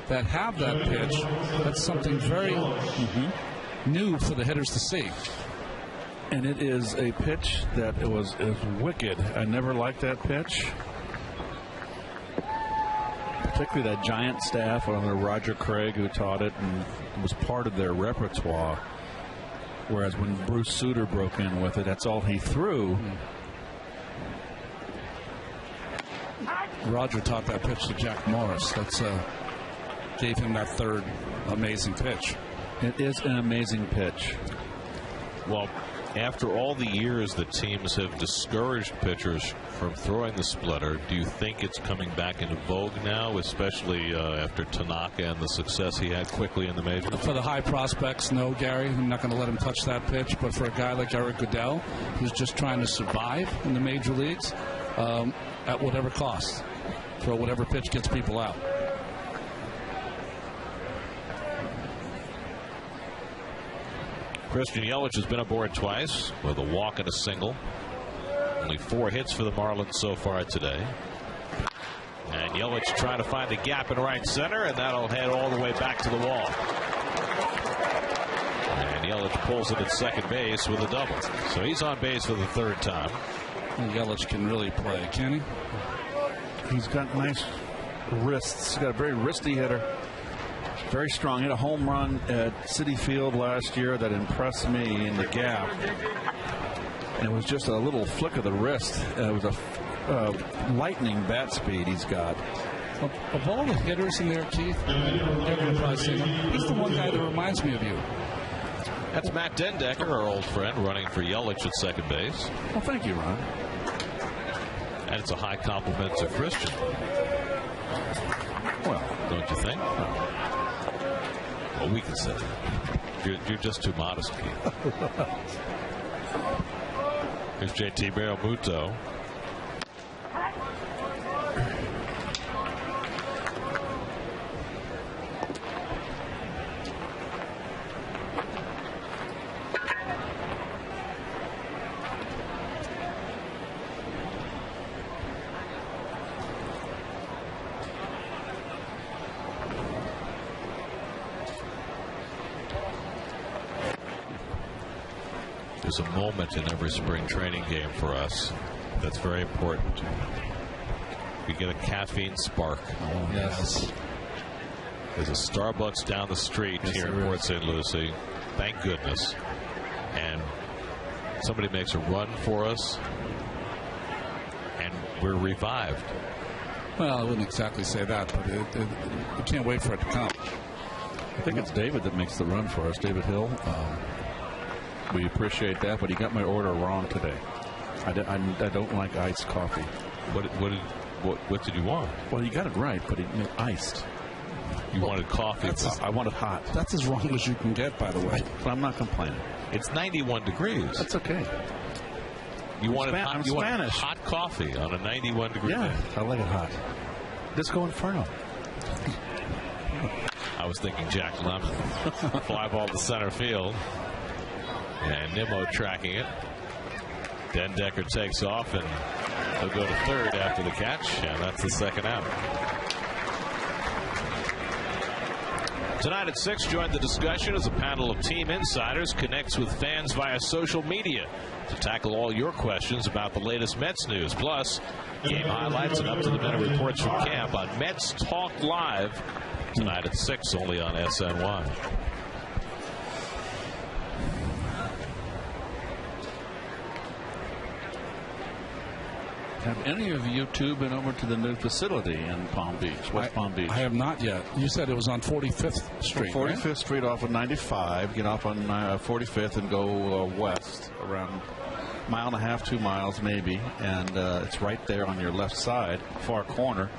that have that pitch, that's something very new for the hitters to see. And it is a pitch that is wicked. I never liked that pitch. Particularly that giant staff under Roger Craig, who taught it and was part of their repertoire. Whereas when Bruce Sutter broke in with it, that's all he threw. Roger taught that pitch to Jack Morris. That's gave him that third amazing pitch. It is an amazing pitch. Well, after all the years that teams have discouraged pitchers from throwing the splitter, do you think it's coming back into vogue now, especially after Tanaka and the success he had quickly in the majors? For the high prospects, no, Gary. I'm not going to let him touch that pitch. But for a guy like Eric Goodell, who's just trying to survive in the major leagues, at whatever cost, throw whatever pitch gets people out. Christian Yelich has been aboard twice with a walk and a single. Only 4 hits for the Marlins so far today. And Yelich trying to find a gap in right center, and that'll head all the way back to the wall. And Yelich pulls it at second base with a double. So he's on base for the third time. And Yelich can really play, can he? He's got nice wrists. He's got a very wristy hitter. Very strong. Hit a home run at Citi Field last year that impressed me in the gap. And it was just a little flick of the wrist. It was a lightning bat speed he's got. Of all the hitters in there, Keith, you're going to probably see him. He's the one guy that reminds me of you. That's Matt Dendecker, our old friend, running for Yelich at second base. Well, thank you, Ron. And it's a high compliment to Christian. Well, don't you think? Well, we can say that. You're just too modest, Keith. Here's JT Realmuto. There's a moment in every spring training game for us that's very important. We get a caffeine spark. Oh, yes. There's a Starbucks down the street here in Port St. Lucie. Thank goodness. somebody makes a run for us and we're revived. Well, I wouldn't exactly say that, but we can't wait for it to come. I think it's David that makes the run for us, David Hill. We appreciate that, but he got my order wrong today. I don't like iced coffee. What did you want? Well, you got it right, but he meant iced. You wanted coffee. I wanted hot. That's as wrong as you can get, by the way. But I'm not complaining. It's 91 degrees. That's okay. You wanted hot coffee on a 91 degree day. Yeah, I like it hot. Disco Inferno. I was thinking Jack Lemmon. Fly ball to center field. And Nimmo tracking it. Dendecker takes off, and he'll go to third after the catch, and that's the second out. Tonight at 6, join the discussion as a panel of team insiders connects with fans via social media to tackle all your questions about the latest Mets news. Plus, game highlights and up-to-the-minute reports from camp on Mets Talk Live tonight at 6, only on SNY. Have any of you two been over to the new facility in Palm Beach, West Palm Beach? I have not yet. You said it was on 45th Street, 45th right? Street off of 95. Get off on 45th and go west around a mile and a half, 2 miles maybe. And it's right there on your left side, far corner.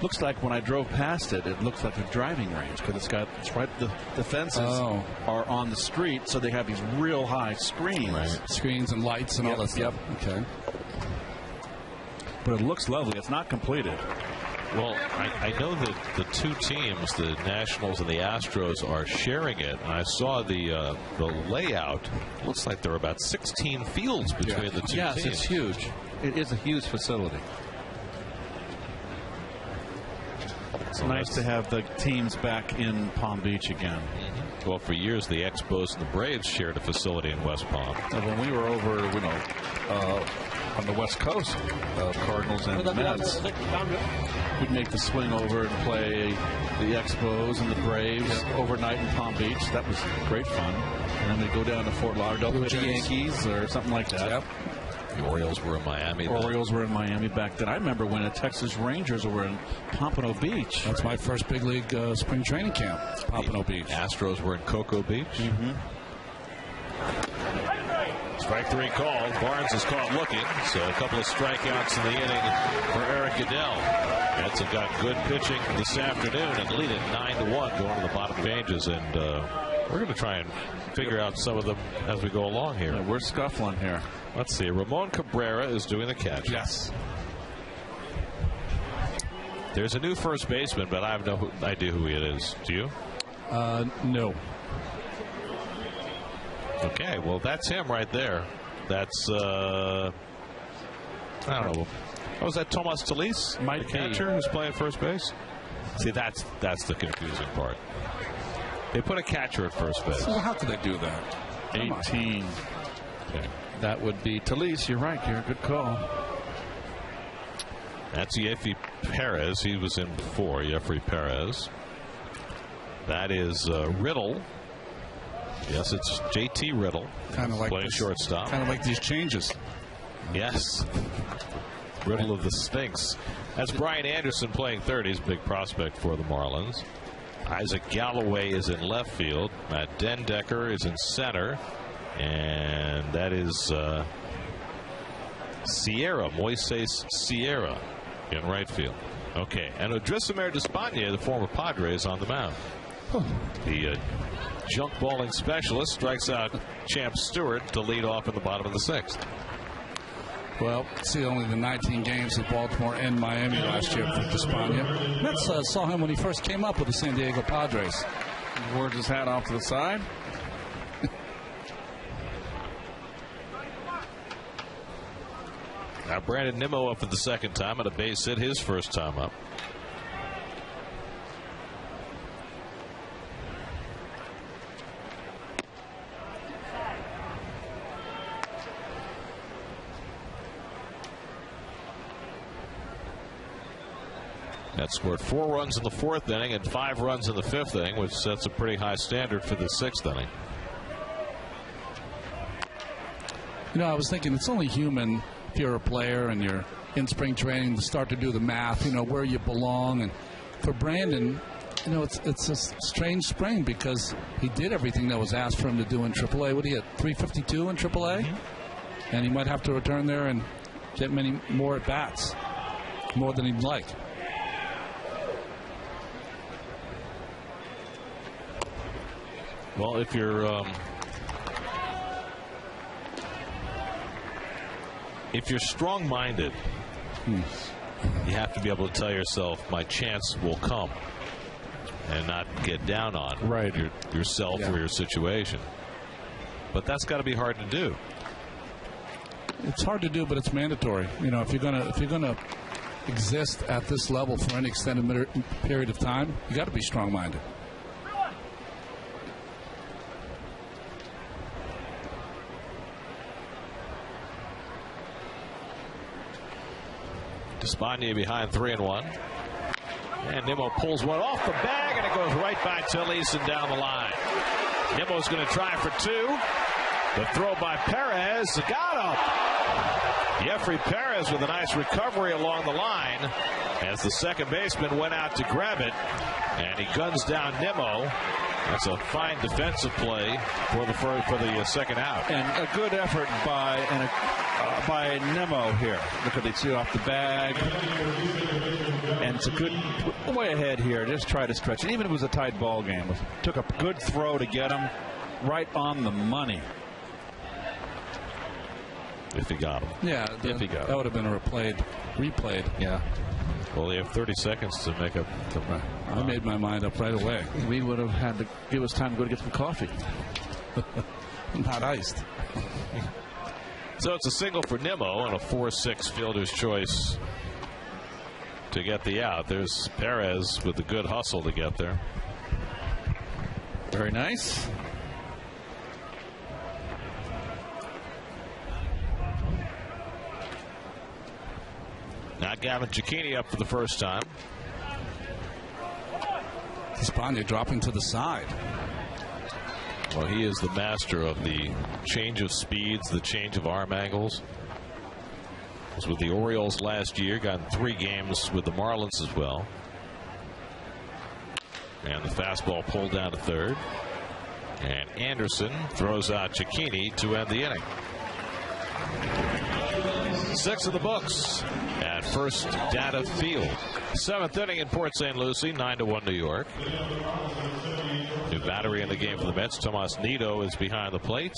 Looks like when I drove past it, it looks like a driving range because it's right. The fences are on the street, so they have these real high screens. Right. Screens and lights and all that stuff. Yep. Okay. But it looks lovely. It's not completed. Well, I know that the two teams, the Nationals and the Astros, are sharing it. And I saw the layout. Looks like there are about 16 fields between the two teams. Yes, it's huge. It is a huge facility. It's nice to have the teams back in Palm Beach again. Well, for years, the Expos and the Braves shared a facility in West Palm. And when we were over, on the West Coast, Cardinals and Mets, we'd make the swing over and play the Expos and the Braves overnight in Palm Beach. That was great fun. And then we'd go down to Fort Lauderdale with the Yankees or something like that. Yep. The Orioles were in Miami. Orioles were in Miami back then. I remember when the Texas Rangers were in Pompano Beach. That's my first big league spring training camp, Pompano Beach. Astros were in Cocoa Beach. Mm-hmm. Strike 3 called. Barnes is caught looking, so a couple of strikeouts in the inning for Eric Goodell. Mets have got good pitching this afternoon and lead it 9-1 going to the bottom pages, and we're going to try and figure out some of them as we go along here. Yeah, we're scuffling here. Let's see. Ramon Cabrera is doing the catch. Yes. There's a new first baseman, but I have no idea who it is. Do you? No. Okay, well, that's him right there. That's, I don't know. Oh, is that Tomas Talis? Might the catcher who's playing first base? See, that's the confusing part. They put a catcher at first base. So how could they do that? 18. Okay. That would be Talis. You're right, Garrett. Good call. That's Yefry Perez. He was in before, Yefry Perez. That is Riddle. Yes, it's JT Riddle. Kind of like playing shortstop. Kind of like these changes. Yes. Riddle of the Sphinx. That's Brian Anderson playing third. He's a big prospect for the Marlins. Isaac Galloway is in left field. Matt Dendecker is in center. And that is Moises Sierra in right field. Okay. And Odrisamer Despaigne, the former Padre, is on the mound. The junk bowling specialist strikes out Champ Stewart to lead off in the bottom of the 6th. Well, see, only the 19 games in Baltimore and Miami last year for Despaigne. Mets saw him when he first came up with the San Diego Padres. He wore his hat off to the side. Now Brandon Nimmo up for the second time at a base hit his first time up. That scored 4 runs in the 4th inning and 5 runs in the 5th inning, which sets a pretty high standard for the 6th inning. You know, I was thinking it's only human if you're a player and you're in spring training to start to do the math, you know, where you belong. And for Brandon, you know, it's a strange spring because he did everything that was asked for him to do in AAA. What, he had 352 in AAA? Mm-hmm. And he might have to return there and get many more at-bats, more than he'd like. Well, if you're strong-minded, you have to be able to tell yourself, my chance will come, and not get down on yourself or your situation. But that's got to be hard to do. It's hard to do, but it's mandatory. You know, if you're gonna exist at this level for any extended period of time, you got to be strong-minded. Despaigne behind 3-1. And Nimmo pulls one off the bag, and it goes right by Tillis and down the line. Nimmo's going to try for two. The throw by Perez. Got him. Jeffrey Perez with a nice recovery along the line as the second baseman went out to grab it. And he guns down Nimmo. That's a fine defensive play for the second out. And a good effort by Nimmo here. Look at the two off the bag. And it's a good way ahead here. Just try to stretch it. Even if it was a tight ball game. Took a good throw to get him right on the money. If he got him. Yeah, if he got him. That would have been a replayed. Yeah. Well, they have 30 seconds to make up. I made my mind up right away. We would have had to give us time to go to get some coffee. Not iced. So it's a single for Nimmo and a 4-6 fielder's choice to get the out. There's Perez with a good hustle to get there. Very nice. Now Gavin Cicchini up for the first time. Despaigne dropping to the side. Well, he is the master of the change of speeds, the change of arm angles. Was with the Orioles last year, got in 3 games with the Marlins as well. And the fastball pulled down to third. And Anderson throws out Cicchini to end the inning. 6 of the books at First Data Field. 7th inning in Port St. Lucie, 9-1 New York. New battery in the game for the Mets. Tomas Nido is behind the plate.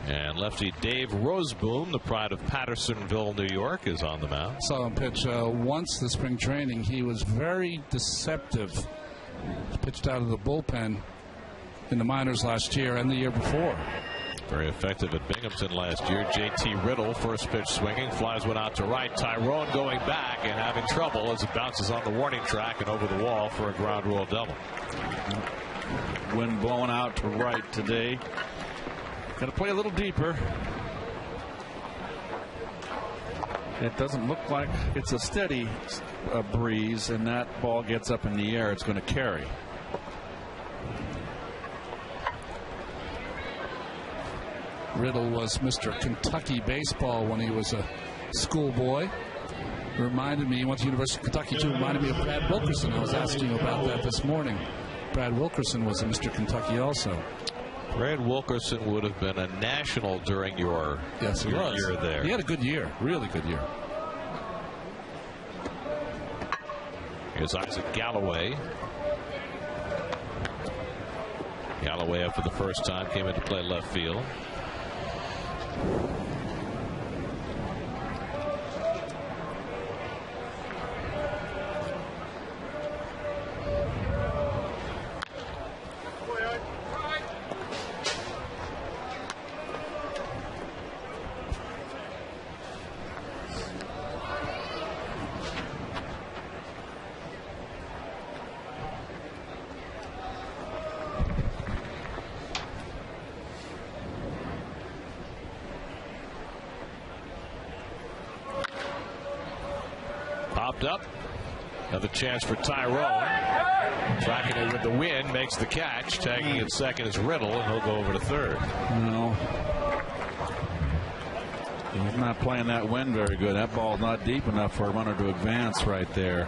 And lefty Dave Roseboom, the pride of Pattersonville, New York, is on the mound. Saw him pitch once this spring training. He was very deceptive. Pitched out of the bullpen in the minors last year and the year before. Very effective at Binghamton last year. J.T. Riddle, first pitch swinging, flies one out to right. Tyrone going back and having trouble as it bounces on the warning track and over the wall for a ground rule double. Wind blowing out to right today. Got to play a little deeper. It doesn't look like it's a steady breeze, and that ball gets up in the air. It's going to carry. Riddle was Mr. Kentucky baseball when he was a schoolboy. Reminded me, he went to the University of Kentucky too, reminded me of Brad Wilkerson. I was asking you about that this morning. Brad Wilkerson was a Mr. Kentucky also. Brad Wilkerson would have been a national during your year there. He had a good year, really good year. Here's Isaac Galloway. Galloway up for the first time, came in to play left field. Popped up. Another chance for Tyrone. Tracking it with the wind, makes the catch. Tagging at second is Riddle, and he'll go over to third. No. He's not playing that wind very good. That ball's not deep enough for a runner to advance right there.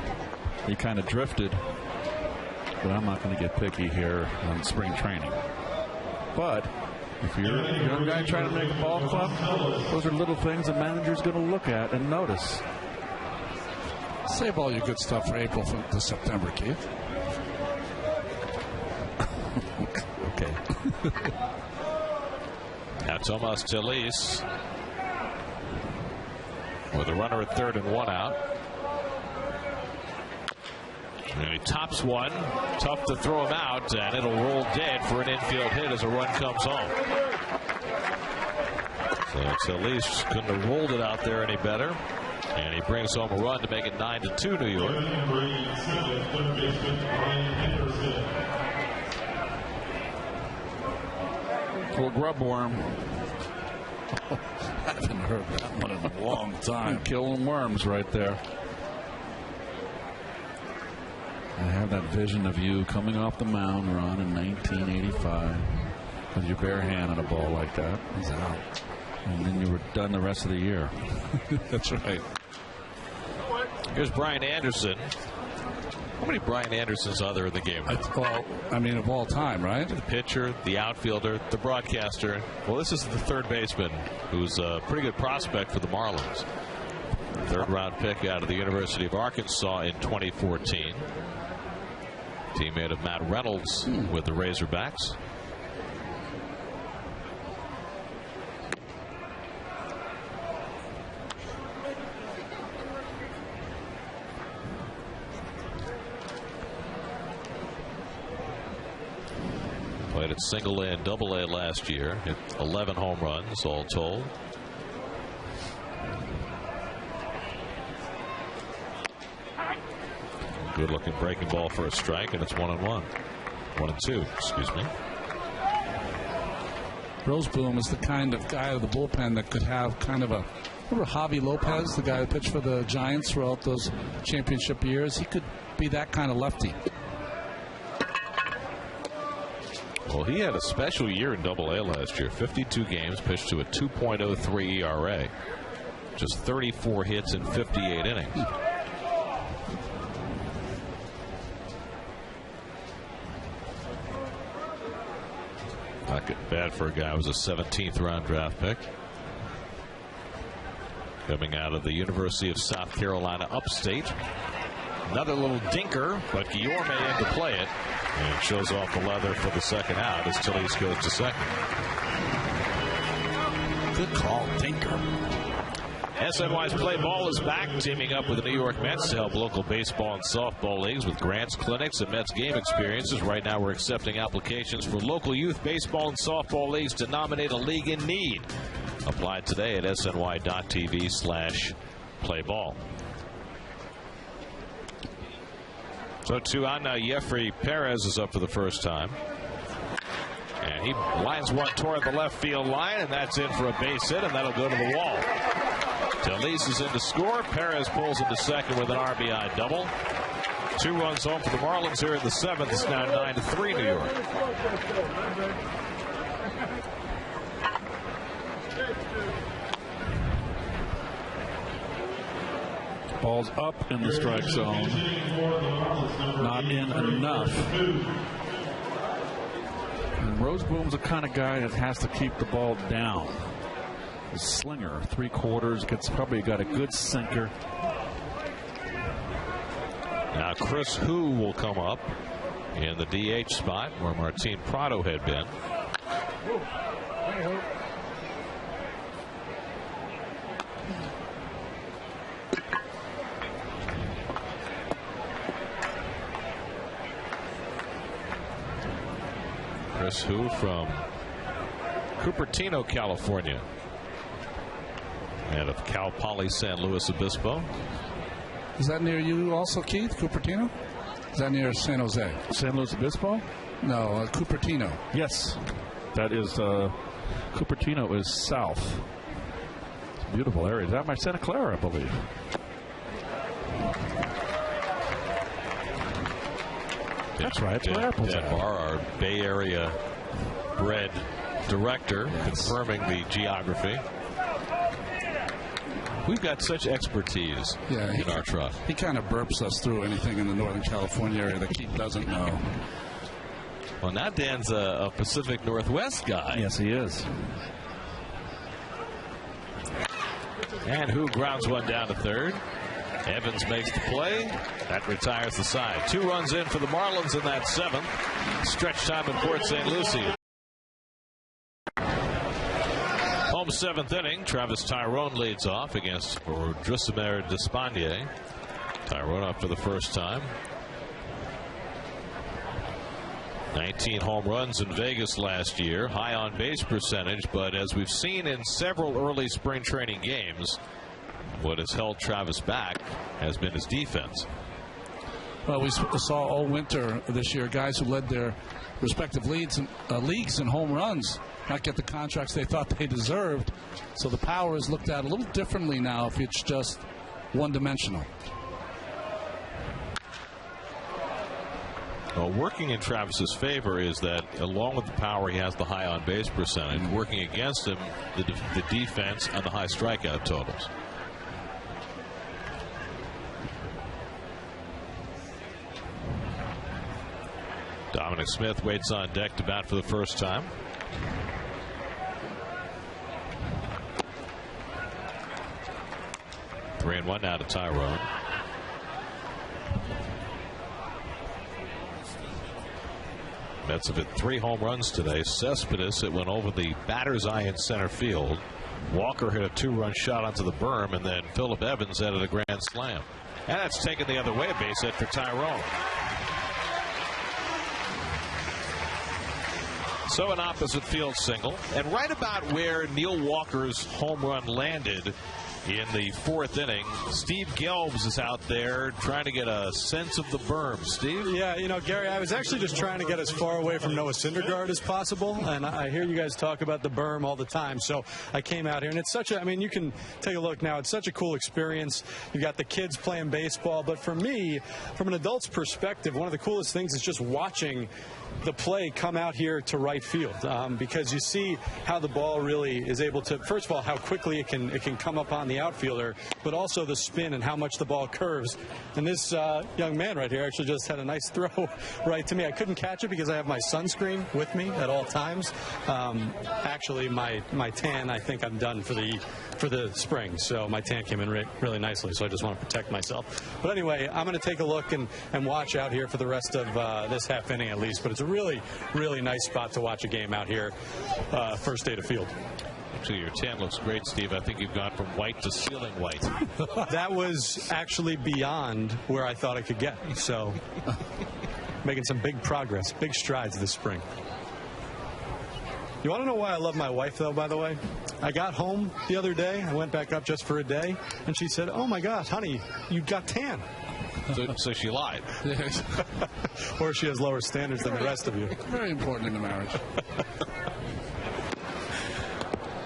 He kind of drifted. But I'm not going to get picky here on spring training. But if you're a young guy trying to make a ball club, those are little things a manager's going to look at and notice. Save all your good stuff for April to September, Keith. Okay. Now Tomas Telis with a runner at third and one out. And he tops one. Tough to throw him out, and it'll roll dead for an infield hit as a run comes home. So Telis couldn't have rolled it out there any better. And he brings home a run to make it 9-2 New York. Little grub worm. I haven't heard that one in a long time. Killing worms right there. I have that vision of you coming off the mound, Ron, in 1985 with your bare hand on a ball like that. He's out. And then you were done the rest of the year. That's right. Here's Brian Anderson. How many Brian Andersons are there in the game? Well, I mean, of all time, right? The pitcher, the outfielder, the broadcaster. Well, this is the third baseman, who's a pretty good prospect for the Marlins. Third-round pick out of the University of Arkansas in 2014. Teammate of Matt Reynolds with the Razorbacks. Played at single A and double A last year. Hit 11 home runs all told. Good looking breaking ball for a strike, and it's 1-1. 1-2, excuse me. Roseboom is the kind of guy out of the bullpen that could have kind of a. Remember Javi Lopez, the guy who pitched for the Giants throughout those championship years? He could be that kind of lefty. Well, he had a special year in Double A last year. 52 games, pitched to a 2.03 ERA. Just 34 hits in 58 innings. Not getting bad for a guy who was a 17th round draft pick. Coming out of the University of South Carolina upstate. Another little dinker, but Guillorme in to play it. And shows off the leather for the second out as Telis goes to second. Good call, dinker. SNY's Play Ball is back, teaming up with the New York Mets to help local baseball and softball leagues with grants, clinics, and Mets game experiences. Right now we're accepting applications for local youth baseball and softball leagues to nominate a league in need. Apply today at sny.tv/playball. So Tuana Jeffrey Perez is up for the first time. And he lines one toward the left field line, and that's in for a base hit, and that'll go to the wall. Telis is in to score. Perez pulls into second with an RBI double. 2 runs home for the Marlins here in the 7th. It's now 9-3 New York. Ball's up in the strike zone. Not in enough. And Roseboom's the kind of guy that has to keep the ball down. A slinger, 3/4, probably got a good sinker. Now Chris Hu will come up in the DH spot where Martin Prado had been. Chris Hu from Cupertino, California, and of Cal Poly San Luis Obispo. Is that near you also, Keith? Cupertino? Is that near San Jose? San Luis Obispo? No, Cupertino. Yes. That is, Cupertino is south. It's a beautiful area. Is that by Santa Clara, I believe? That's right. Dan Barr, our Bay Area bred director, confirming the geography. We've got such expertise in our truck. He kind of burps us through anything in the Northern California area that Keith doesn't know. Well, now Dan's a Pacific Northwest guy. Yes, he is. And who grounds one down to third? Evans makes the play. That retires the side. 2 runs in for the Marlins in that 7th. Stretch time in Port St. Lucie. Home 7th inning. Travis Tyrone leads off against Drissimer Despanier. Tyrone up for the first time. 19 home runs in Vegas last year. High on base percentage, but as we've seen in several early spring training games, what has held Travis back has been his defense. Well, we saw all winter this year guys who led their respective leagues in home runs not get the contracts they thought they deserved. So the power is looked at a little differently now if it's just one-dimensional. Well, working in Travis's favor is that along with the power, he has the high on-base percentage. Working against him, the defense and the high strikeout totals. Dominic Smith waits on deck to bat for the first time. Three and one now to Tyrone. Mets have hit 3 home runs today. Cespedes, it went over the batter's eye in center field. Walker hit a 2-run shot onto the berm, and then Phillip Evans added a grand slam. And that's taken the other way, a base hit for Tyrone. So an opposite field single, and right about where Neil Walker's home run landed in the 4th inning, Steve Gelbs is out there trying to get a sense of the berm. Steve? Yeah, you know, Gary, I was actually just trying to get as far away from Noah Syndergaard as possible, and I hear you guys talk about the berm all the time, so I came out here, and it's such a, I mean, you can take a look now, it's such a cool experience. You got the kids playing baseball, but for me, from an adult's perspective, one of the coolest things is just watching the play come out here to right field, because you see how the ball really is able to, first of all, how quickly it can come up on the outfielder, but also the spin and how much the ball curves. And this young man right here actually just had a nice throw right to me. I couldn't catch it because I have my sunscreen with me at all times. Actually, my tan, I think I'm done for the spring, so my tan came in really nicely, so I just want to protect myself. But anyway, I'm going to take a look and watch out here for the rest of this half inning at least, but it's a really, really nice spot to watch a game out here, first day to field. Actually, your tan looks great, Steve. I think you've gone from white to ceiling white. That was actually beyond where I thought I could get, so making some big progress, big strides this spring. You want to know why I love my wife, though, by the way? I got home the other day. I went back up just for a day, and she said, "Oh, my gosh, honey, you got tan." So she lied. Or she has lower standards than the rest of you. Very important in the marriage.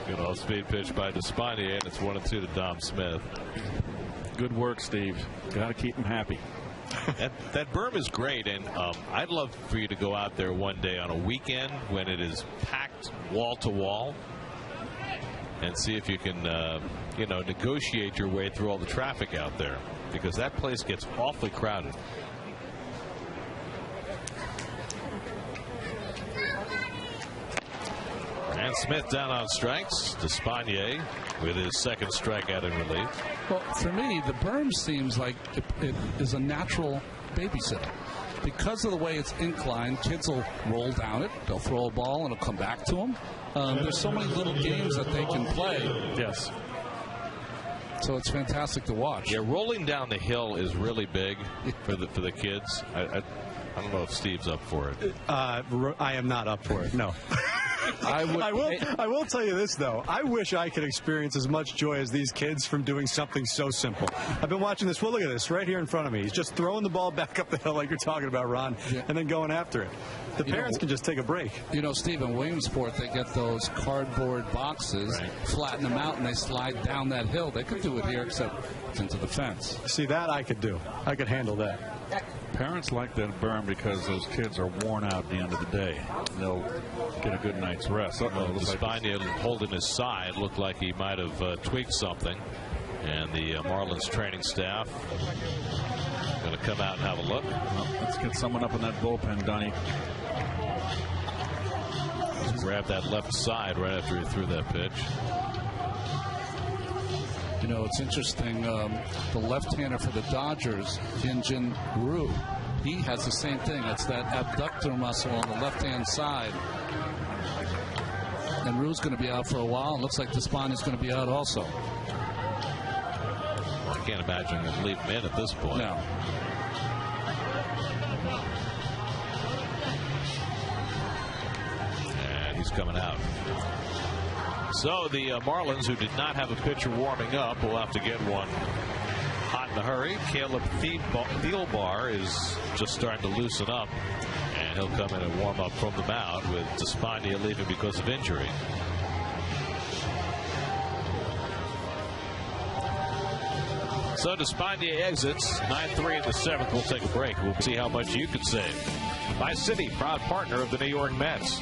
Good off-speed pitch by Despanier, and it's 1-2 to Dom Smith. Good work, Steve. Got to keep him happy. That berm is great, and I'd love for you to go out there one day on a weekend when it is packed wall to wall and see if you can negotiate your way through all the traffic out there, because that place gets awfully crowded. And Smith down on strikes. Despanier with his 2nd strikeout in relief. Well, for me, the berm seems like it is a natural babysitter. Because of the way it's inclined, kids will roll down it, they'll throw a ball, and it'll come back to them. There's so many little games that they can play. Yes. So it's fantastic to watch. Yeah, rolling down the hill is really big for the kids. I don't know if Steve's up for it. I am not up for it, no. I will tell you this, though. I wish I could experience as much joy as these kids from doing something so simple. I've been watching this. Well, look at this right here in front of me. He's just throwing the ball back up the hill like you're talking about, Ron, and then going after it. The parents can just take a break. You know, Steve, in Williamsport, they get those cardboard boxes, flatten them out, and they slide down that hill. They could do it here, except it's into the fence. See, that I could do. I could handle that. Parents like that berm because those kids are worn out at the end of the day. They'll get a good night's rest. Despanier holding his side looked like he might have tweaked something. And the Marlins training staff going to come out and have a look. Well, let's get someone up in that bullpen, Donnie. Just grab that left side right after he threw that pitch. You know, it's interesting. The left-hander for the Dodgers, Hyun-Jin Ryu, he has the same thing. It's that abductor muscle on the left-hand side. And Ryu's going to be out for a while. It looks like Despaigne is going to be out also. I can't imagine him leave him in at this point. No. And he's coming out. So the Marlins, who did not have a pitcher warming up, will have to get one hot in a hurry. Caleb Thielbar is just starting to loosen up, and he'll come in and warm up from the mound with Despaigne leaving because of injury. So Despaigne exits 9-3 in the 7th. We'll take a break. We'll see how much you can save. By Citi, proud partner of the New York Mets.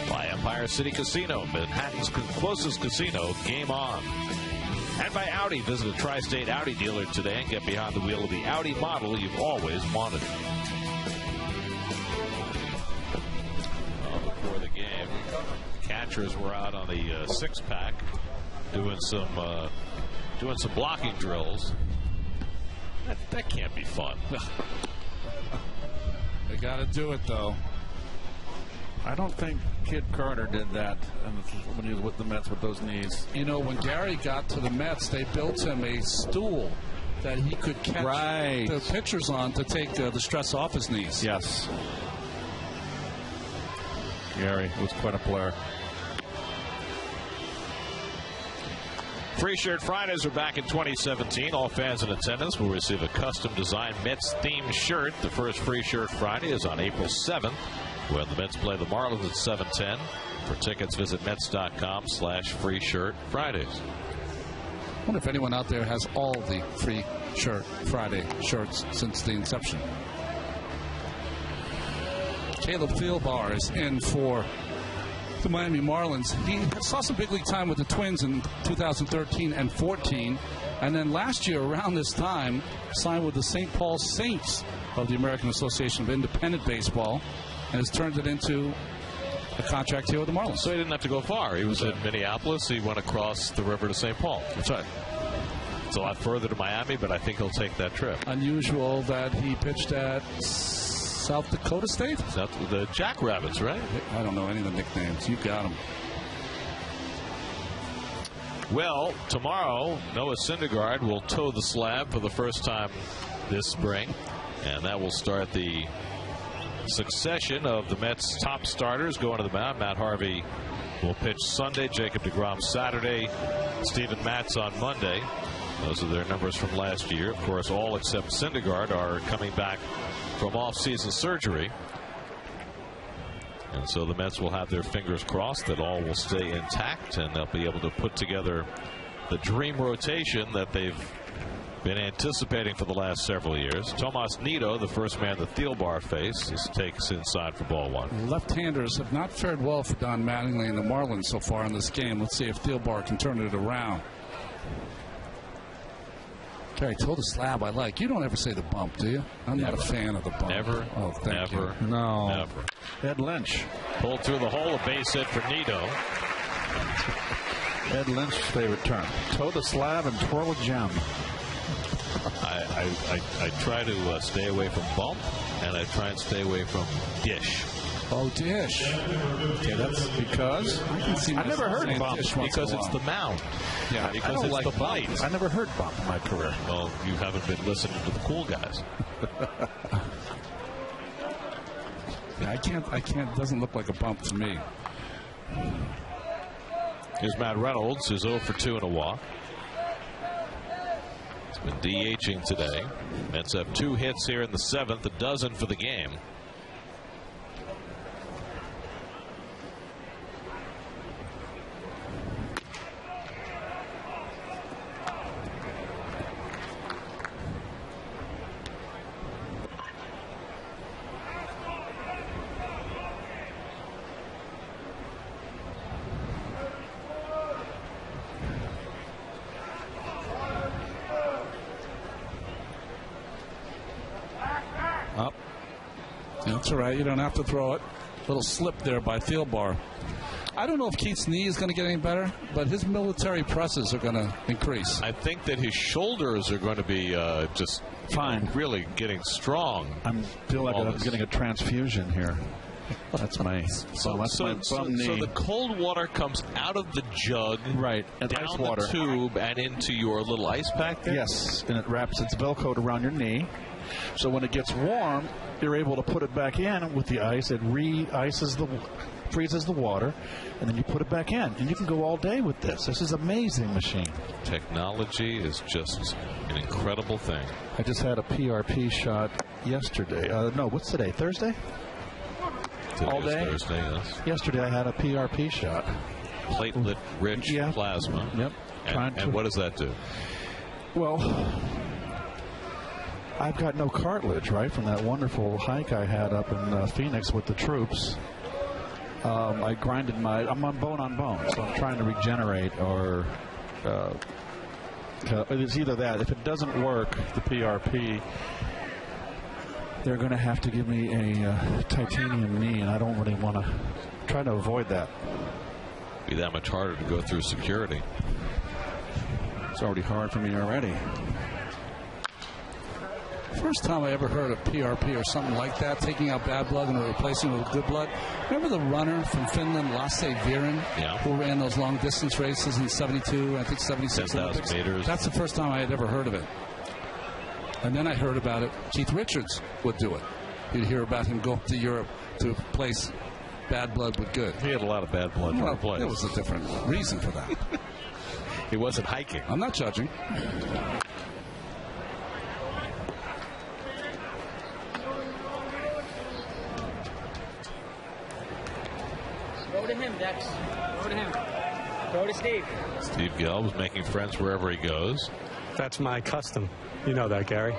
By Empire City Casino, Manhattan's closest casino. Game on. And by Audi. Visit a Tri-State Audi dealer today and get behind the wheel of the Audi model you've always wanted. Before the game, catchers were out on the six-pack doing some blocking drills. That can't be fun. They got to do it, though. I don't think Kid Carter did that when he was with the Mets with those knees. You know, when Gary got to the Mets, they built him a stool that he could catch the pitchers on to take the stress off his knees. Yes. Gary was quite a player. Free Shirt Fridays are back in 2017. All fans in attendance will receive a custom-designed Mets-themed shirt. The first Free Shirt Friday is on April 7th, when the Mets play the Marlins at 7:10. For tickets, visit Mets.com/Free Shirt Fridays. I wonder if anyone out there has all the Free Shirt Friday shirts since the inception. Caleb Thielbar is in for the Miami Marlins. He saw some big league time with the Twins in 2013 and 14, and then last year around this time signed with the St. Paul Saints of the American Association of Independent Baseball, and has turned it into a contract here with the Marlins. So he didn't have to go far. He was in Minneapolis. He went across the river to St. Paul. That's right. It's a lot further to Miami, but I think he'll take that trip. Unusual that he pitched at South Dakota State? The Jackrabbits, right? I don't know any of the nicknames. You got them. Well, tomorrow, Noah Syndergaard will toe the slab for the first time this spring, and that will start the succession of the Mets' top starters going to the mound. Matt Harvey will pitch Sunday, Jacob deGrom Saturday, Steven Matz on Monday. Those are their numbers from last year. Of course, all except Syndergaard are coming back from off-season surgery. And so the Mets will have their fingers crossed that all will stay intact, and they'll be able to put together the dream rotation that they've been anticipating for the last several years. Tomas Nido, the first man that Thielbar faces, takes inside for ball one. Left-handers have not fared well for Don Mattingly and the Marlins so far in this game. Let's see if Thielbar can turn it around. Gary, toe the slab I like. You don't ever say the bump, do you? I'm not a fan of the bump. Never. Oh, thank you. No. Never. Ed Lynch. Pulled through the hole, a base hit for Nido. Ed Lynch's favorite term. Toe the slab and twirl a gem. I try to stay away from bump, and I try and stay away from dish. Oh, dish. Okay, that's because I never heard bump. Because it's the mound. Yeah, because it's the bite. I never heard bump in my career. Well, you haven't been listening to the cool guys. Yeah, I can't. It doesn't look like a bump to me. Here's Matt Reynolds, who's 0 for 2 and a walk. He's been DHing today. Mets have 2 hits here in the 7th, a dozen for the game. That's all right. You don't have to throw it. Little slip there by Thielbar. I don't know if Keith's knee is going to get any better, but his military presses are going to increase. I think that his shoulders are going to be just fine. Really getting strong. I feel like I'm getting a transfusion here. That's my so the cold water comes out of the jug, right, and down ice water. The tube and into your little ice pack there? Yes, and it wraps its velcro around your knee. So when it gets warm, you're able to put it back in with the ice. It freezes the water, and then you put it back in. And you can go all day with this. This is an amazing machine. Technology is just an incredible thing. I just had a PRP shot yesterday. No, what's today? Thursday? All day? Thursday, yes. Yesterday I had a PRP shot. Platelet-rich plasma. Yep. And what does that do? Well, I've got no cartilage, right, from that wonderful hike I had up in Phoenix with the troops. I grinded I'm on bone, so I'm trying to regenerate, or it's either that. If it doesn't work, the PRP, they're going to have to give me a titanium knee, and I don't really want to try to avoid that. Be that much harder to go through security. It's already hard for me already. First time I ever heard of PRP or something like that, taking out bad blood and replacing it with good blood. Remember the runner from Finland, Lasse Viren, who ran those long distance races in 72, I think 76 Olympics? Meters. That's the first time I had ever heard of it. And then I heard about it. Keith Richards would do it. You'd hear about him go to Europe to replace bad blood with good. He had a lot of bad blood to replace. There was a different reason for that. He wasn't hiking. I'm not judging. Throw to him, Dex. Throw to him. Throw to Steve. Steve Gelb's making friends wherever he goes. That's my custom. You know that, Gary.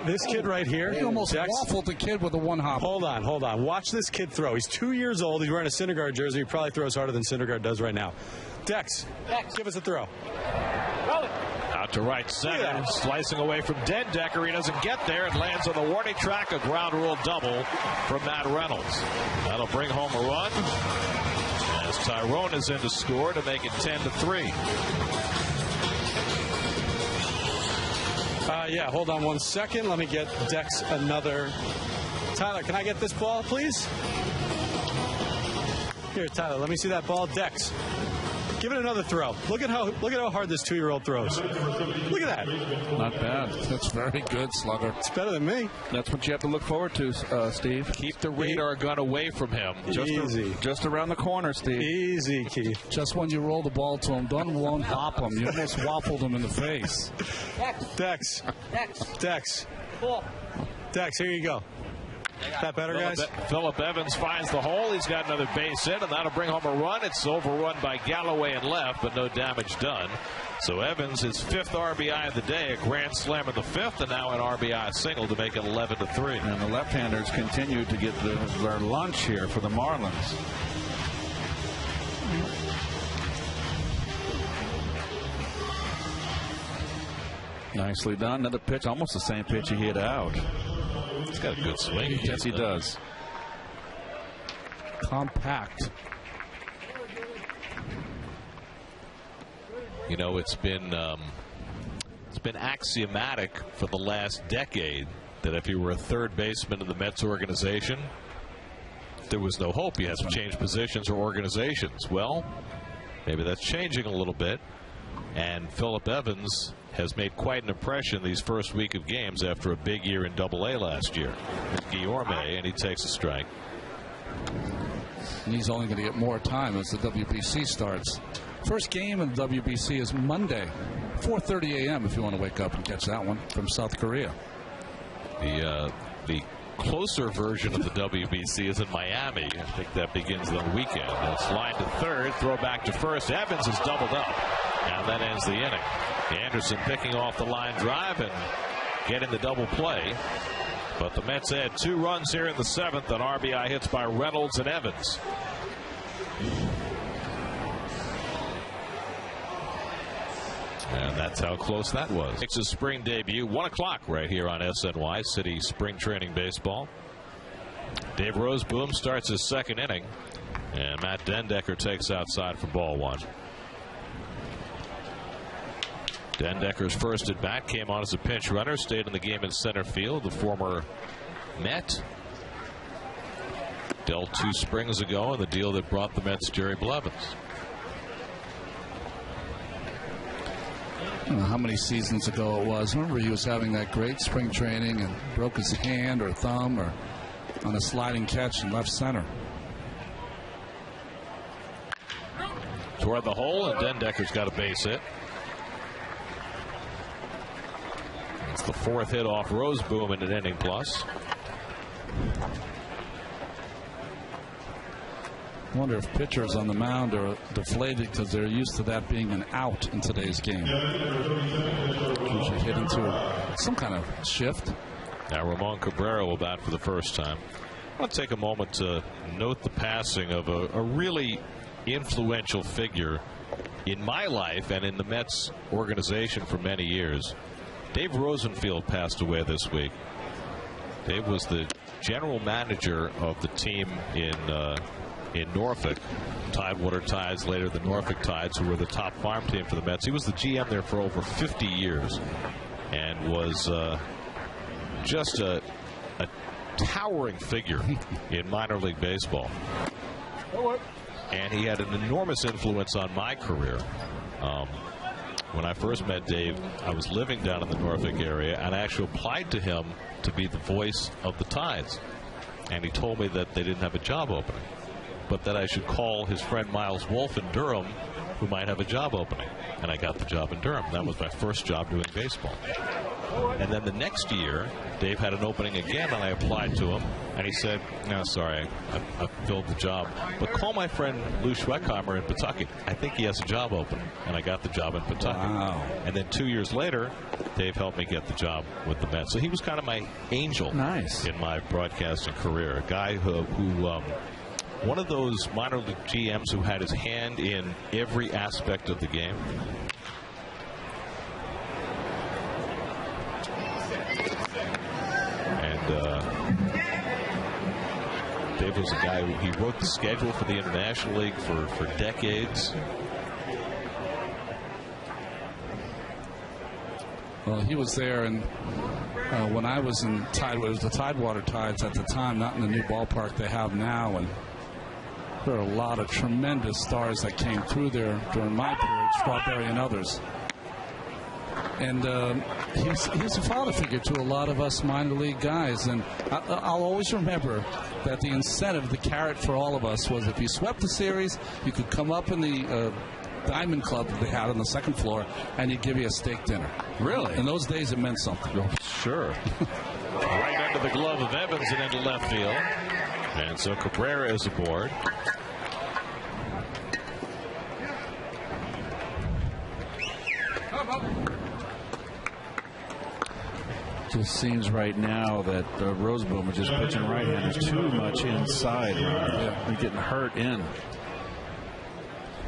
This kid right here. He almost waffled the kid with a one-hop. Hold on. Watch this kid throw. He's 2 years old. He's wearing a Syndergaard jersey. He probably throws harder than Syndergaard does right now. Dex, give us a throw. Roll it. Out to right center, slicing away from Den Decker. He doesn't get there. It lands on the warning track. A ground rule double from Matt Reynolds. That'll bring home a run as Tyrone is in to score to make it 10-3. Yeah, hold on 1 second. Let me get Dex another. Tyler, can I get this ball, please? Here, Tyler, let me see that ball. Dex, give it another throw. Look at how hard this 2-year-old throws. Look at that. Not bad. That's very good, Slugger. It's better than me. That's what you have to look forward to, Steve. Keep the radar gun away from him. Just around the corner, Steve. Easy, Keith. Just when you roll the ball to him, don't hop him. You almost waffled him in the face. Dex. Ball. Dex, here you go. That better, guys? Phillip Evans finds the hole. He's got another base hit, and that'll bring home a run. It's overrun by Galloway and left, but no damage done. So Evans, his 5th RBI of the day, a grand slam in the 5th, and now an RBI single to make it 11-3. And the left-handers continue to get their lunch here for the Marlins. Nicely done. Another pitch, almost the same pitch he hit out. He's got a good swing. Yes, he does. Compact. You know, it's been axiomatic for the last decade that if you were a third baseman in the Mets organization, there was no hope. You had to change positions or organizations. Well, maybe that's changing a little bit. And Phillip Evans has made quite an impression these first week of games after a big year in Double-A last year. Guillorme, and he takes a strike. And he's only going to get more time as the WBC starts. First game in the WBC is Monday, 4:30 a.m. if you want to wake up and catch that one from South Korea. The closer version of the WBC is in Miami. I think that begins the weekend. It's line to third, throw back to first. Evans is doubled up, and that ends the inning. Anderson picking off the line drive and getting the double play. But the Mets add 2 runs here in the 7th on RBI hits by Reynolds and Evans. And that's how close that was. It's his spring debut, 1 o'clock right here on SNY City Spring Training Baseball. Dave Roseboom starts his second inning, and Matt Dendecker takes outside for ball one. Dendecker's first at bat came on as a pinch runner, stayed in the game in center field. The former Met dealt 2 springs ago in the deal that brought the Mets Jerry Blevins. I don't know how many seasons ago it was. Remember, he was having that great spring training and broke his hand or thumb or on a sliding catch in left center. Toward the hole, and Dendecker's got a base hit. It's the 4th hit off Roseboom in an inning plus. I wonder if pitchers on the mound are deflated because they're used to that being an out in today's game. Usually hit into some kind of shift. Now Ramon Cabrera will bat for the first time. I'll take a moment to note the passing of a really influential figure in my life and in the Mets organization for many years. Dave Rosenfield passed away this week. Dave was the general manager of the team in Norfolk, Tidewater Tides, later the Norfolk Tides, who were the top farm team for the Mets. He was the GM there for over 50 years and was just a towering figure in minor league baseball. And he had an enormous influence on my career. When I first met Dave, I was living down in the Norfolk area, and I actually applied to him to be the voice of the Tides. And he told me that they didn't have a job opening, but that I should call his friend Miles Wolf in Durham, who might have a job opening. And I got the job in Durham. That was my first job doing baseball. And then the next year, Dave had an opening again, and I applied to him. And he said, no, sorry, I filled the job. But call my friend Lou Schweckheimer in Pawtucket. I think he has a job open. And I got the job in Pawtucket. Wow. And then 2 years later, Dave helped me get the job with the Mets. So he was kind of my angel in my broadcasting career. A guy who one of those minor league GMs who had his hand in every aspect of the game. Dave was a guy who he wrote the schedule for the International League for decades. Well, he was there, and when I was in Tidewater, it was the Tidewater Tides at the time, not in the new ballpark they have now, and there are a lot of tremendous stars that came through there during my period, Strawberry and others. And he's a father figure to a lot of us minor league guys. And I'll always remember that the incentive, the carrot for all of us, was if you swept the series, you could come up in the Diamond Club that they had on the second floor, and he'd give you a steak dinner. Really? In those days, it meant something. Oh, sure. Right under the glove of Evans and into left field. And so Cabrera is aboard. Just seems right now that Roseboom is just pitching right-handers too much inside. He's getting hurt in.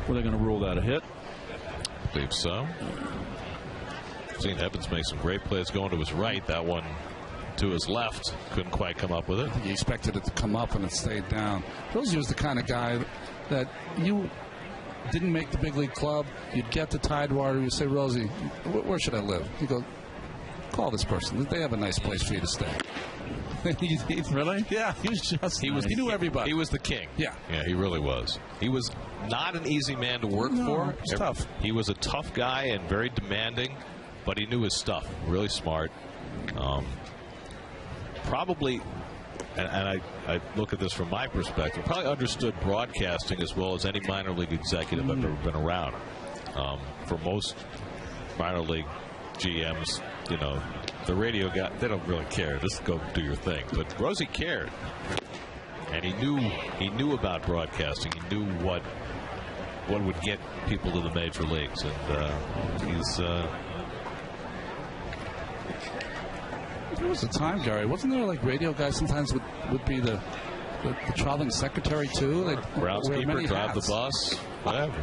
Were they going to rule that a hit? I believe so. I've seen Evans make some great plays going to his right. That one to his left couldn't quite come up with it. I think he expected it to come up and it stayed down. Rosie was the kind of guy that you didn't make the big league club. You'd get to Tidewater. You'd say, Rosie, where should I live? He'd go, call this person. They have a nice place for you to stay. Really? Yeah, he knew everybody. He was the king. Yeah, he really was. He was not an easy man to work for. It was tough. He was a tough guy and very demanding, but he knew his stuff. Really smart. Probably, and I look at this from my perspective, probably understood broadcasting as well as any minor league executive I've ever been around. For most minor league GMs, the radio guy, they don't really care. Just go do your thing. But Rosie cared, and he knew about broadcasting. He knew what would get people to the major leagues, and he's. There was a time, Gary, wasn't there, like radio guys sometimes would be the traveling secretary too? They'd groundskeeper, drive the bus, whatever.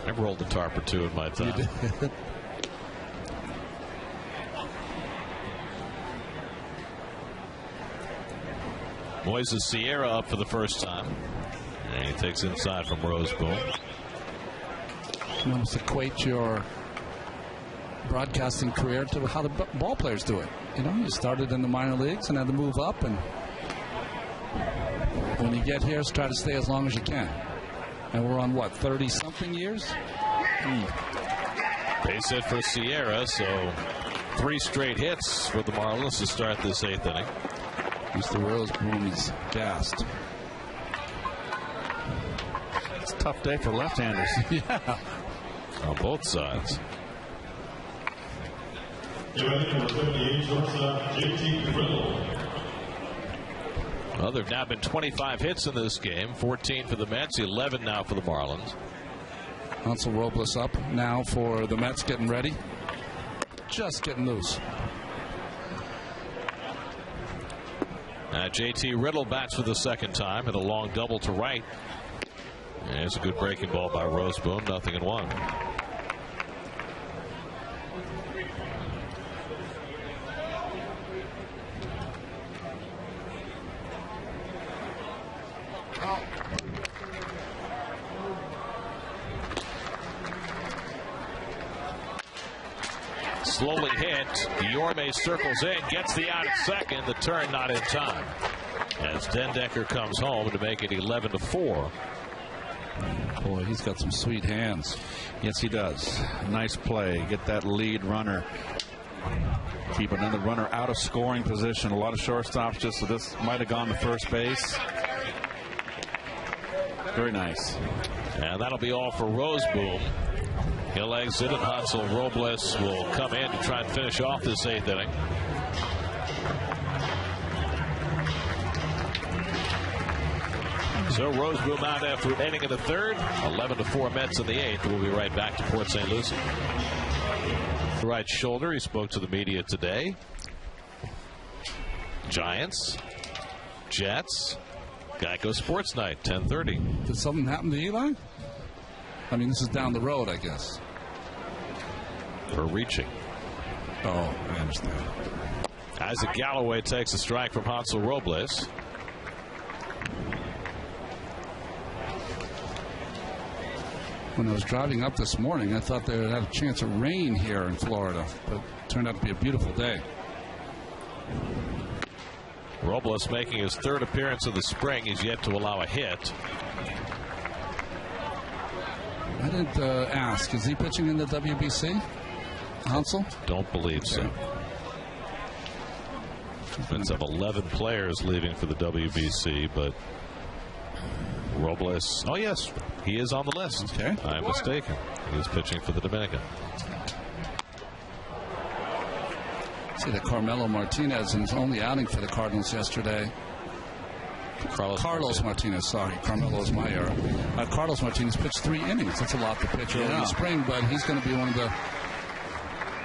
I've rolled a tarp or two in my time. Moises Sierra up for the first time. And he takes inside from Roseboom. You almost equate your broadcasting career to how the ball players do it. You know, you started in the minor leagues and had to move up, and when you get here, try to stay as long as you can. And we're on, what, 30-something years? Base hit for Sierra, so 3 straight hits for the Marlins to start this 8th inning. Mr. Roseboom is gassed. It's a tough day for left-handers. Yeah. On both sides. Well, there have now been 25 hits in this game, 14 for the Mets, 11 now for the Marlins. Hansel Robles up now for the Mets, getting ready. Just getting loose. JT Riddle bats for the second time and a long double to right. And it's a good breaking ball by Roseboom, 0-1. Slowly hit. Yorme circles in, gets the out at second. The turn not in time, as Dendecker comes home to make it 11-4. Boy, he's got some sweet hands. Yes, he does. Nice play. Get that lead runner. Keep another runner out of scoring position. A lot of shortstops just so this might have gone to first base. Very nice. And that'll be all for Roseboom. He'll exit, and Hansel Robles will come in to try and finish off this 8th inning. So Roseboom out after an inning in the 3rd. 11-4 Mets in the 8th. We'll be right back to Port St. Lucie. Right shoulder. He spoke to the media today. Giants, Jets, Geico Sports Night, 10:30. Did something happen to Eli? I mean, this is down the road, I guess. For reaching. Oh, I understand. Isaac Galloway takes a strike from Hansel Robles. When I was driving up this morning, I thought they had a chance of rain here in Florida, but it turned out to be a beautiful day. Robles making his 3rd appearance of the spring. He's yet to allow a hit. I didn't ask. Is he pitching in the WBC, Hansel? Don't believe so. Mets have 11 players leaving for the WBC, but Robles, oh yes, he is on the list. Okay. I'm mistaken. He's pitching for the Dominican. See that Carmelo Martinez in his only outing for the Cardinals yesterday. Carlos Martinez, sorry. Carmelo is my error. Carlos Martinez pitched 3 innings. That's a lot to pitch early in the spring, but he's going to be one of the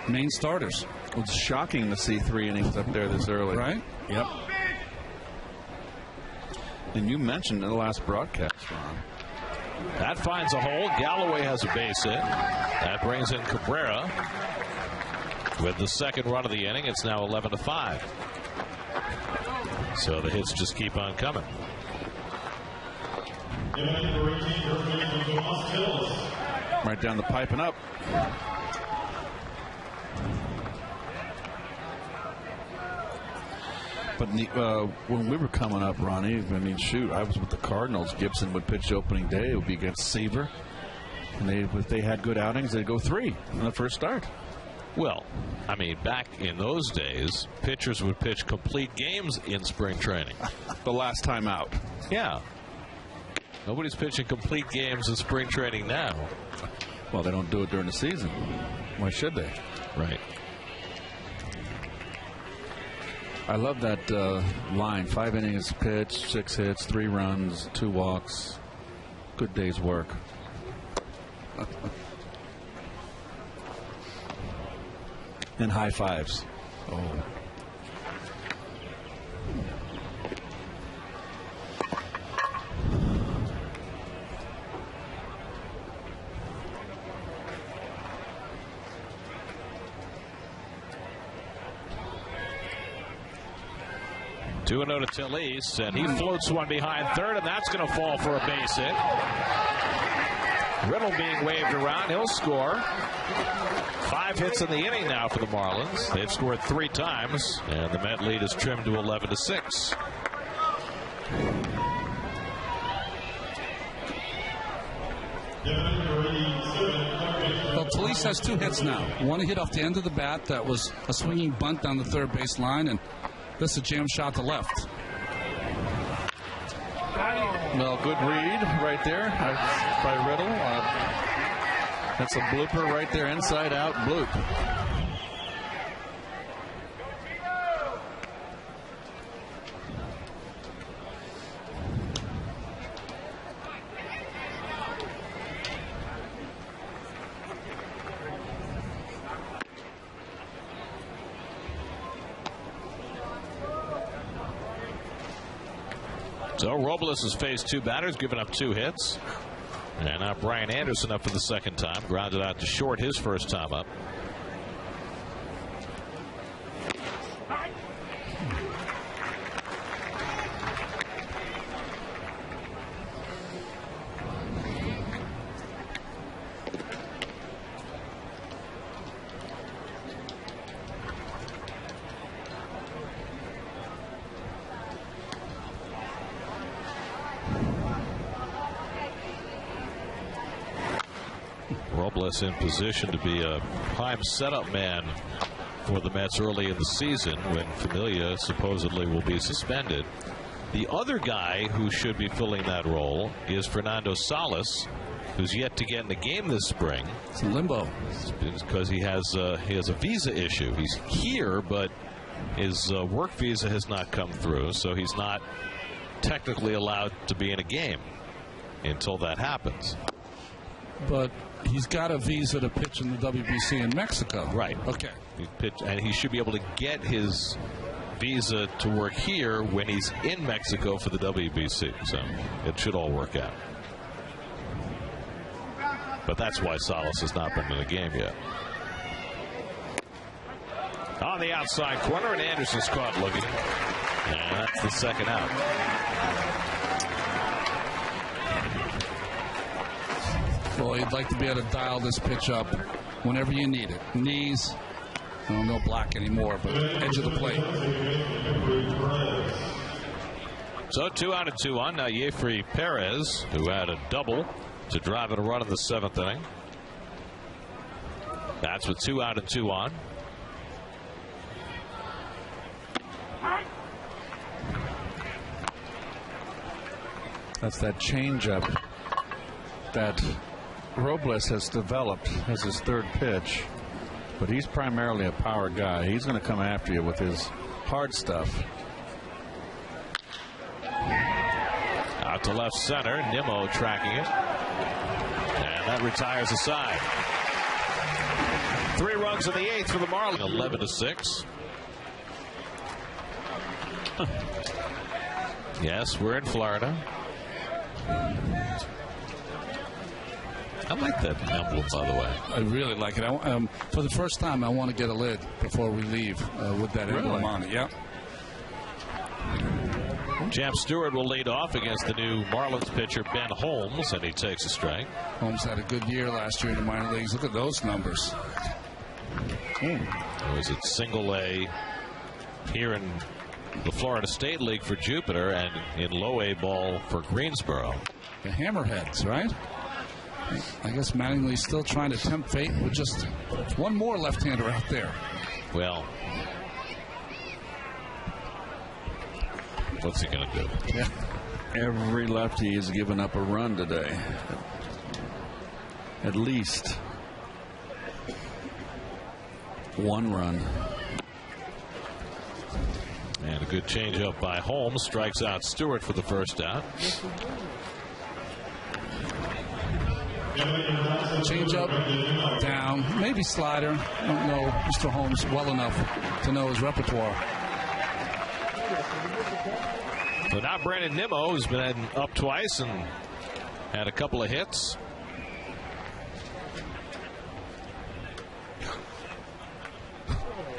main starters. Well, it's shocking to see 3 innings up there this early. Right? Yep. And you mentioned in the last broadcast, Ron. That finds a hole. Galloway has a base hit. That brings in Cabrera. With the 2nd run of the inning, it's now 11-5. So the hits just keep on coming. Right down the pipe and up. But when we were coming up, Ronnie, I mean, shoot, I was with the Cardinals. Gibson would pitch opening day. It would be against Seaver. And if they had good outings, they'd go 3 on the first start. Well, I mean, back in those days, pitchers would pitch complete games in spring training. The last time out. Yeah. Nobody's pitching complete games in spring training now. Well, they don't do it during the season. Why should they? Right. I love that line. 5 innings pitched, 6 hits, 3 runs, 2 walks. Good day's work. And high fives. Oh. 2-0 to Tillis, and he floats one behind third, and that's going to fall for a base hit. Riddle being waved around. He'll score. 5 hits in the inning now for the Marlins. They've scored 3 times, and the Met lead is trimmed to 11-6. Well, Tillis has 2 hits now. One hit off the end of the bat that was a swinging bunt down the third base line, and this is a jam shot to left. Well, good read right there by Riddle. That's a blooper right there, inside out bloop. So Robles has faced 2 batters, given up 2 hits. And now Brian Anderson up for the second time. Grounded out to short his first time up. Robles in position to be a prime setup man for the Mets early in the season when Familia supposedly will be suspended. The other guy who should be filling that role is Fernando Salas, who's yet to get in the game this spring. It's in limbo. Because he has a visa issue. He's here, but his work visa has not come through, so he's not technically allowed to be in a game until that happens. But he's got a visa to pitch in the WBC in Mexico. Right. Okay. And he should be able to get his visa to work here when he's in Mexico for the WBC. So it should all work out. But that's why Salas has not been in the game yet. On the outside corner, and Anderson's caught looking. And that's the second out. Well, you'd like to be able to dial this pitch up whenever you need it. Knees, no block anymore, but edge of the plate. So 2 out and 2 on. Now Yefri Perez, who had a double to drive in a run in the 7th inning. That's with 2 out and 2 on. That's that changeup that Robles has developed as his 3rd pitch, but he's primarily a power guy. He's going to come after you with his hard stuff. Out to left center, Nimmo tracking it, and that retires the side. 3 runs in the 8th for the Marlins. 11-6. Yes, we're in Florida. I like that emblem, by the way. I really like it. For the first time, I want to get a lid before we leave with that emblem on it. Yep. Champ Stewart will lead off against the new Marlins pitcher Ben Holmes, and he takes a strike. Holmes had a good year last year in the minor leagues. Look at those numbers. It was at single A here in the Florida State League for Jupiter and in low A ball for Greensboro. The Hammerheads, right? I guess Mattingly's still trying to tempt fate with just one more left-hander out there. Well, what's he going to do? Yeah. Every lefty has given up a run today. At least 1 run. And a good changeup by Holmes strikes out Stewart for the first out. Changeup, down, maybe slider. Don't know Mr. Holmes well enough to know his repertoire. So now Brandon Nimmo has been up twice and had a couple of hits.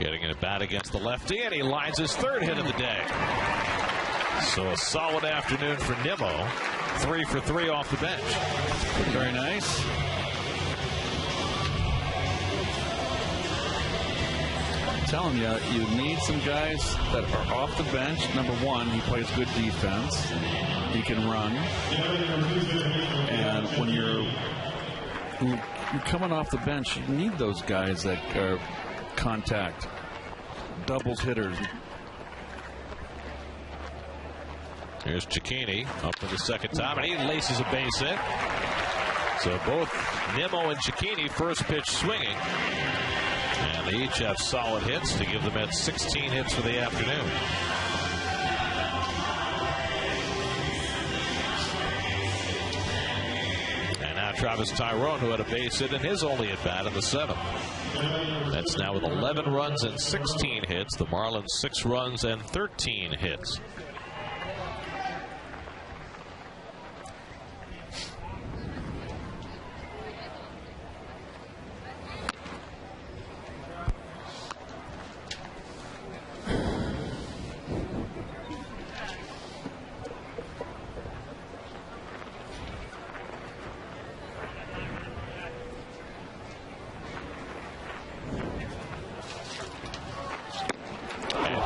Getting in a bat against the lefty, and he lines his third hit of the day. So a solid afternoon for Nimmo. 3 for 3 off the bench. Very nice. I'm telling you, you need some guys that are off the bench. Number one, he plays good defense. He can run. And when you're coming off the bench, you need those guys that are contact, doubles hitters. Here's Cicchini up for the second time, and he laces a base hit. So both Nimmo and Cicchini first pitch swinging. And they each have solid hits to give the Mets 16 hits for the afternoon. And now Travis Tyrone, who had a base hit in his only at bat in the 7th. That's now with 11 runs and 16 hits. The Marlins 6 runs and 13 hits.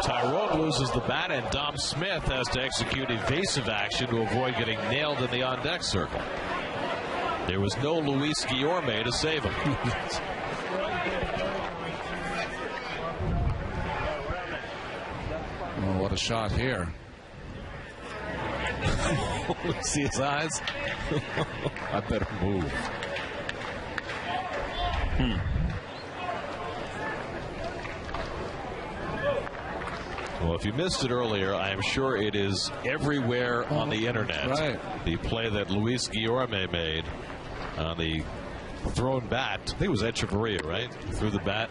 Tyrone loses the bat, and Dom Smith has to execute evasive action to avoid getting nailed in the on-deck circle. There was no Luis Guillorme to save him. Oh, what a shot here. See his eyes? I better move. Well, if you missed it earlier, I am sure it is everywhere on the internet. Right. The play that Luis Guillorme made on the thrown bat. I think it was Echeverria, right? Threw the bat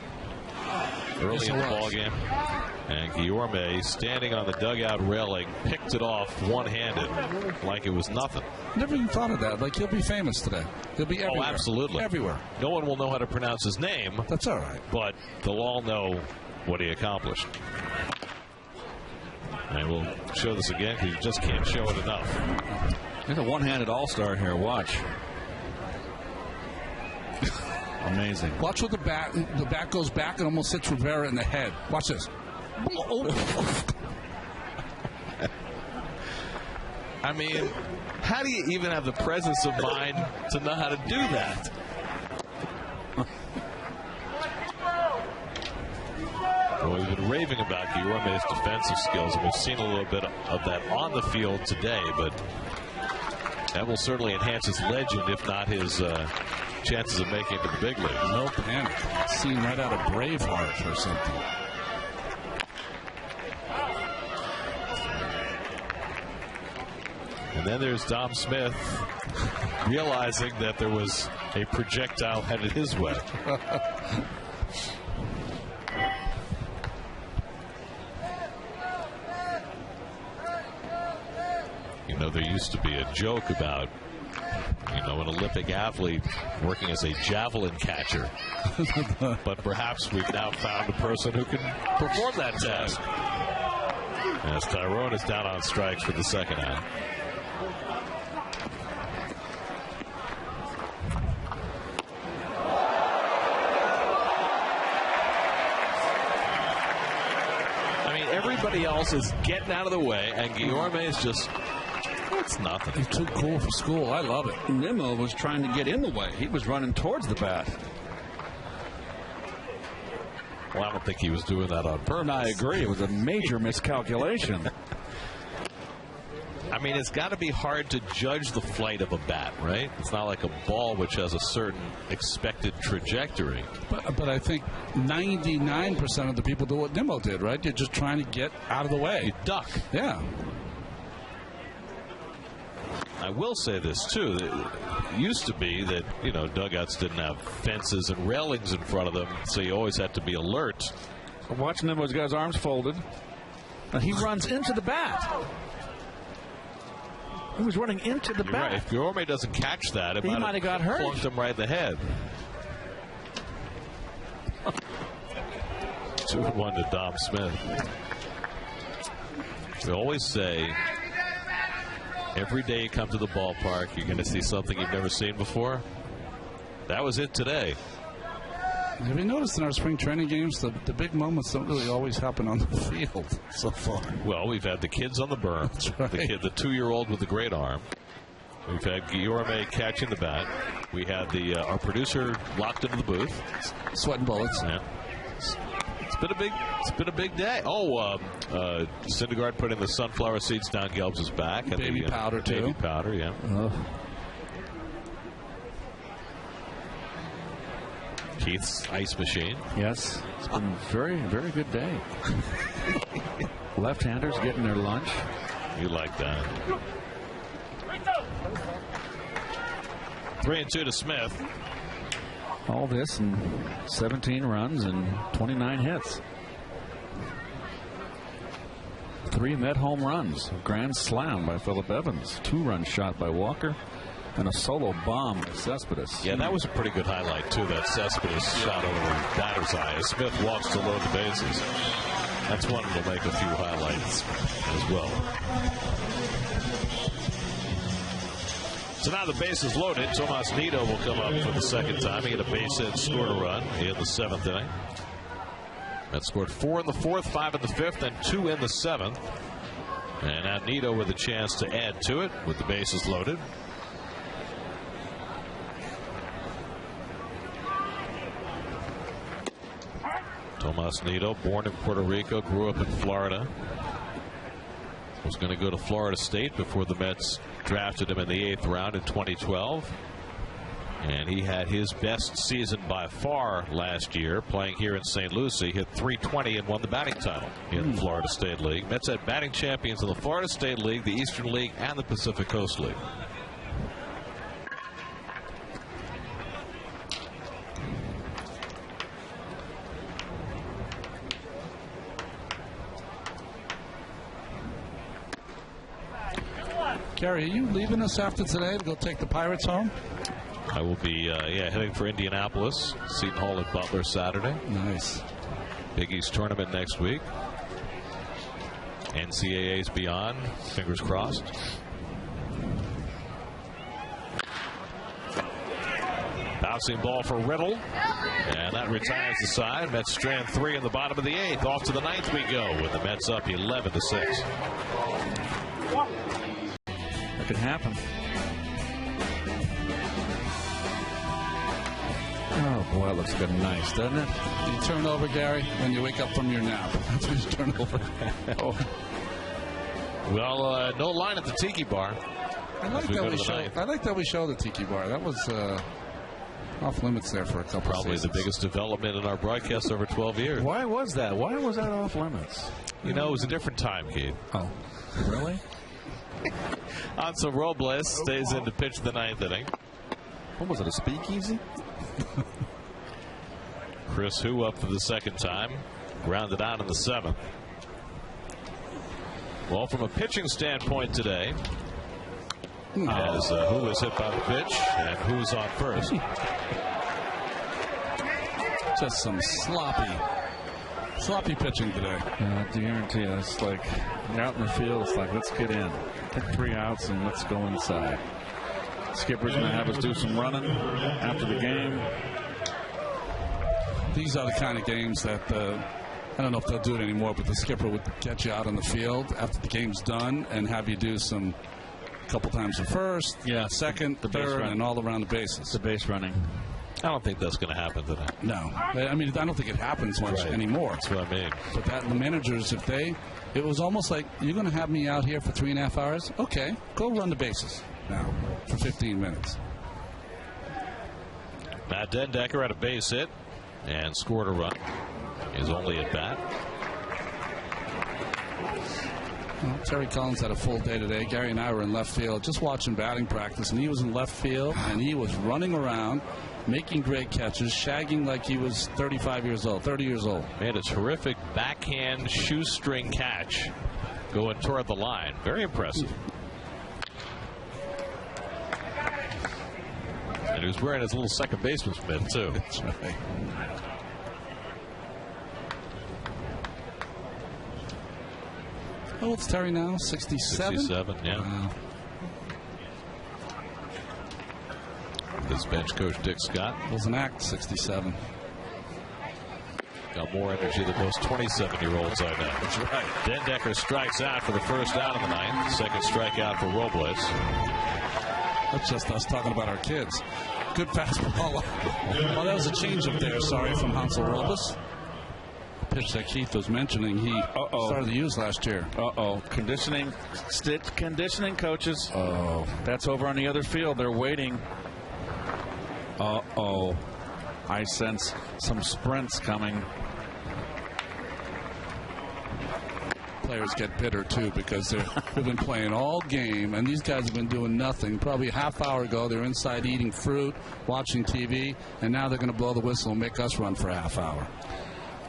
early in the ball game. And Guillorme, standing on the dugout railing, picked it off one-handed like it was nothing. Never even thought of that. Like, he'll be famous today. He'll be everywhere. Oh, absolutely. Everywhere. No one will know how to pronounce his name. That's all right. But they'll all know what he accomplished. And we'll show this again because you just can't show it enough. He's a one-handed all-star here. Watch. Amazing. Watch what the bat goes back and almost hits Rivera in the head. Watch this. I mean, how do you even have the presence of mind to know how to do that? Well, we've been raving about Guillorme's defensive skills, and we've seen a little bit of that on the field today, but that will certainly enhance his legend, if not his chances of making it to the big leagues. No panic. Scene right out of Braveheart or something. And then there's Dom Smith realizing that there was a projectile headed his way. You know, there used to be a joke about, you know, an Olympic athlete working as a javelin catcher. But perhaps we've now found a person who can perform that task. As Tyrone is down on strikes for the second out. I mean, everybody else is getting out of the way, and Guillorme is just... It's nothing. He's too cool for school. I love it. Nimmo was trying to get in the way. He was running towards the bat. Well, I don't think he was doing that on purpose. I agree. It was a major miscalculation. I mean, it's got to be hard to judge the flight of a bat, right? It's not like a ball which has a certain expected trajectory. But I think 99% of the people do what Nimmo did, right? They're just trying to get out of the way. You duck. Yeah. I will say this, too. It used to be that, you know, dugouts didn't have fences and railings in front of them, so you always had to be alert. Watch Nimmo's got his arms folded. And he runs into the bat. He was running into the bat. Right. If Guillorme doesn't catch that, it might have got hurt. Plunked him right in the head. 2-1 to Dom Smith. They always say every day you come to the ballpark, you're going to see something you've never seen before. That was it today. Have you noticed in our spring training games, the big moments don't really always happen on the field so far? Well, we've had the kids on the berm. That's right. The 2-year-old with the great arm. We've had Guillaume catching the bat. We had our producer locked into the booth, sweating bullets. Yeah. It's been a big day. Oh, Syndergaard putting the sunflower seeds down Gelbs' back. And baby powder too. Baby powder, yeah. Keith's ice machine. Yes, it's been a very, very good day. Left-handers getting their lunch. You like that. 3-2 to Smith. All this and 17 runs and 29 hits. 3 Met home runs. A grand slam by Phillip Evans. 2-run shot by Walker. And a solo bomb by Cespedes. Yeah, that was a pretty good highlight, too, that Cespedes shot over the batter's eye as Smith walks to load the bases. That's one that'll make a few highlights as well. So now the base is loaded. Tomas Nido will come up for the second time. He had a base hit, scored a run in the 7th inning. That scored 4 in the 4th, 5 in the 5th, and 2 in the 7th. And now Nido with a chance to add to it with the bases loaded. Tomas Nido, born in Puerto Rico, grew up in Florida. Was going to go to Florida State before the Mets drafted him in the 8th round in 2012. And he had his best season by far last year playing here in St. Lucie. Hit .320 and won the batting title in the Florida State League. Mets had batting champions in the Florida State League, the Eastern League, and the Pacific Coast League. Gary, are you leaving us after today to go take the Pirates home? I will be, heading for Indianapolis. Seton Hall at Butler Saturday. Nice. Big East tournament next week. NCAA's beyond. Fingers crossed. Bouncing ball for Riddle. And that retires the side. Mets strand 3 in the bottom of the 8th. Off to the 9th we go with the Mets up 11-6. That could happen. Oh, boy, it looks good and nice, doesn't it? You turn over, Gary, when you wake up from your nap. That's when you turn over. Oh. Well, no line at the Tiki Bar. I like that we show the Tiki Bar. That was off limits there for a couple of seasons. Probably the biggest development in our broadcast over 12 years. Why was that? Why was that off limits? You know, it was a different time, Keith. Oh, really? Anso Robles stays in to pitch the 9th inning. What was it, a speakeasy? Chris Hu up for the second time. Grounded out in the 7th. Well, from a pitching standpoint today, as Hu is hit by the pitch, and Hu's on first. Just some sloppy pitching today. I guarantee you, it's like you're out in the field, it's like, let's get in. Take 3 outs and let's go inside. Skipper's going to have us do some running after the game. These are the kind of games that I don't know if they'll do it anymore, but the skipper would get you out on the field after the game's done and have you do some couple times at first, second, the third, and all around the bases. The base running. I don't think that's going to happen today. No. I mean, I don't think it happens much anymore. That's what I mean. But the managers, it was almost like, you're going to have me out here for 3.5 hours? Okay, go run the bases now for 15 minutes. Matt Dendecker had a base hit and scored a run. His only at bat. Well, Terry Collins had a full day today. Gary and I were in left field just watching batting practice, and he was in left field, and he was running around, making great catches, shagging like he was 30 years old. Made a terrific backhand shoestring catch going toward the line. Very impressive. And he was wearing his little second baseman's mitt, too. That's right. How old's Terry now? 67? 67, yeah. Wow. His bench coach, Dick Scott. Was an act, 67. Got more energy than most 27-year-olds I know. That's right. Dendecker strikes out for the first out of the ninth. Second strikeout for Robles. That's just us talking about our kids. Good fastball. Oh, that was a changeup there, sorry, from Hansel Robles. Pitch that Keith was mentioning he started to use last year. Conditioning, conditioning coaches. That's over on the other field. They're waiting. I sense some sprints coming. Players get bitter, too, because they've been playing all game, and these guys have been doing nothing. Probably a half hour ago, they're inside eating fruit, watching TV, and now they're going to blow the whistle and make us run for a half hour.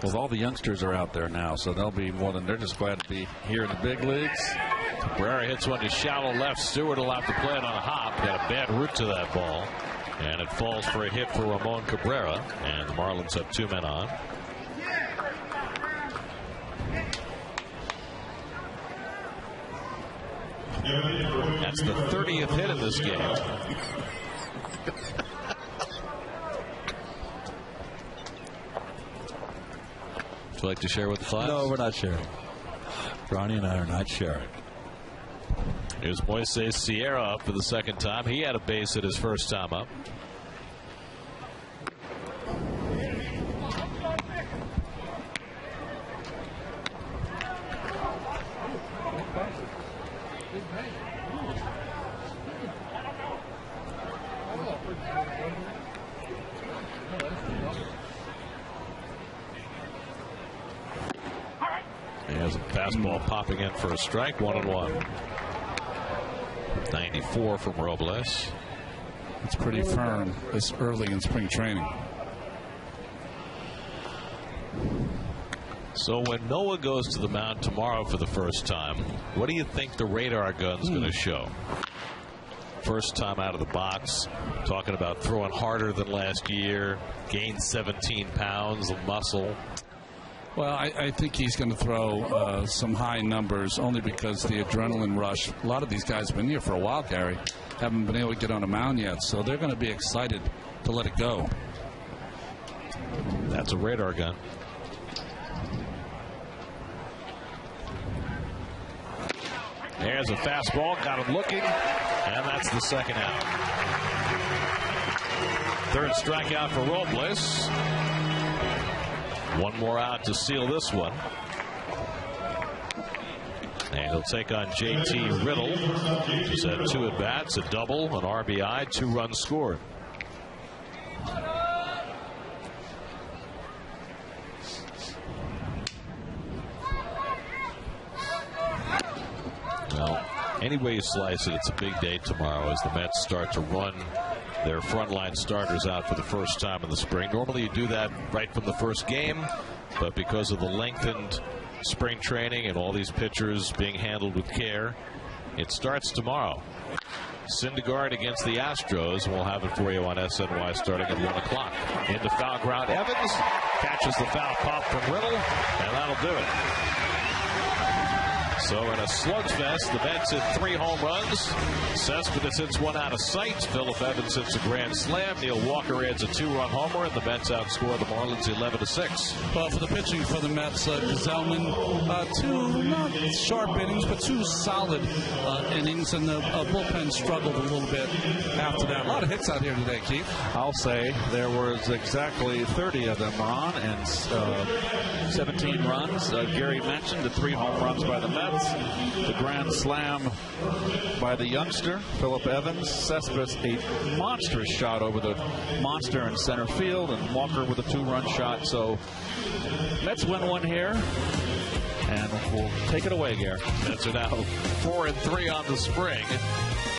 Well, all the youngsters are out there now, so they'll be more than they're just glad to be here in the big leagues. Cabrera hits one to shallow left. Stewart will have to play it on a hop. Got a bad route to that ball. And it falls for a hit for Ramon Cabrera. And the Marlins have 2 men on. That's the 30th hit in this game. Would you like to share with the class? No, we're not sharing. Ronnie and I are not sharing. Here's Moises Sierra up for the second time. He had a base hit his first time up. There's a fastball popping in for a strike, 1-1. 94 from Robles. It's pretty firm this early in spring training. So when Noah goes to the mound tomorrow for the first time, what do you think the radar gun's going to show? First time out of the box, talking about throwing harder than last year, gained 17 pounds of muscle. Well, I think he's going to throw some high numbers only because the adrenaline rush. A lot of these guys have been here for a while, Gary. Haven't been able to get on a mound yet, so they're going to be excited to let it go. That's a radar gun. There's a fastball, got him looking, and that's the second out. Third strikeout for Robles. One more out to seal this one. And he'll take on J.T. Riddle. He's had 2 at-bats, a double, an RBI, 2 runs scored. Well, any way you slice it, it's a big day tomorrow as the Mets start to run their frontline starters out for the first time in the spring. Normally you do that right from the first game, but because of the lengthened spring training and all these pitchers being handled with care, it starts tomorrow. Syndergaard against the Astros. We'll have it for you on SNY starting at 1 o'clock. Into foul ground. Evans catches the foul pop from Riddle, and that'll do it. So in a slugfest, the Mets hit 3 home runs. Cespedes hits 1 out of sight. Phillip Evans hits a grand slam. Neil Walker adds a 2-run homer, and the Mets outscore the Marlins 11-6. Well, for the pitching for the Mets, Gazelman, 2 not sharp innings, but 2 solid innings, and the bullpen struggled a little bit after that. A lot of hits out here today, Keith. I'll say there was exactly 30 of them, Ron, and 17 runs. Gary mentioned the 3 home runs by the Mets. The grand slam by the youngster, Phillip Evans. Cespedes, a monstrous shot over the monster in center field, and Walker with a 2-run shot. So Mets win 1 here, and we'll take it away, Gary. Mets are now 4-3 on the spring.